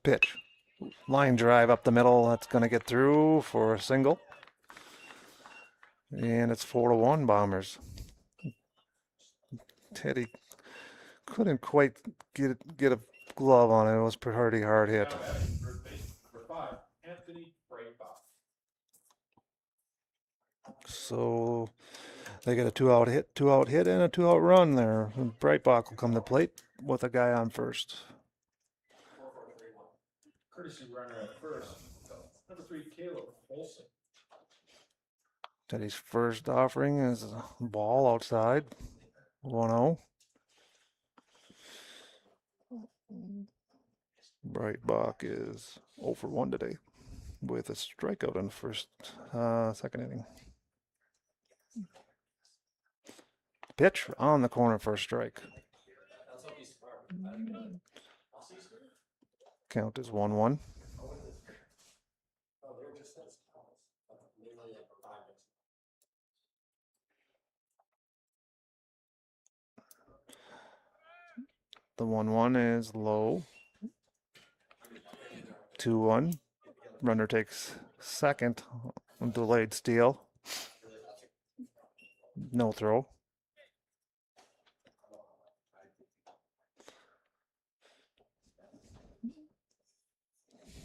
Pitch. Line drive up the middle. That's going to get through for a single. And it's 4-1 Bombers. Teddy couldn't quite get a glove on it. It was a pretty hard hit. So they get a 2-out hit, and a 2-out run there. And Breitbach will come to plate with a guy on first. Courtesy runner at first. Number 3, Caleb Olson. Teddy's first offering is a ball outside. 1-0. Breitbach is 0 for 1 today with a strikeout in the second inning. Pitch on the corner for a strike. Count is 1-1. The 1-1 is low. 2-1. Runner takes second on delayed steal. No throw.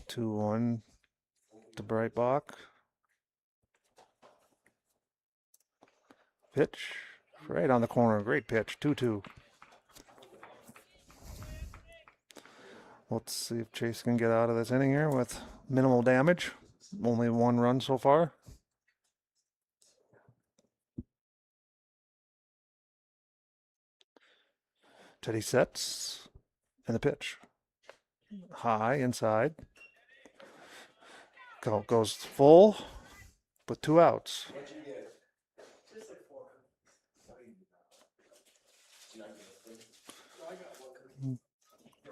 Two one to Breitbach. Pitch right on the corner. Great pitch. 2-2. Let's see if Chase can get out of this inning here with minimal damage. Only 1 run so far. Teddy sets and the pitch. High inside. Goes full with 2 outs.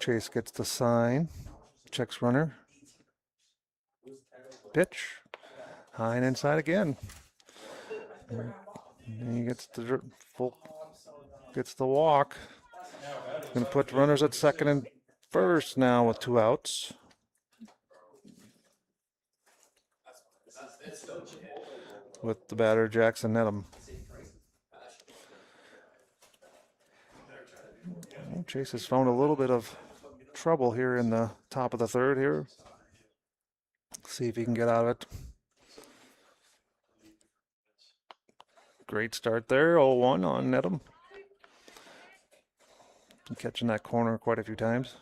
Chase gets the sign. Checks runner. Pitch. High and inside again. And he gets the walk. Going to put runners at second and first now with 2 outs. With the batter Jackson Nedham. Chase has found a little bit of trouble here in the top of the third here. See if he can get out of it. Great start there, 0-1 on Nedham. Been catching that corner quite a few times.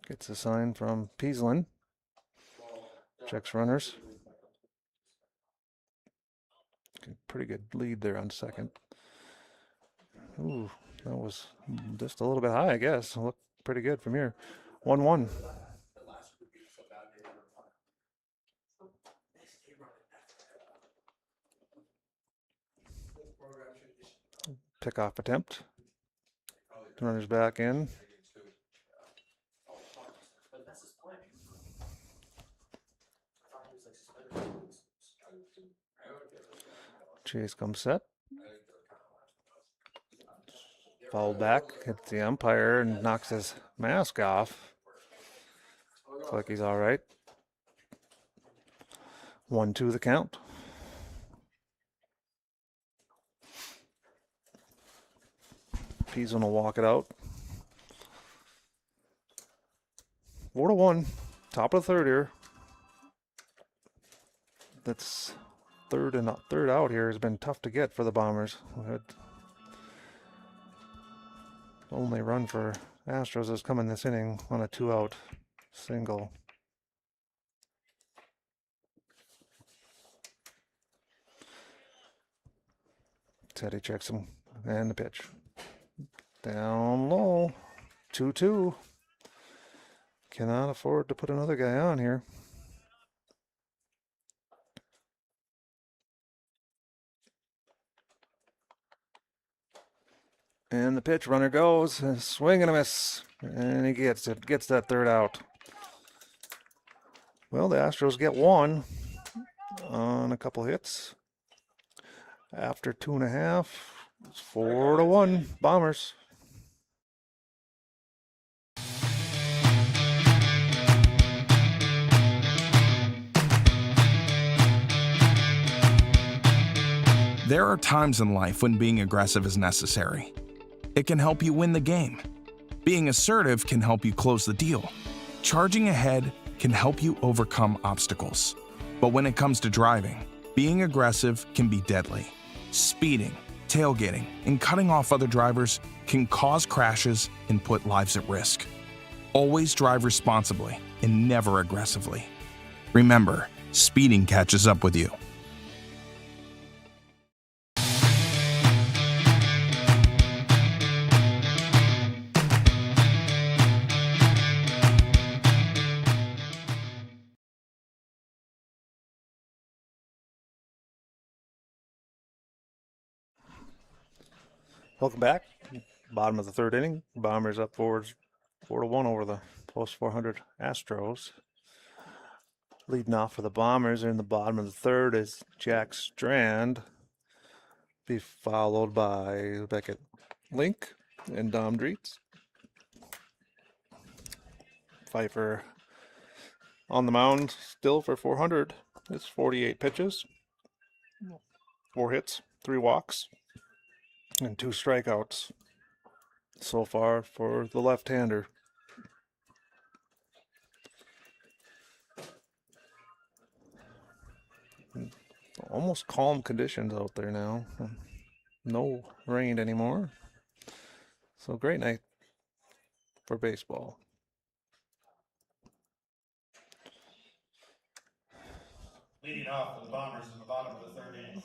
Gets a sign from Peaslin. Checks runners. Pretty good lead there on second. Ooh, that was just a little bit high, I guess. Looked pretty good from here. 1-1. Pickoff attempt. Runners back in. Chase comes set. Fouled back, hits the umpire and knocks his mask off. Looks like he's all right. 1-2 the count. Peaslin will walk it out. 4-1. Top of the third here. That's third out here has been tough to get for the Bombers. We had only run for Astros has come in this inning on a 2-out single. Teddy checks him and the pitch. Down low. 2-2. Cannot afford to put another guy on here. And the pitch, runner goes, swing and a miss, and he gets it, gets that third out. Well, the Astros get 1 on a couple hits. After 2.5, it's 4-1, Bombers. There are times in life when being aggressive is necessary. It can help you win the game. Being assertive can help you close the deal. Charging ahead can help you overcome obstacles. But when it comes to driving, being aggressive can be deadly. Speeding, tailgating, and cutting off other drivers can cause crashes and put lives at risk. Always drive responsibly and never aggressively. Remember, speeding catches up with you. Welcome back. Bottom of the third inning. Bombers up 4-1 over the plus 400 Astros. Leading off for the Bombers in the bottom of the third is Jack Strand. Be followed by Beckett Link and Dom Dreets. Pfeiffer on the mound still for 400. It's 48 pitches, 4 hits, 3 walks, and 2 strikeouts so far for the left-hander. Almost calm conditions out there now. No rain anymore. So great night for baseball. Leading off for the Bombers in the bottom of the third inning.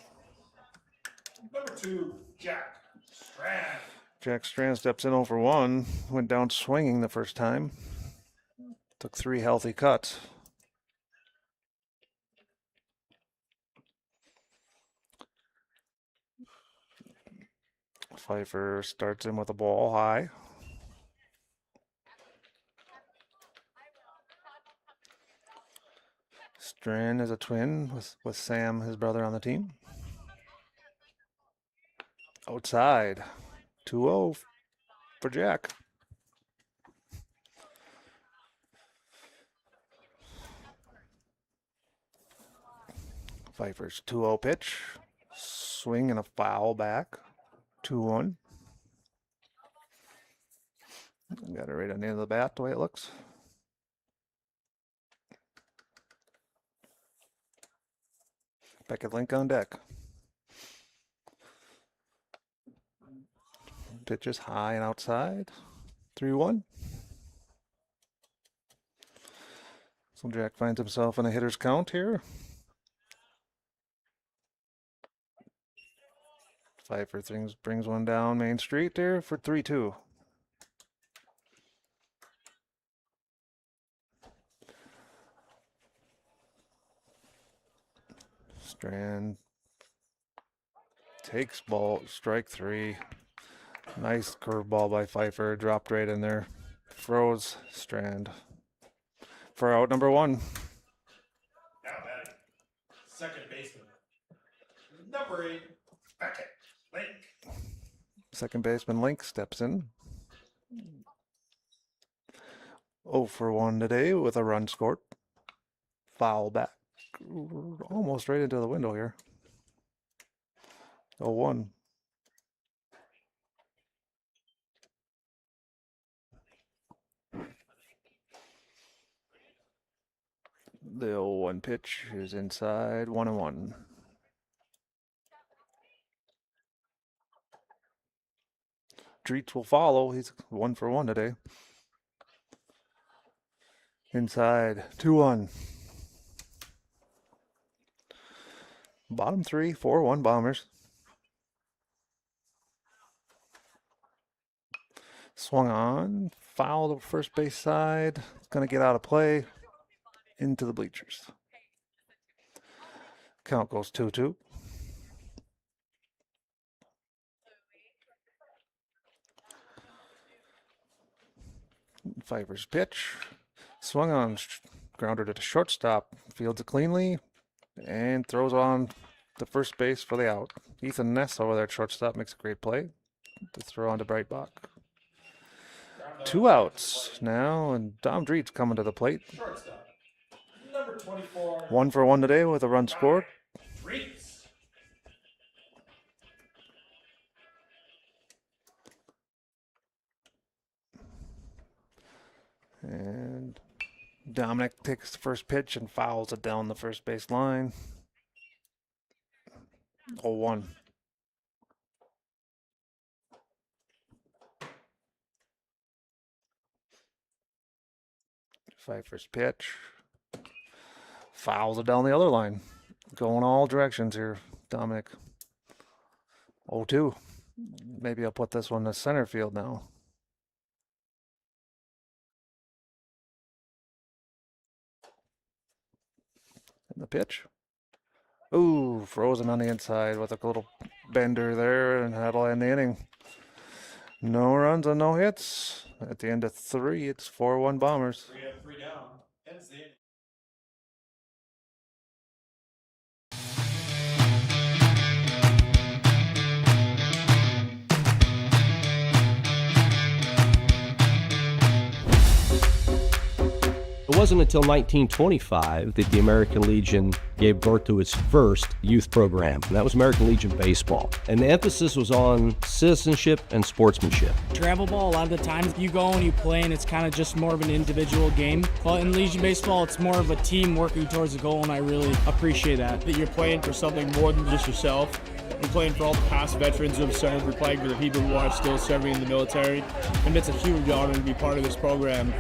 Number 2, Jack Strand. Jack Strand steps in 0 for 1. Went down swinging the first time. Took 3 healthy cuts. Pfeiffer starts in with a ball high. Strand is a twin with Sam, his brother, on the team. Outside. 2-0 for Jack. Pfeiffer's 2-0 pitch. Swing and a foul back. 2-1. Got it right on the end of the bat, the way it looks. Beckett Link on deck. Pitch is high and outside. 3-1. So Jack finds himself in a hitter's count here. Pfeiffer brings one down Main Street there for 3-2. Strand takes ball, strike 3. Nice curveball by Pfeiffer, dropped right in there. Froze Strand for out number 1. Now batting, second baseman, number 8, Beckett Link. Second baseman Link steps in. 0 for 1 today with a run scored. Foul back. Almost right into the window here. 0-1. The 0-1 pitch is inside, 1-1. Treats will follow. He's 1 for 1 today. Inside, 2-1. Bottom 3, 4-1 Bombers. Swung on, foul to first base side. It's going to get out of play. Into the bleachers. Count goes 2-2. Pfeiffer's pitch. Swung on, grounded at the shortstop. Fields it cleanly and throws on the first base for the out. Ethan Ness over there at shortstop makes a great play to throw on to Breitbach. 2 outs now, and Dom Dreet's coming to the plate. Shortstop, number 24. 1 for 1 today with a run scored. Dreets. And Dominic takes the first pitch and fouls it down the first base line. 0-1. Pfeiffer's pitch. Fouls it down the other line. Going all directions here, Dominic. 0-2. Maybe I'll put this one to center field now. And the pitch. Ooh, frozen on the inside with a little bender there, and that'll end the inning. No runs and no hits. At the end of 3, it's 4-1 Bombers. 3 up, 3 down. Ends the inning. It wasn't until 1925 that the American Legion gave birth to its first youth program, and that was American Legion Baseball. And the emphasis was on citizenship and sportsmanship. Travel ball, a lot of the times you go and you play and it's kind of just more of an individual game. But in Legion Baseball, it's more of a team working towards a goal, and I really appreciate that. That you're playing for something more than just yourself. You're playing for all the past veterans who have served, you're playing for the people who are still serving in the military. And it's a huge honor to be part of this program.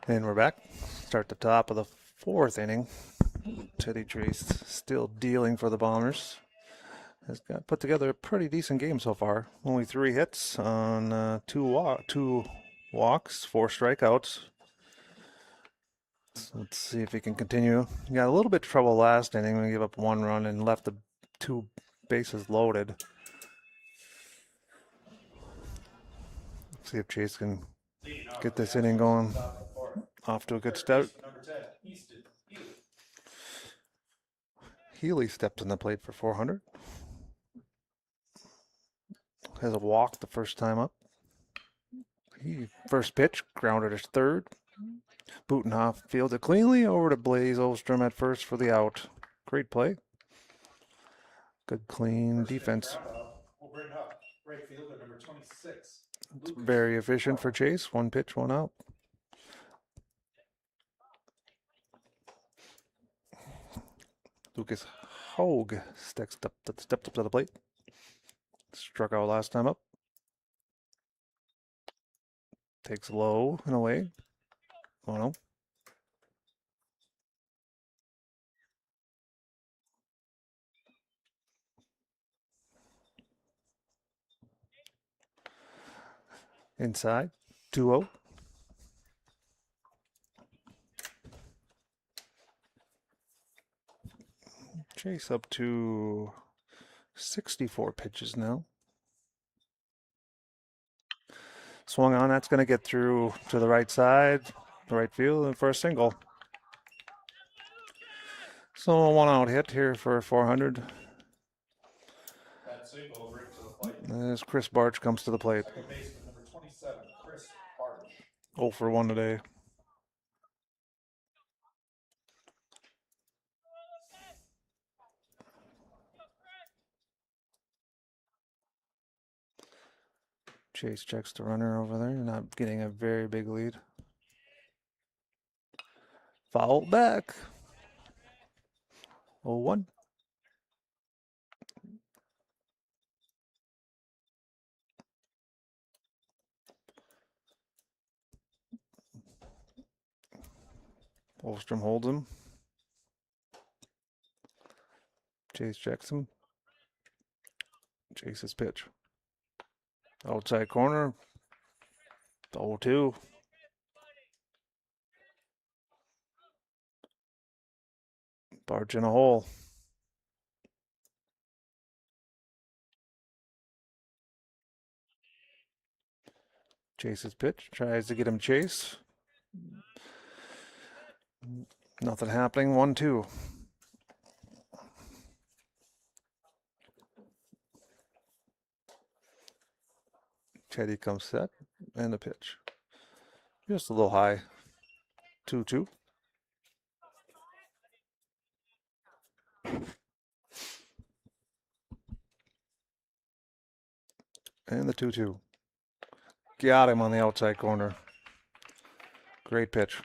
And we're back. Start the top of the 4th inning. Teddy Trace still dealing for the Bombers. has got put together a pretty decent game so far. Only 3 hits on two walks, 4 strikeouts. So let's see if he can continue. He got a little bit of trouble last inning when he gave up 1 run and left the 2 bases loaded. See if Chase can get this inning going off to a good start. Healy steps in the plate for 400. Has a walk the first time up. First pitch, grounded his third. Butenhoff fields it cleanly over to Blaze Ostrom at first for the out. Great play. Good clean defense. We'll bring up right fielder number 26. It's very efficient for Chase. 1 pitch, 1 out. Lucas Hogue stepped up to the plate. Struck out last time up. Takes low and away. 1-0. Inside. 2-0. Chase up to 64 pitches now. Swung on, that's going to get through to the right side, the right field, and for a single. So a 1-out hit here for 400. That single will bring to the plate. As Chris Barch comes to the plate. Second baseman number 27, Chris Barch. 0 for 1 today. Chase checks the runner over there, not getting a very big lead. Foul back. 0-1. Ostrom holds him. Chase checks him. Chase's pitch. Outside corner. 0-2. Barge in a hole. Chase's pitch. Tries to get him Chase. Nothing happening. 1-2. Teddy comes set, and the pitch. Just a little high. 2-2. And the 2-2. Got him on the outside corner. Great pitch.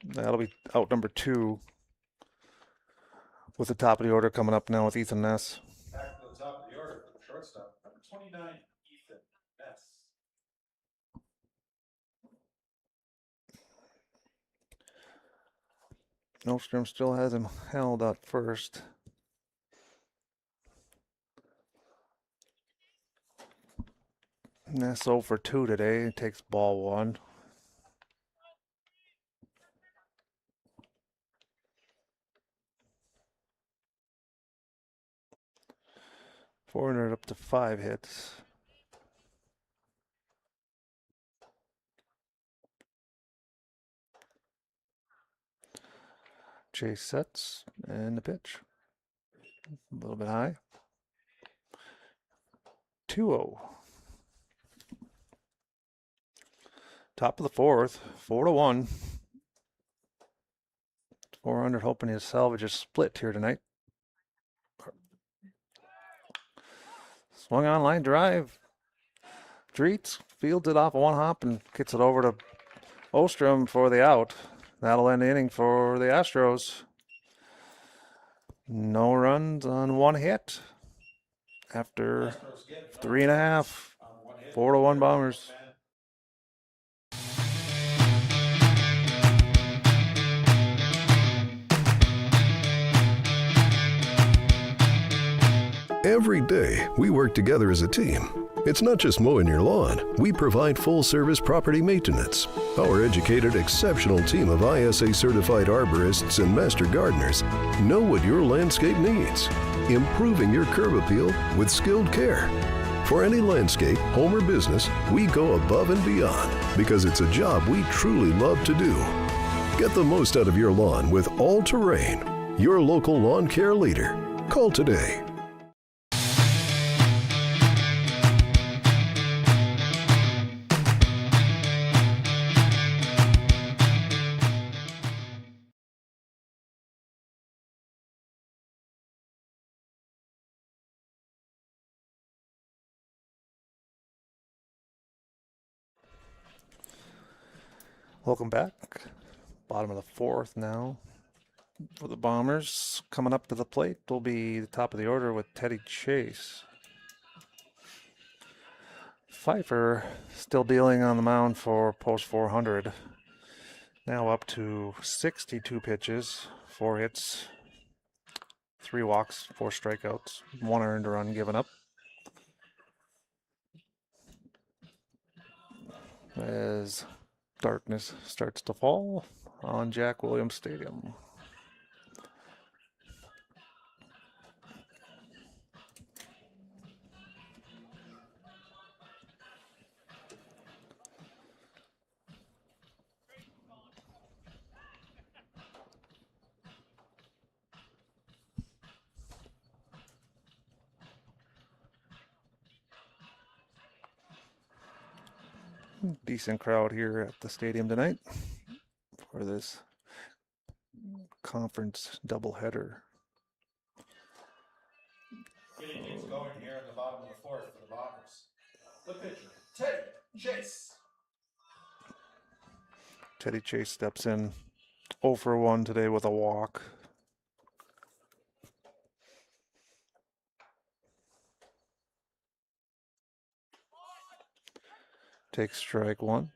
That'll be out number 2. With the top of the order coming up now with Ethan Ness. Back to the top of the order for the shortstop, number 29, Ethan Ness. Nostrom still has him held at first. Ness 0 for 2 today. Takes ball 1. Foreigner up to 5 hits. Chase sets and the pitch. A little bit high. 2-0. Top of the 4th, 4-1. 400 hoping to salvage a split here tonight. Swung on line drive. Dreets fields it off 1 hop and gets it over to Ostrom for the out. That'll end the inning for the Astros. No runs on 1 hit after 3.5. 4-1 Bombers. Every day, we work together as a team. It's not just mowing your lawn. We provide full-service property maintenance. Our educated, exceptional team of ISA-certified arborists and master gardeners know what your landscape needs, improving your curb appeal with skilled care. For any landscape, home or business, we go above and beyond because it's a job we truly love to do. Get the most out of your lawn with All Terrain, your local lawn care leader. Call today. Welcome back. Bottom of the fourth now for the Bombers. Coming up to the plate will be the top of the order with Teddy Chase. Pfeiffer still dealing on the mound for post 400. Now up to 62 pitches, 4 hits, 3 walks, 4 strikeouts, 1 earned run given up. As darkness starts to fall on Jack Williams Stadium. Decent crowd here at the stadium tonight for this conference doubleheader. Getting things going here in the bottom of the fourth for the Bombers. The pitcher, Teddy Chase. Teddy Chase steps in 0 for 1 today with a walk. Takes strike 1.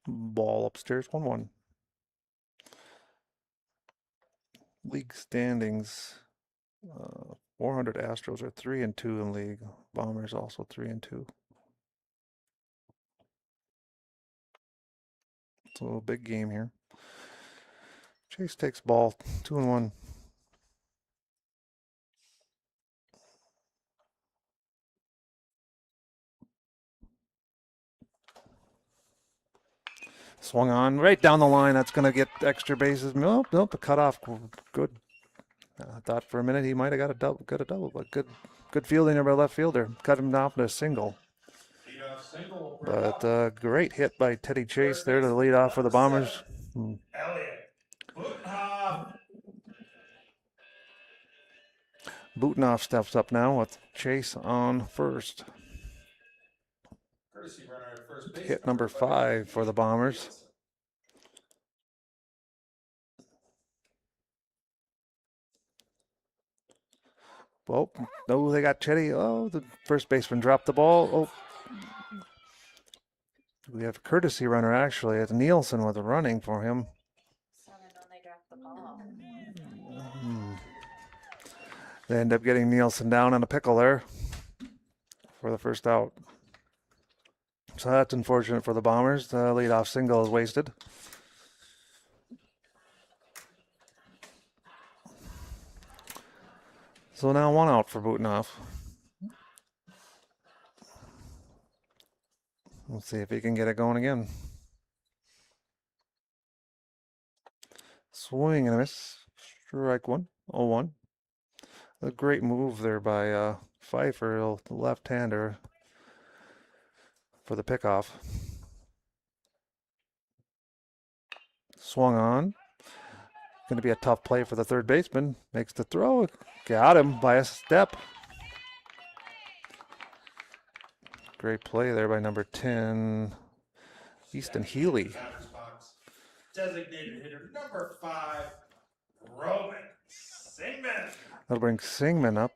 Ball upstairs, 1-1. League standings, 400 Astros are 3-2 in league. Bombers also 3-2. It's a little big game here. Chase takes ball, 2-1. Swung on right down the line. That's going to get extra bases. Nope, the cutoff. Good. I thought for a minute he might have got a double, but good fielding there by left fielder. Cut him down to a single. But great hit by Teddy Chase there to lead off for the Bombers. Elliott. Butenoff steps up now with Chase on first. Courtesy runner at first base. Hit number 5 for the Bombers. Well, no, they got Teddy. Oh, the first baseman dropped the ball. Oh, we have a courtesy runner actually. It's Nielsen with a running for him. They end up getting Nielsen down in a pickle there for the first out. So that's unfortunate for the Bombers. The leadoff single is wasted. So now 1 out for Butenoff. Let's see if he can get it going again. Swing and a miss. Strike 1. 0-1. A great move there by Pfeiffer, the left-hander, for the pickoff. Swung on. Going to be a tough play for the third baseman. Makes the throw. Got him by a step. Great play there by number 10, Easton Healy. Designated hitter number 5, Roman Singman. That'll bring Singman up.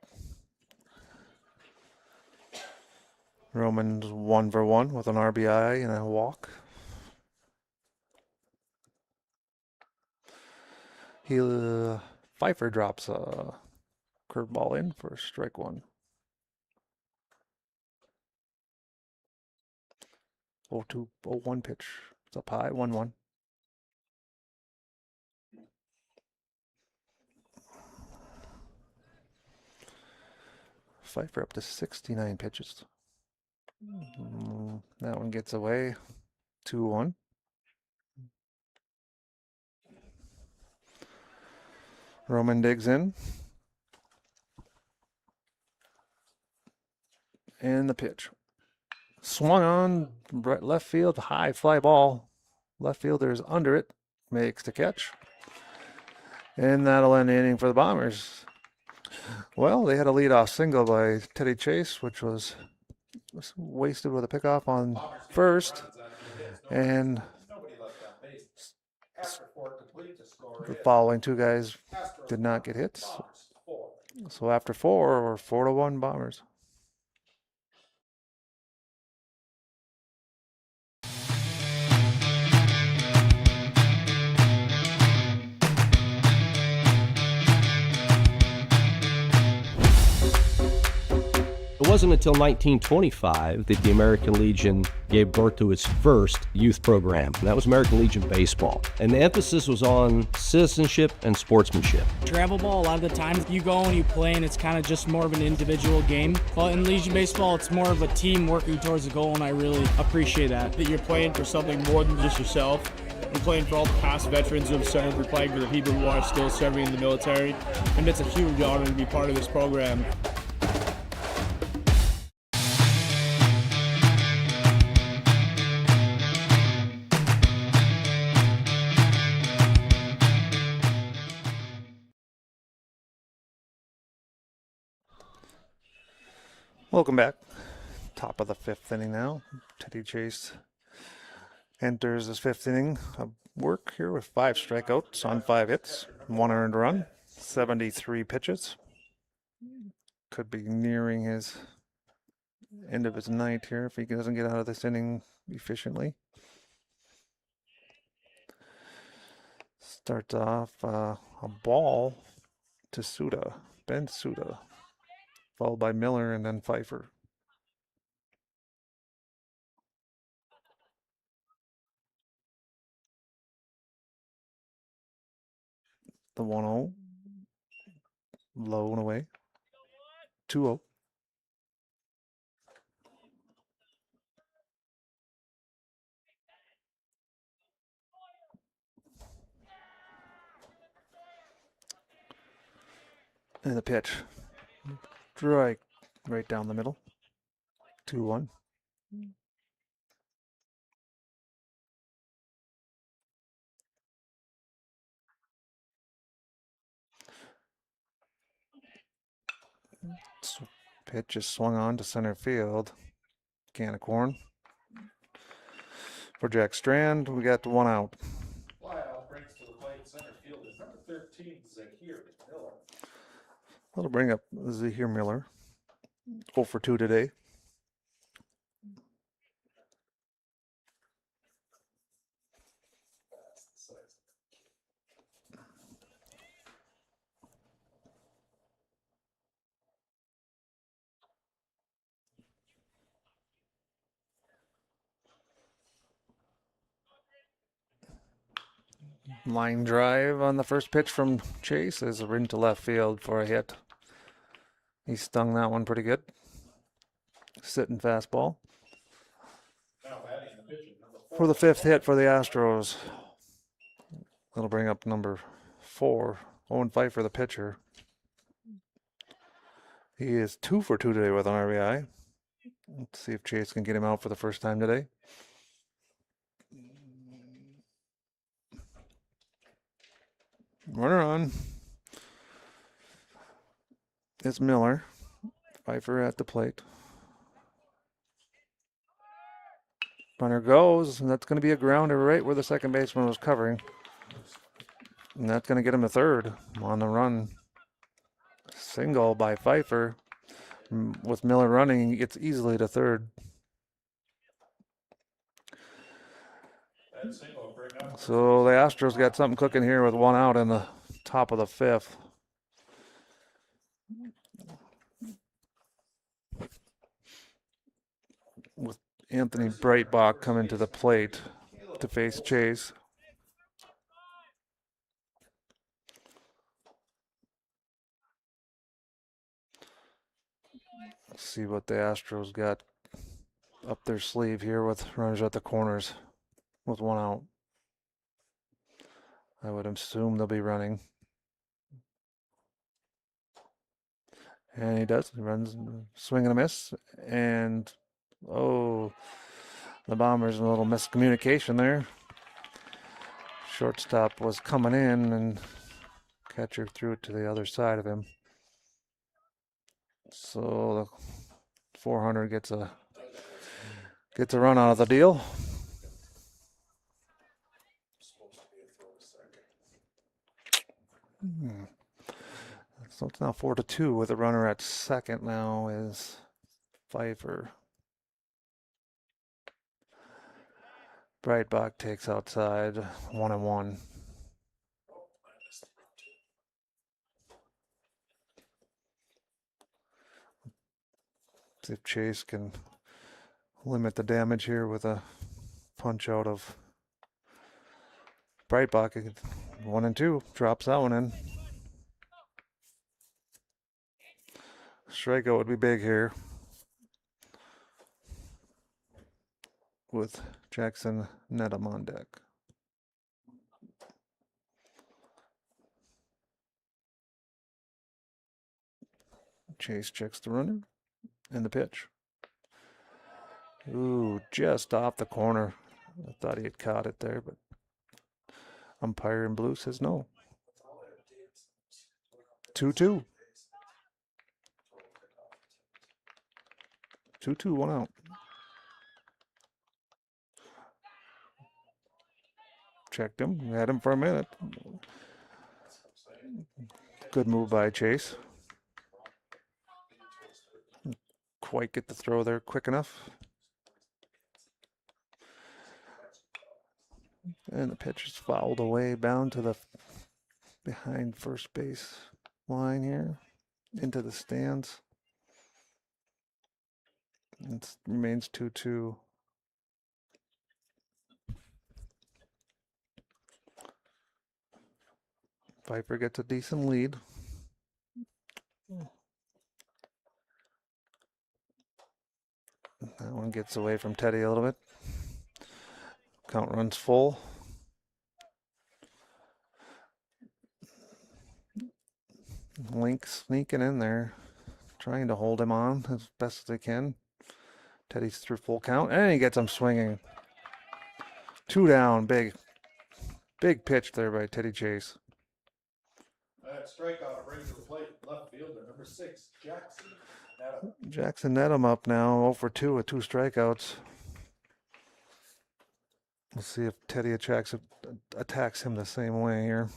Roman's 1 for 1 with an RBI and a walk. Pfeiffer drops a curveball in for strike 1. 0-2, 0-1 pitch. It's up high, 1-1. Pfeiffer up to 69 pitches. That one gets away. 2-1. Roman digs in. And the pitch. Swung on right left field, high fly ball. Left fielder's under it, makes the catch. And that'll end the inning for the Bombers. Well, they had a leadoff single by Teddy Chase, which was wasted with a pickoff on first. And the following two guys did not get hits. So after 4, we're 4-1 Bombers. It wasn't until 1925 that the American Legion gave birth to its first youth program, and that was American Legion Baseball. And the emphasis was on citizenship and sportsmanship. Travel ball, a lot of the times you go and you play and it's kind of just more of an individual game. But in Legion Baseball, it's more of a team working towards a goal, and I really appreciate that. That you're playing for something more than just yourself. You're playing for all the past veterans who have served, you're playing for the people who are still serving in the military. And it's a huge honor to be part of this program. Welcome back. Top of the 5th inning now. Teddy Chase enters his 5th inning of work here with 5 strikeouts on 5 hits, 1 earned run, 73 pitches. Could be nearing his end of his night here if he doesn't get out of this inning efficiently. Starts off a ball to Suda, Ben Suda, followed by Miller and then Pfeiffer. The 1-0, low and away. 2-0. And the pitch. Strike right down the middle. 2-1. Pitch is swung on to center field. Can of corn. For Jack Strand, we got 1 out. Flyout brings to the plate center fielder number 13, Zahir Miller. That'll bring up Zahir Miller. 0 for 2 today. Line drive on the first pitch from Chase is into left field for a hit. He stung that one pretty good. Sitting fastball. Now batting the pitcher, number 4. For the 5th hit for the Astros. That'll bring up number 4, Owen Pfeiffer, the pitcher. He is 2 for 2 today with an RBI. Let's see if Chase can get him out for the first time today. Runner on. It's Miller. Pfeiffer at the plate. Runner goes, and that's going to be a grounder right where the second baseman was covering. And that's going to get him to third on the run. Single by Pfeiffer. With Miller running, he gets easily to third. That single will bring up. So the Astros got something cooking here with one out in the top of the fifth. With Anthony Breitbach coming to the plate to face Chase. Let's see what the Astros got up their sleeve here with runners at the corners with one out. I would assume they'll be running. And he does. He runs, swing and a miss. And, oh, the Bombers, a little miscommunication there. Shortstop was coming in and catcher threw it to the other side of him. So the 400 gets a run out of the deal. So it's now 4-2 with a runner at second now is Pfeiffer. Breitbach takes outside 1-1. See if Chase can limit the damage here with a punch out of Breitbach. 1-2, drops that one in. Strikeout would be big here with Jackson Nedum on deck. Chase checks the runner and the pitch. Ooh, just off the corner. I thought he had caught it there, but umpire in blue says no. 2-2. 2-2, one out. Checked him, had him for a minute. Good move by Chase. Quite get the throw there quick enough. And the pitch is fouled away, bound to the behind first base line here, into the stands. It remains 2-2. Viper gets a decent lead. That one gets away from Teddy a little bit. Count runs full. Link sneaking in there, trying to hold him on as best as they can. Teddy's through full count, and he gets him swinging. 2 down, big pitch there by Teddy Chase. That strikeout brings to the plate left fielder number 6, Jackson Nedum. Jackson Nedum up now, 0 for 2 with 2 strikeouts. We'll see if Teddy attacks him the same way here.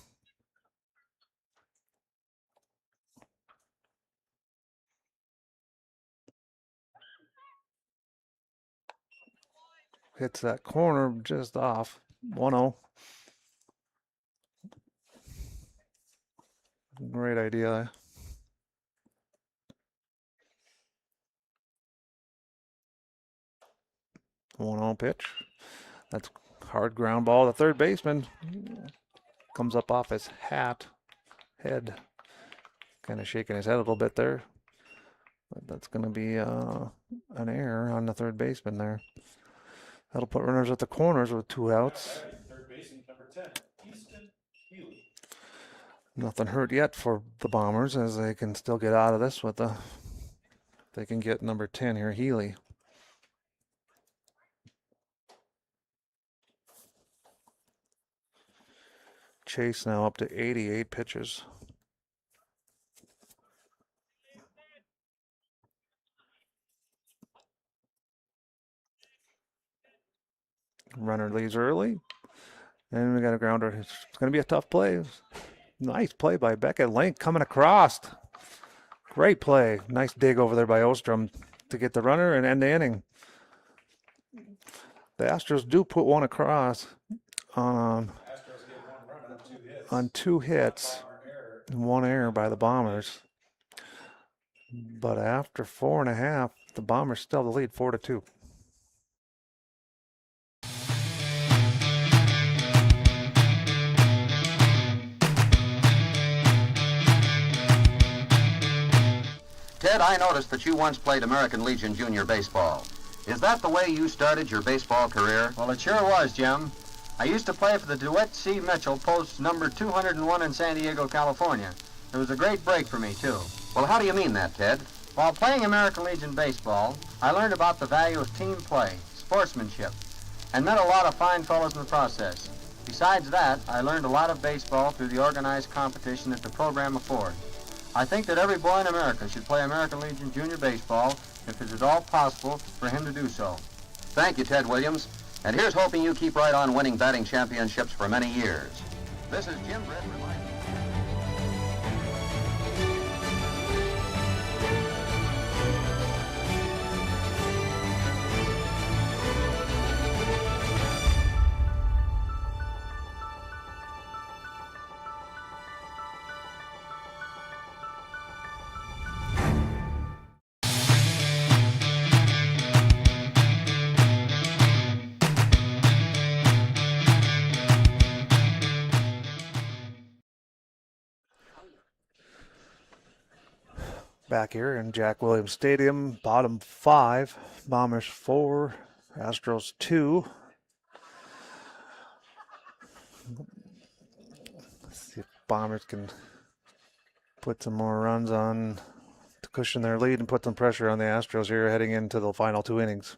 Hits that corner just off. 1-0. Great idea. One-on pitch. That's hard ground ball. The third baseman comes up off his head. Kind of shaking his head a little bit there. But that's going to be an error on the third baseman there. That'll put runners at the corners with 2 outs. Third baseman number 10, Easton Healy. Nothing hurt yet for the Bombers as they can still get out of this with they can get number 10 here, Healy. Chase now up to 88 pitches. Runner leaves early. And we got a grounder. It's going to be a tough play. Nice play by Beckett. Link coming across. Great play. Nice dig over there by Ostrom to get the runner and end the inning. The Astros do put one across on Astros get one run on 2 hits. on 2 hits Bomber error. and 1 error by the Bombers. But after 4.5, the Bombers still have the lead 4-2. Ted, I noticed that you once played American Legion Junior Baseball. Is that the way you started your baseball career? Well, it sure was, Jim. I used to play for the DeWitt C. Mitchell, post number 201 in San Diego, California. It was a great break for me, too. Well, how do you mean that, Ted? While playing American Legion baseball, I learned about the value of team play, sportsmanship, and met a lot of fine fellows in the process. Besides that, I learned a lot of baseball through the organized competition that the program affords. I think that every boy in America should play American Legion Junior Baseball if it is at all possible for him to do so. Thank you, Ted Williams. And here's hoping you keep right on winning batting championships for many years. This is Jim Brett reminding you. Back here in Jack Williams Stadium, bottom 5, Bombers 4, Astros 2. Let's see if Bombers can put some more runs on to cushion their lead and put some pressure on the Astros here heading into the final 2 innings.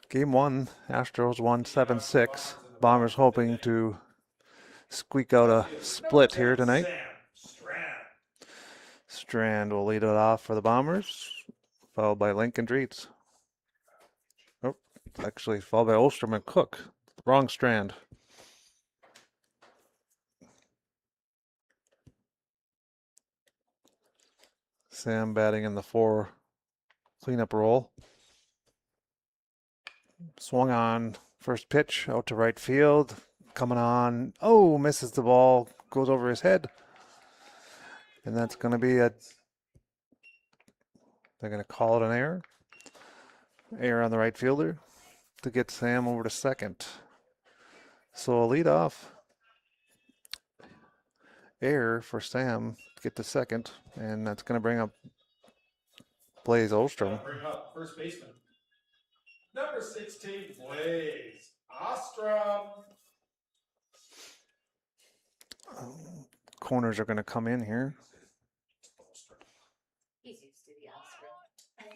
Game 1, Astros won 7-6. Bombers hoping to squeak out a split here tonight. Strand will lead it off for the Bombers, followed by Lincoln Dreets. Oh, actually followed by Ostrom and Cook. Wrong Strand. Sam batting in the 4 cleanup role. Swung on, first pitch out to right field. Coming on, oh, misses the ball, goes over his head. And that's going to be they're going to call it an error. Error on the right fielder to get Sam over to second. So a leadoff error for Sam to get to second, and that's going to bring up Blaze Ostrom. Bring up first baseman. Number 16, Blaze Ostrom. Corners are going to come in here.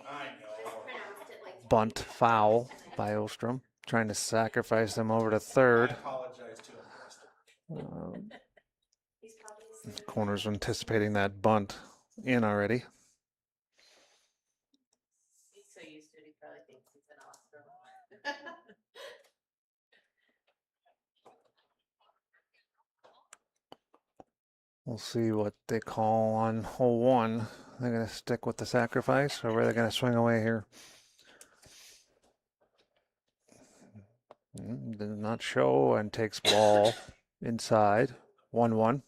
I know. Bunt foul by Ostrom, trying to sacrifice them over to I third. apologize to him. Corners anticipating that bunt in already. He's so used to it, he probably thinks it's an Ostrom. We'll see what they call on hole 1. They're going to stick with the sacrifice, or are they going to swing away here? Does not show, and takes ball inside. 1-1.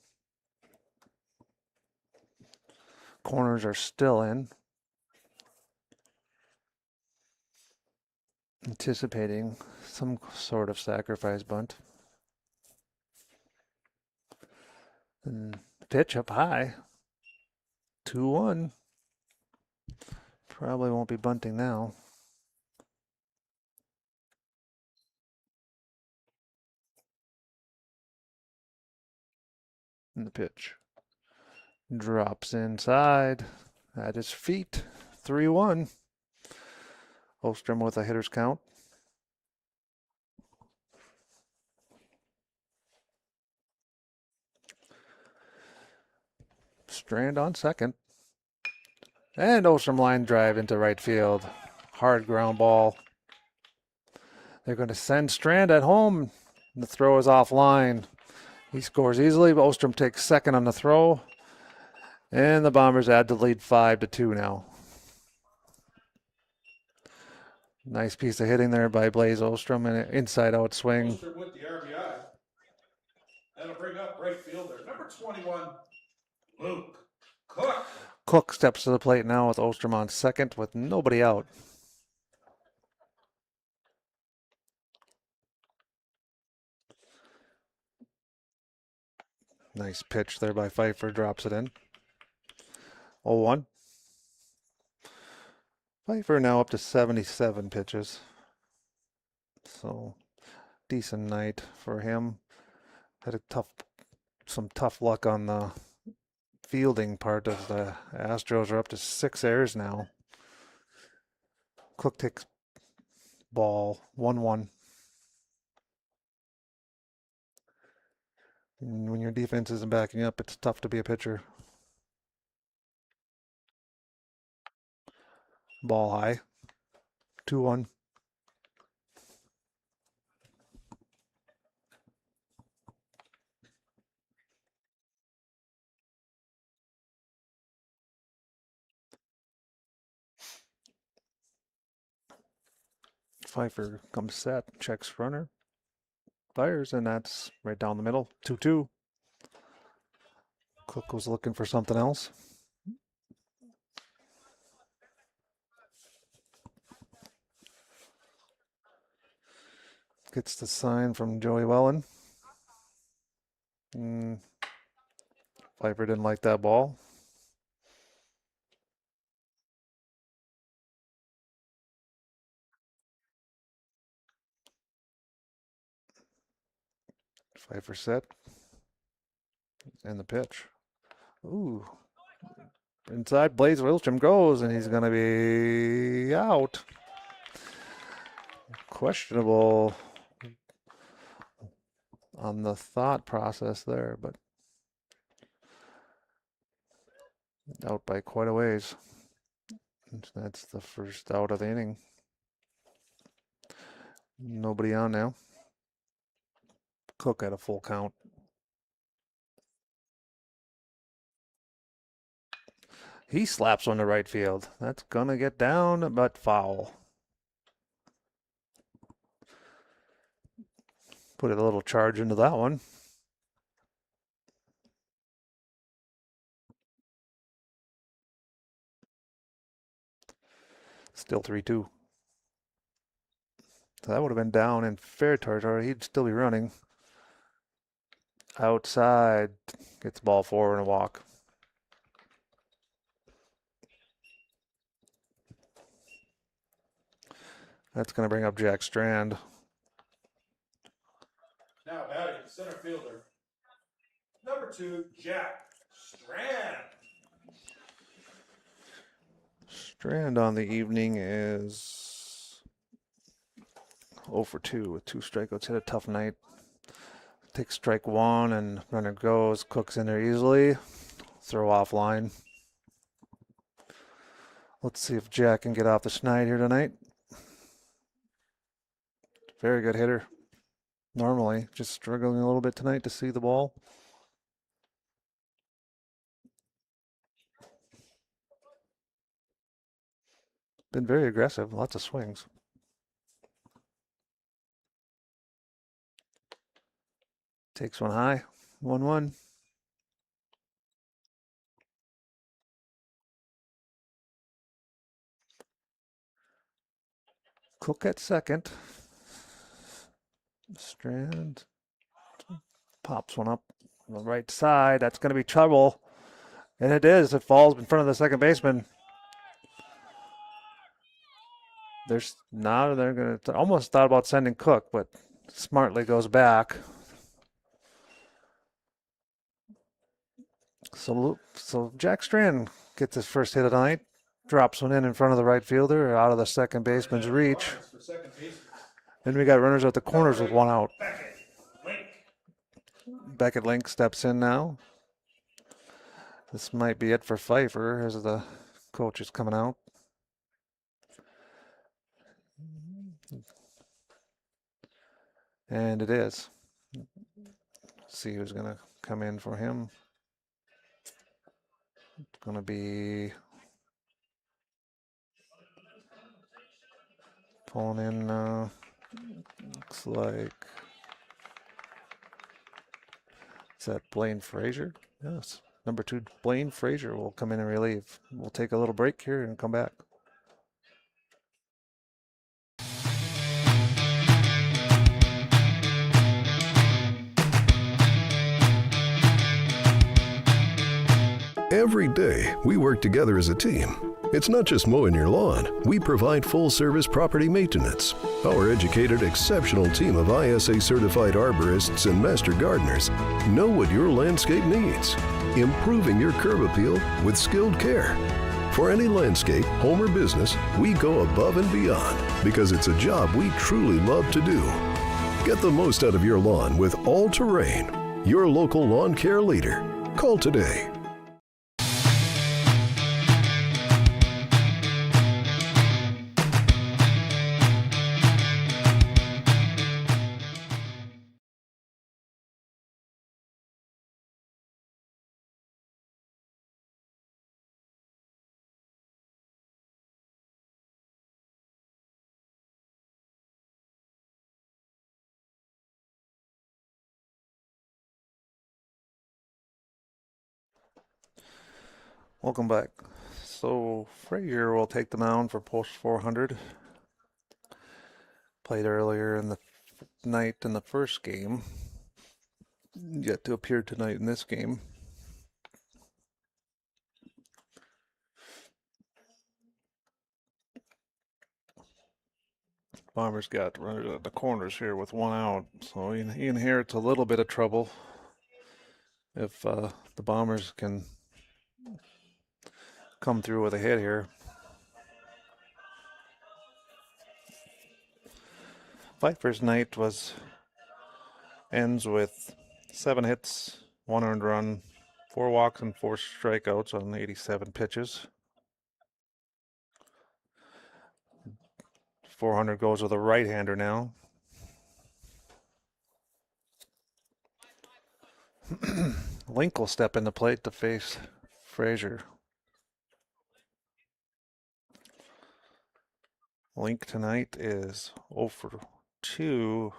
Corners are still in. Anticipating some sort of sacrifice bunt. And pitch up high. 2-1. Probably won't be bunting now. And the pitch drops inside at his feet. 3-1. Ostrom with a hitter's count. Strand on second. And Ostrom line drive into right field. Hard ground ball. They're going to send Strand at home. The throw is offline. He scores easily, but Ostrom takes second on the throw. And the Bombers add the lead 5-2 now. Nice piece of hitting there by Blaze Ostrom and an inside-out swing. Ostrom with the RBI. That'll bring up right fielder number 21, Luke Cook. Cook steps to the plate now with Ostrom on second with nobody out. Nice pitch there by Pfeiffer, drops it in. 0-1. Pfeiffer now up to 77 pitches. So, decent night for him. Had some tough luck on the fielding part of the Astros. Are up to 6 errors now. Cook takes ball 1-1. And when your defense isn't backing up, it's tough to be a pitcher. Ball high. 2-1. Pfeiffer comes set, checks runner, fires, and that's right down the middle. 2-2. Cook was looking for something else. Gets the sign from Joey Wellen. Pfeiffer didn't like that ball. Pfeiffer set. And the pitch. Ooh. Inside, Blaze Wilstrom goes, and he's going to be out. Questionable on the thought process there, but out by quite a ways. That's the first out of the inning. Nobody on now. Cook at a full count. He slaps one to right field. That's going to get down, but foul. Put a little charge into that one. Still 3-2. So that would have been down in fair territory. He'd still be running. Outside. Gets the ball forward and a walk. That's going to bring up Jack Strand. Now batting center fielder number 2, Jack Strand. Strand on the evening is 0 for 2 with 2 strikeouts. Hit a tough night. Takes strike 1 and runner goes. Cook's in there easily. Throw off line. Let's see if Jack can get off the schneid here tonight. Very good hitter. Normally, just struggling a little bit tonight to see the ball. Been very aggressive, lots of swings. Takes one high, 1-1. Cook at second. Strand pops one up on the right side. That's going to be trouble. And it is. It falls in front of the second baseman. They're going to almost thought about sending Cook, but smartly goes back. So Jack Strand gets his first hit of the night. Drops one in front of the right fielder, out of the second baseman's reach. Then we got runners at the corners with 1 out. Beckett Link steps in now. This might be it for Pfeiffer as the coach is coming out. And it is. Let's see who's going to come in for him. It's going to be Calling in, looks like, is that Blaine Frazier? Yes. Number 2, Blaine Frazier will come in and relieve. We'll take a little break here and come back. Every day, we work together as a team. It's not just mowing your lawn. We provide full-service property maintenance. Our educated, exceptional team of ISA-certified arborists and master gardeners know what your landscape needs, improving your curb appeal with skilled care. For any landscape, home or business, we go above and beyond because it's a job we truly love to do. Get the most out of your lawn with All Terrain, your local lawn care leader. Call today. Welcome back. So Frazier will take the mound for post 400. Played earlier in the night in the first game. Yet to appear tonight in this game. Bombers got runners at the corners here with 1 out, so he inherits a little bit of trouble if the Bombers can come through with a hit here. Pfeiffer's night ends with 7 hits, 1 earned run, 4 walks and 4 strikeouts on 87 pitches. 400 goes with a right-hander now. Link will step in the plate to face Frazier. Link tonight is 0 for 2.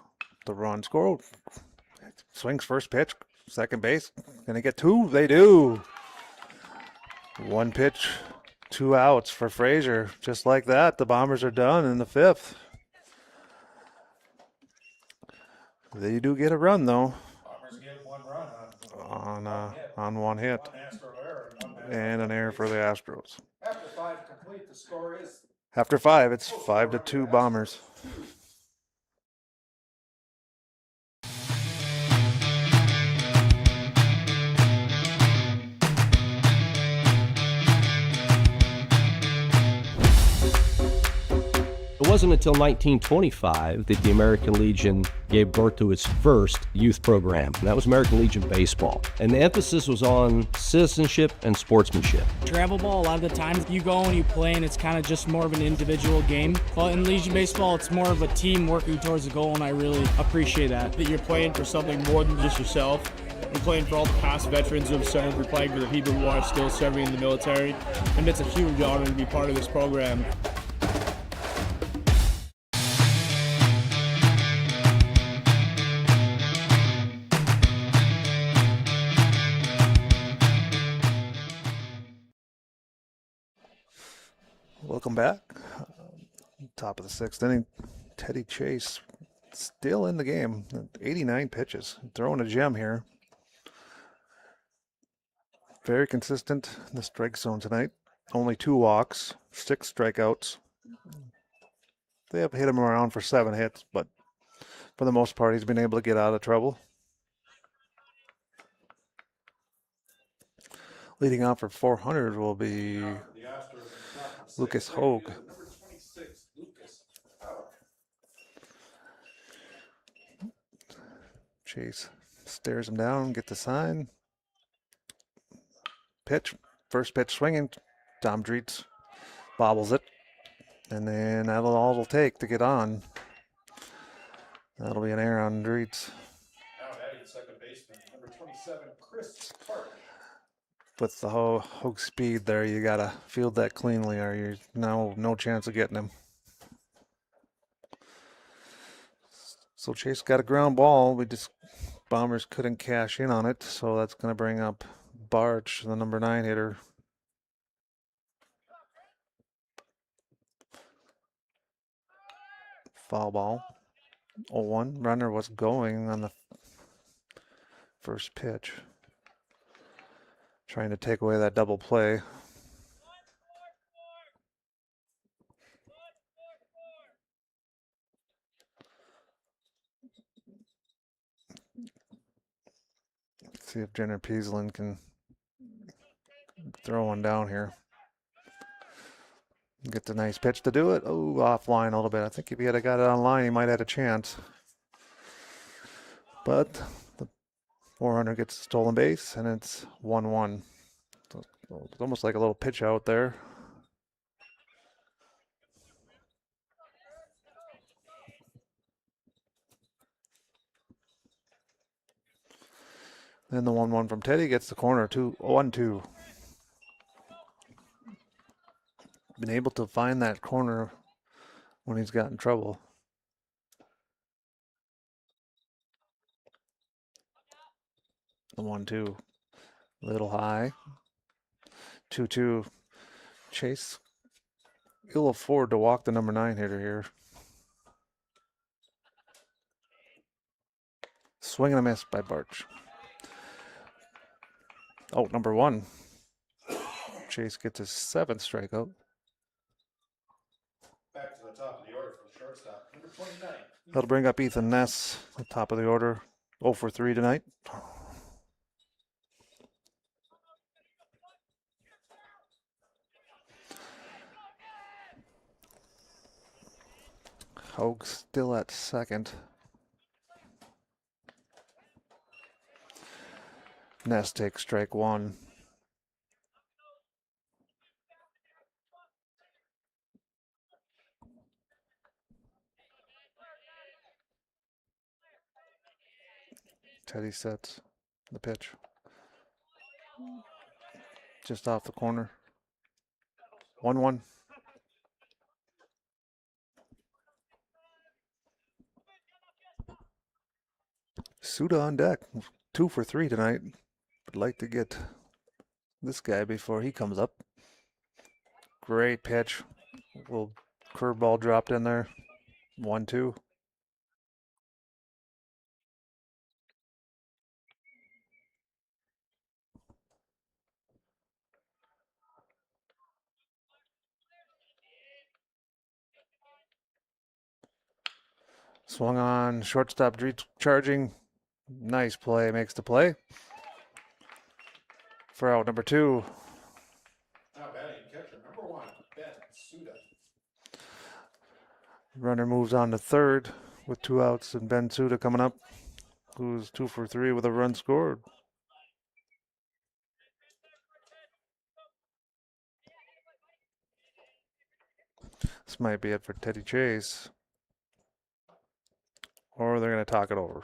The run score. Swings first pitch, second base. Can they get 2? They do. 1 pitch, 2 outs for Frazier. Just like that, the Bombers are done in the 5th. They do get a run though. Bombers get 1 run on 1 hit. 1 Astro error And an error for the Astros. After 5 complete, the score is After 5, it's 5-2 Bombers. It wasn't until 1925 that the American Legion gave birth to its first youth program, and that was American Legion Baseball. And the emphasis was on citizenship and sportsmanship. Travel ball, a lot of the times you go and you play and it's kind of just more of an individual game. But in Legion Baseball, it's more of a team working towards a goal, and I really appreciate that. That you're playing for something more than just yourself. You're playing for all the past veterans who have served, you're playing for the people who are still serving in the military. And it's a huge honor to be part of this program. Welcome back. Top of the 6th inning. Teddy Chase still in the game. 89 pitches. Throwing a gem here. Very consistent in the strike zone tonight. Only 2 walks, 6 strikeouts. They have hit him around for 7 hits, but for the most part, he's been able to get out of trouble. Leading off for 400 will be Lucas Hogue. Chase stares him down, gets the sign. Pitch, first pitch swinging. Tom Dreets bobbles it. And then that'll all it'll take to get on. That'll be an error on Dreets. now heading second baseman, number 27, Chris Park. With the Hogue speed there, you gotta field that cleanly or you're no chance of getting him. So Chase got a ground ball. Bombers couldn't cash in on it, so that's going to bring up Barch, the number 9 hitter. Foul ball. 0-1. Runner was going on the first pitch. Trying to take away that double play. Let's see if Jenner Peaslin can throw one down here. Gets a nice pitch to do it. Oh, offline a little bit. I think if he had got it online, he might have had a chance. But the 400 gets a stolen base, and it's 1-1. So it's almost like a little pitch out there. Then the 1-1 from Teddy gets the corner, 1-2. Been able to find that corner when he's got in trouble. The 1-2, little high. 2-2. Chase, he'll afford to walk the number 9 hitter here. Swing and a miss by Barch. Oh, number 1. Chase gets his 7th strikeout. Back to the top of the order for the shortstop, number 29. That'll bring up Ethan Ness, the top of the order. 0 for 3 tonight. Hogue still at second. Ness takes strike 1. Teddy sets the pitch. Just off the corner. 1-1. Suda on deck. 2 for 3 tonight. Would like to get this guy before he comes up. Great pitch. Little curveball dropped in there. 1-2. Swung on, shortstop charging. Nice play, makes the play. For out number 2. Now batting catcher, number 1, Ben Suda. Runner moves on to third with 2 outs, and Ben Suda coming up, who's 2 for 3 with a run scored. This might be it for Teddy Chase. Or they're going to talk it over.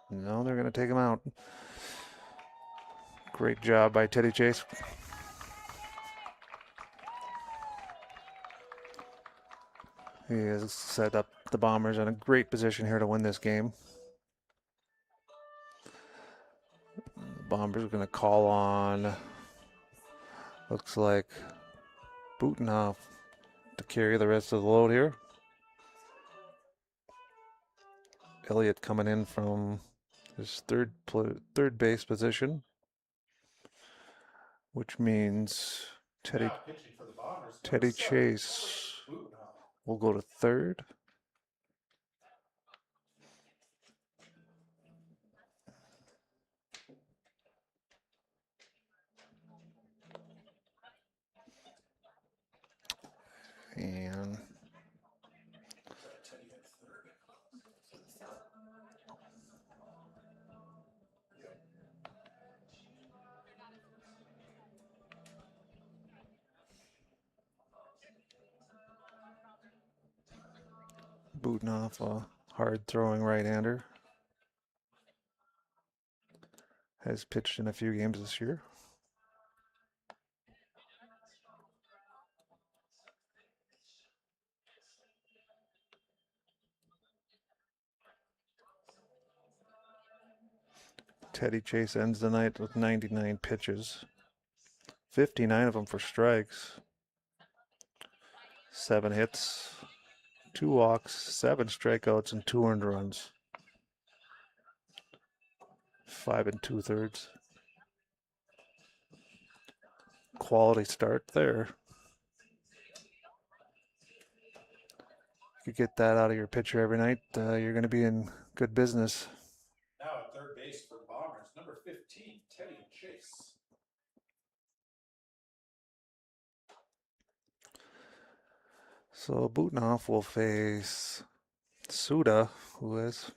No, they're going to take him out. Great job by Teddy Chase. He has set up the Bombers in a great position here to win this game. The Bombers are going to call on, looks like, Butenhoff to carry the rest of the load here. Elliott coming in from his third base position, which means Teddy Chase will go to third. And Butenhoff, a hard-throwing right-hander, has pitched in a few games this year. Teddy Chase ends the night with 99 pitches, 59 of them for strikes, 7 hits, 2 walks, 7 strikeouts, and 2 earned runs. 5 2/3. Quality start there. If you get that out of your pitcher every night, you're going to be in good business. Now at third base for Bombers, number 15, Teddy Chase. So Butnoff will face Suda, who has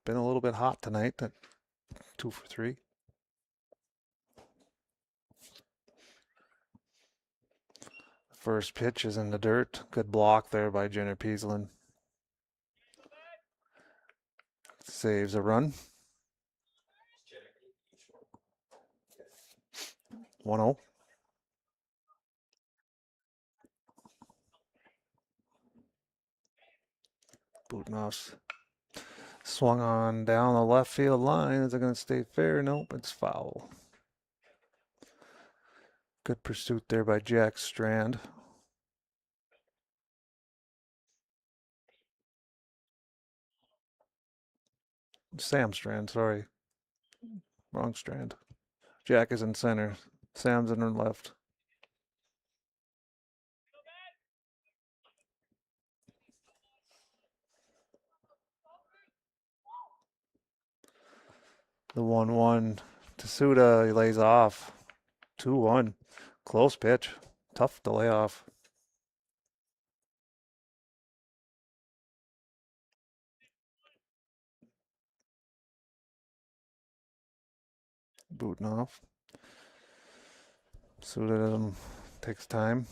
been a little bit hot tonight at 2 for 3. First pitch is in the dirt. Good block there by Jenner Peaslin. Saves a run. 1-0. Butnoff's swung on down the left field line. Is it going to stay fair? Nope, it's foul. Good pursuit there by Jack Strand. Sam Strand, sorry. Wrong Strand. Jack is in center. Sam's in left. The 1-1 to Suda, he lays off. 2-1. Close pitch. Tough to lay off. Butnoff. Suda takes time.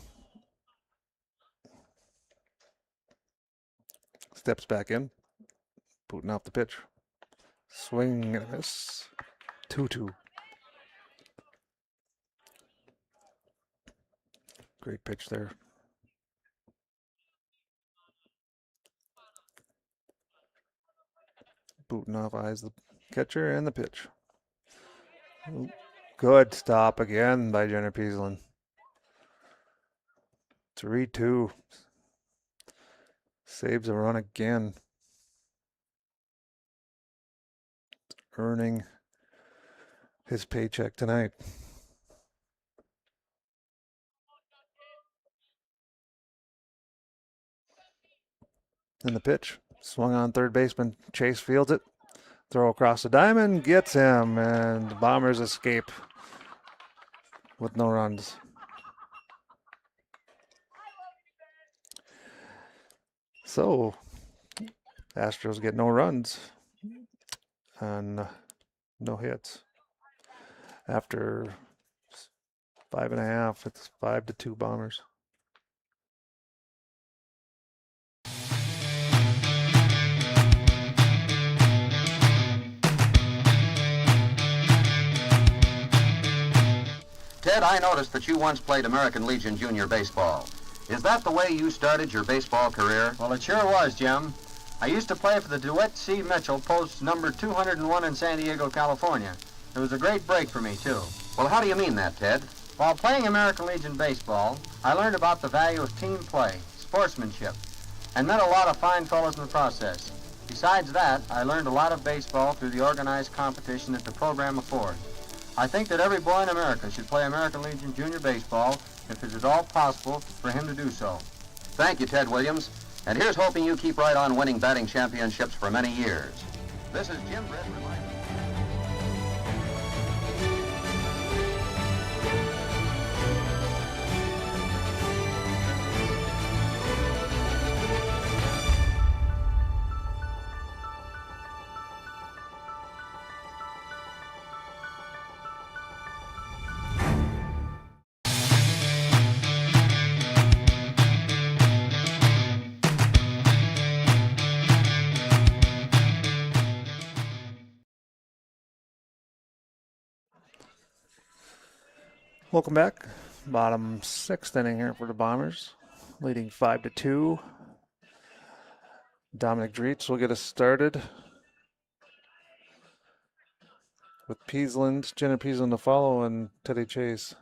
Steps back in. Butnoff the pitch. Swing and a miss. 2-2. Great pitch there. Butnoff eyes the catcher and the pitch. Good stop again by Jenner Peaslin. 3-2. Saves a run again. Earning his paycheck tonight. And the pitch. Swung on third baseman. Chase fields it. Throw across the diamond. Gets him. And the Bombers escape with no runs. So, Astros get no runs and no hits. After 5.5, it's 5-2 Bombers. Ted, I noticed that you once played American Legion Junior Baseball. Is that the way you started your baseball career? Well, it sure was, Jim. I used to play for the DeWitt C. Mitchell, post number 201 in San Diego, California. It was a great break for me, too. Well, how do you mean that, Ted? While playing American Legion baseball, I learned about the value of team play, sportsmanship, and met a lot of fine fellows in the process. Besides that, I learned a lot of baseball through the organized competition that the program affords. I think that every boy in America should play American Legion Junior Baseball if it is at all possible for him to do so. Thank you, Ted Williams. And here's hoping you keep right on winning batting championships for many years. This is Jim Britt reminding you. Welcome back. Bottom 6th inning here for the Bombers, leading 5-2. Dominic Dritz will get us started with Jenna Peasland to follow, and Teddy Chase.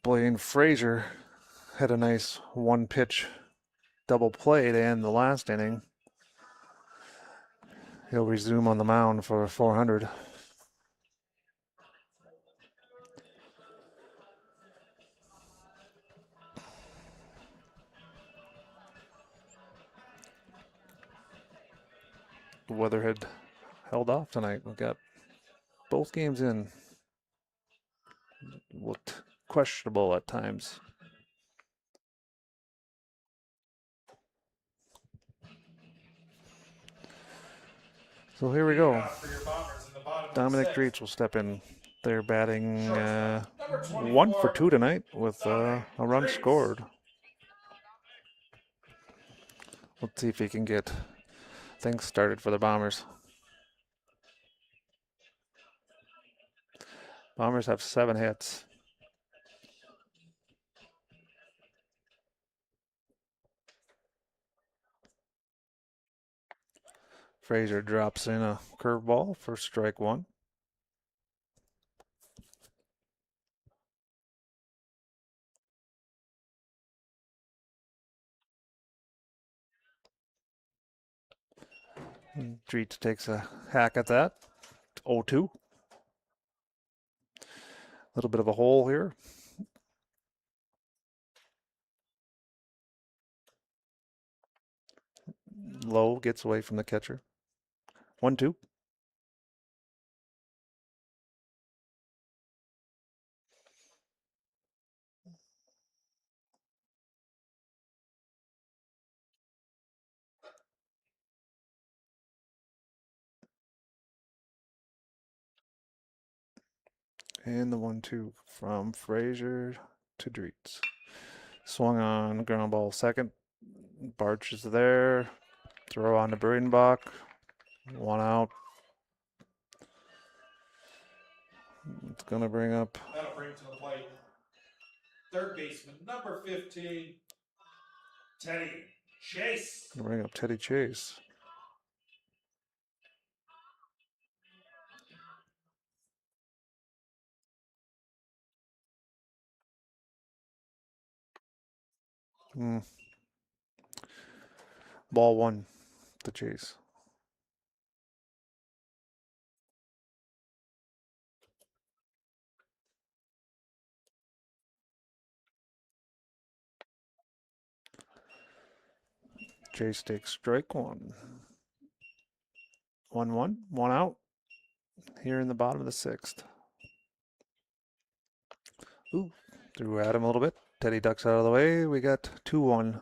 Blaine Frazier had a nice one-pitch double play to end the last inning. He'll resume on the mound for 400. The weather had held off tonight. We got both games in. Looked questionable at times. So here we go. Dominic Dreets will step in. They're batting 1 for 2 tonight with a run scored. Let's see if he can get things started for the Bombers. Bombers have 7 hits. Frazier drops in a curveball for strike 1. Dreets takes a hack at that. 0-2. A little bit of a hole here. Low gets away from the catcher. 1-2. And the 1-2 from Frazier to Dreets. Swung on, ground ball second. Barch is there. Throw on to Breidenbach. 1 out. It's going to bring up. That'll bring to the plate. Third baseman, number 15, Teddy Chase. Gonna bring up Teddy Chase. Ball 1 to Chase. Chase takes strike 1. 1-1, 1 out. Here in the bottom of the 6th. Ooh, threw at him a little bit. Teddy ducks out of the way. We got 2-1.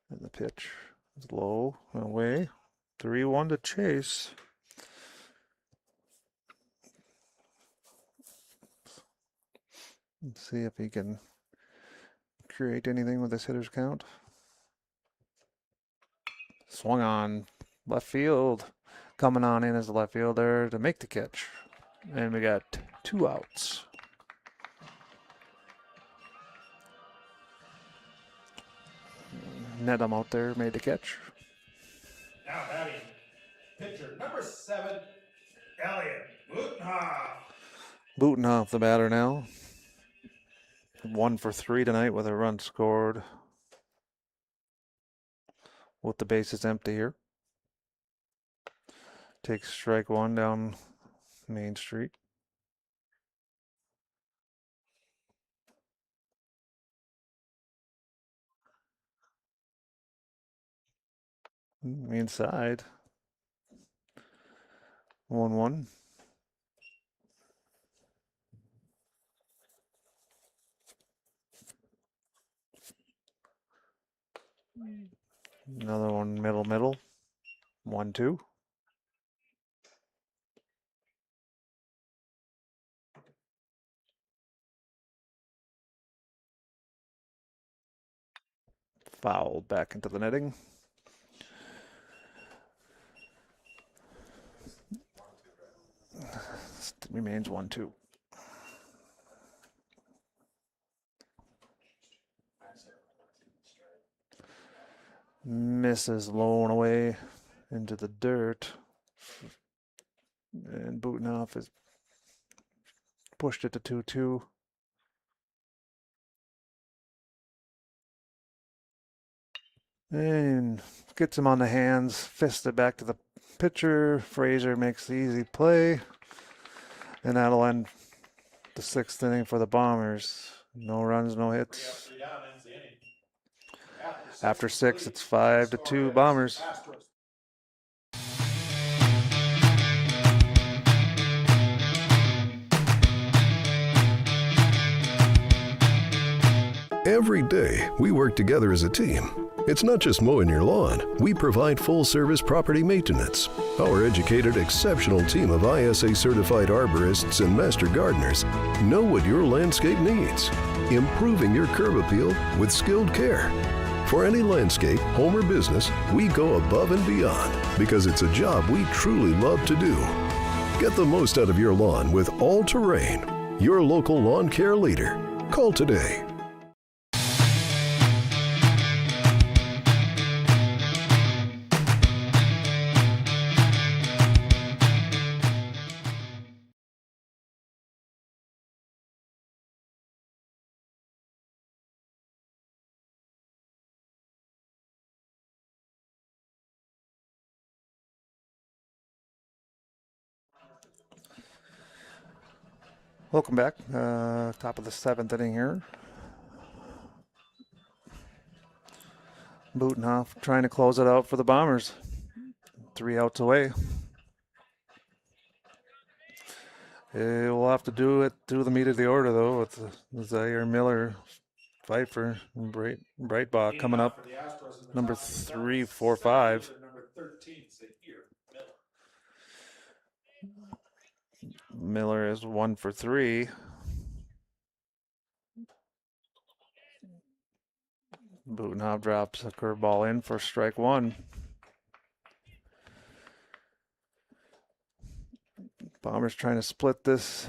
And the pitch is low and away. 3-1 to Chase. Let's see if he can create anything with this hitter's count. Swung on left field. Coming on in as the left fielder to make the catch. And we got 2 outs. Nedum out there made the catch. Now batting, pitcher number 7, Elliot Butenhoff. Butenhoff the batter now. 1 for 3 tonight with a run scored. With the bases empty here. Takes strike 1 down Main Street. Inside. 1-1. Another one middle. 1-2. Fouled back into the netting. remains 1-2. Misses low and away into the dirt. And Butenhoff has pushed it to 2-2. And gets him on the hands, fists it back to the pitcher. Frazier makes the easy play. And that'll end the 6th inning for the Bombers. No runs, no hits. After 6, it's 5-2 Bombers. Every day, we work together as a team. It's not just mowing your lawn. We provide full-service property maintenance. Our educated, exceptional team of ISA-certified arborists and master gardeners know what your landscape needs, improving your curb appeal with skilled care. For any landscape, home or business, we go above and beyond because it's a job we truly love to do. Get the most out of your lawn with All Terrain, your local lawn care leader. Call today. Welcome back. Top of the 7th inning here. Butenhoff trying to close it out for the Bombers. 3 outs away. We'll have to do it through the meat of the order, though, with Zaire, Miller, Pfeiffer, and Breitbach coming up. Number 3, 4, 5. Miller is 1 for 3. Butenhoff drops a curveball in for strike 1. Bombers trying to split this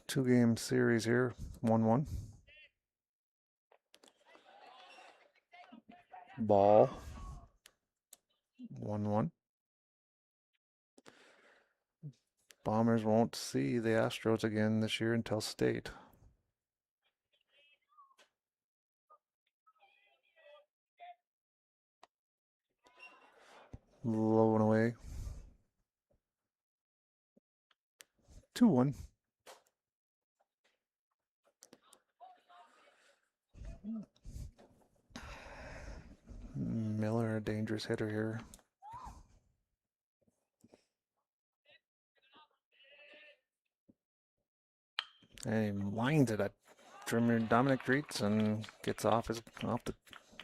2-game series here, 1-1. Ball, 1-1. Bombers won't see the Astros again this year until state. Low and away. 2-1. Miller, a dangerous hitter here. And he lines it at Dominic Treats and gets off the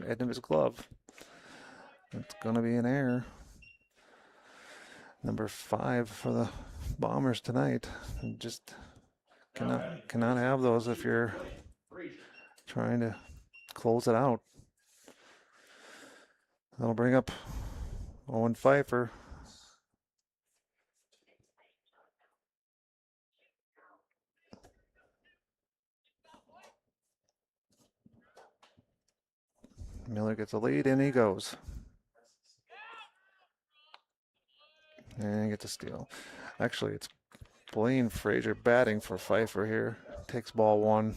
edge of his glove. It's going to be an error. Number 5 for the Bombers tonight. Just cannot have those if you're trying to close it out. That'll bring up Owen Pfeiffer. Miller gets a lead, and he goes. And gets a steal. Actually, it's Blaine Frazier batting for Pfeiffer here. Takes ball 1.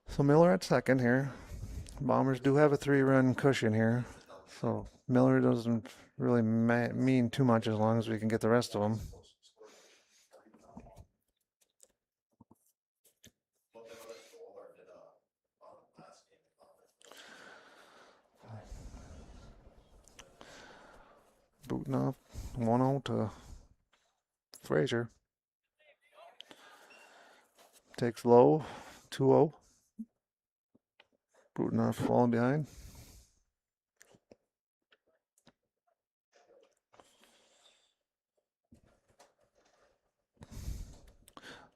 So Miller at second here. Bombers do have a 3-run cushion here. So Miller doesn't really mean too much as long as we can get the rest of them. Butenhoff 1-0 to Frazier. Takes low, 2-0. Butenhoff falling behind.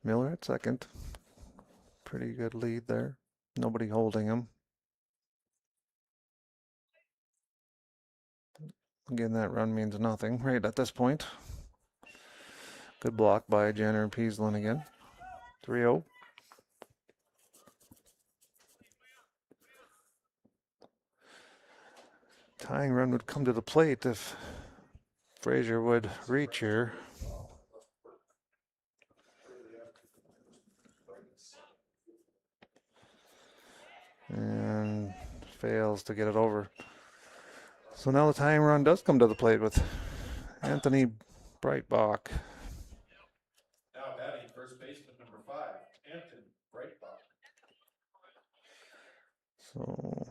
Miller at second. Pretty good lead there. Nobody holding him. Again, that run means nothing right at this point. Good block by Jenner and Peaslin again. 3-0. Tying run would come to the plate if Frazier would reach here. And fails to get it over. So now the tying run does come to the plate with Anthony Breitbach. Now batting first baseman number 5, Anthony Breitbach. So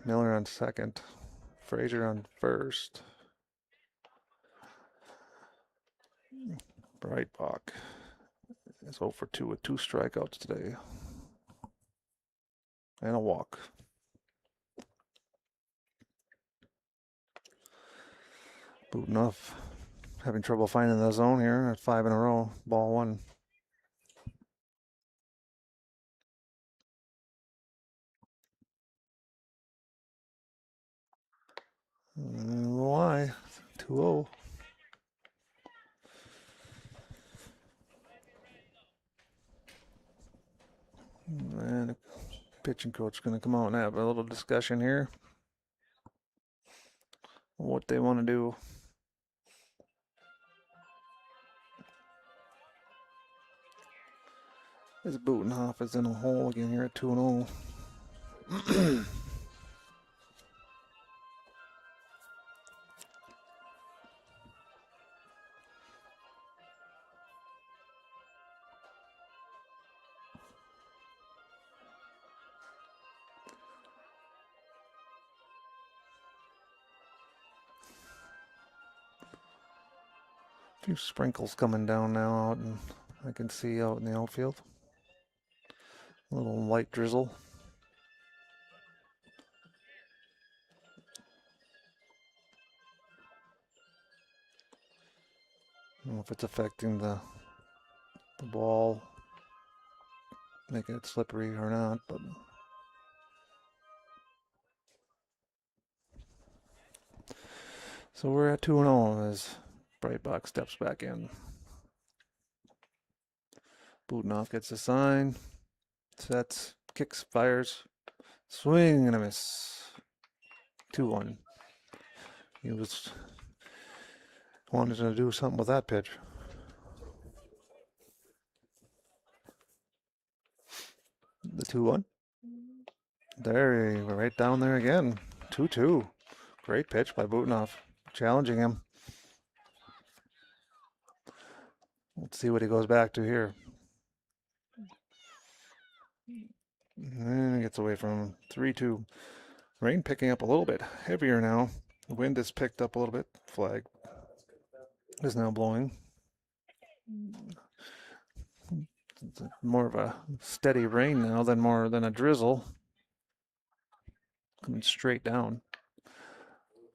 Miller on second, Frazier on first. Breitbach is 0 for 2 with 2 strikeouts today. And a walk. Butenhoff having trouble finding the zone here at 5 in a row. Ball 1. Why? 2-0. And the pitching coach is going to come out and have a little discussion here. What they want to do. This Butenhoff is in a hole again here at 2-0. A few sprinkles coming down now out, and I can see out in the outfield. A little light drizzle. I don't know if it's affecting the ball, making it slippery or not, but so we're at 2-0 as Breitbach steps back in. Butenhoff gets a sign, sets, kicks, fires, swing and a miss. 2-1. He wanted to do something with that pitch. The 2-1. There, right down there again. 2-2. Great pitch by Butenhoff, challenging him. Let's see what he goes back to here. And he gets away from him. 3-2. Rain picking up a little bit heavier now. The wind has picked up a little bit. Flag is now blowing. It's more of a steady rain now than a drizzle. Coming straight down.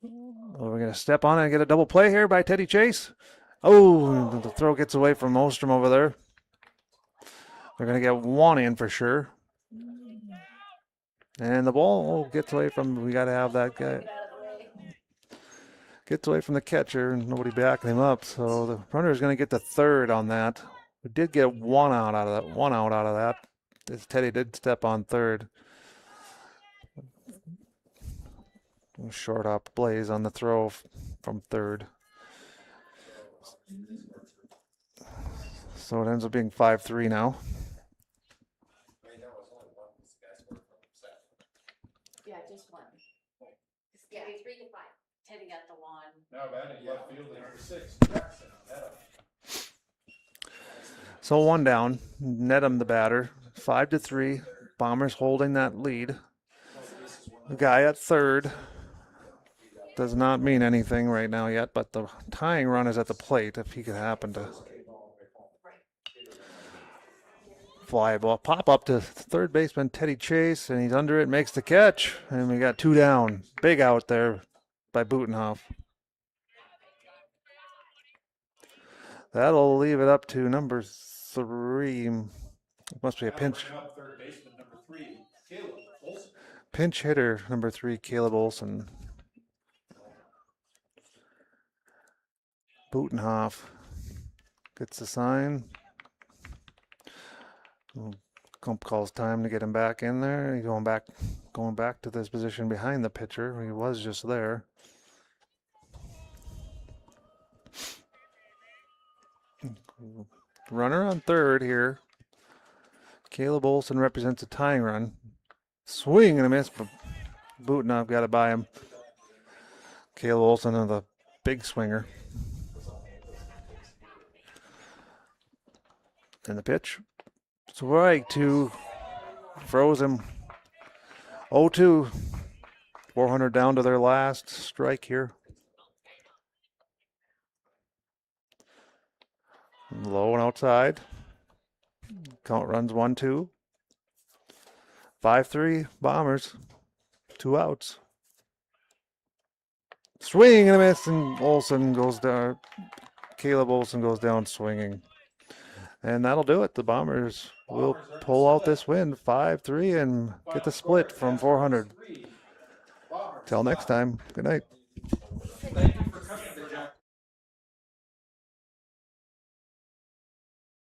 Oh, we're going to step on it and get a double play here by Teddy Chase. Oh, the throw gets away from Ostrom over there. They're going to get one in for sure. And the ball gets away from, we got to have that guy. Gets away from the catcher and nobody backing him up. So the runner is going to get the third on that. We did get one out out of that. As Teddy did step on third. Short up Blaze on the throw from third. So it ends up being 5-3 now. Yeah, just one. Yeah, 3-5. Teddy got the one. Now batting left field number 6, Jackson Neto. So one down. Nedham the batter. 5-3. Bombers holding that lead. The guy at third does not mean anything right now yet, but the tying run is at the plate if he could happen to fly ball. Pop up to third baseman Teddy Chase, and he's under it, makes the catch, and we got 2 down. Big out there by Butenhoff. That'll leave it up to number 3. It must be a pinch. Third baseman number 3, Caleb Olson. Pinch hitter number 3, Caleb Olson. Butenhoff gets the sign. Kump calls time to get him back in there. He's going back to this position behind the pitcher. He was just there. Runner on third here. Caleb Olson represents a tying run. Swing and a miss, but Butenhoff got it by him. Caleb Olson, the big swinger. And the pitch. Strike two. Froze him. 0-2. 400 down to their last strike here. Low and outside. Count runs 1-2. 5-3 Bombers. 2 outs. Swing and a miss, and Olson goes down. Caleb Olson goes down swinging. And that'll do it. The Bombers will pull out this win 5-3 and get the split from 400. Till next time, good night. Thank you for coming to Jack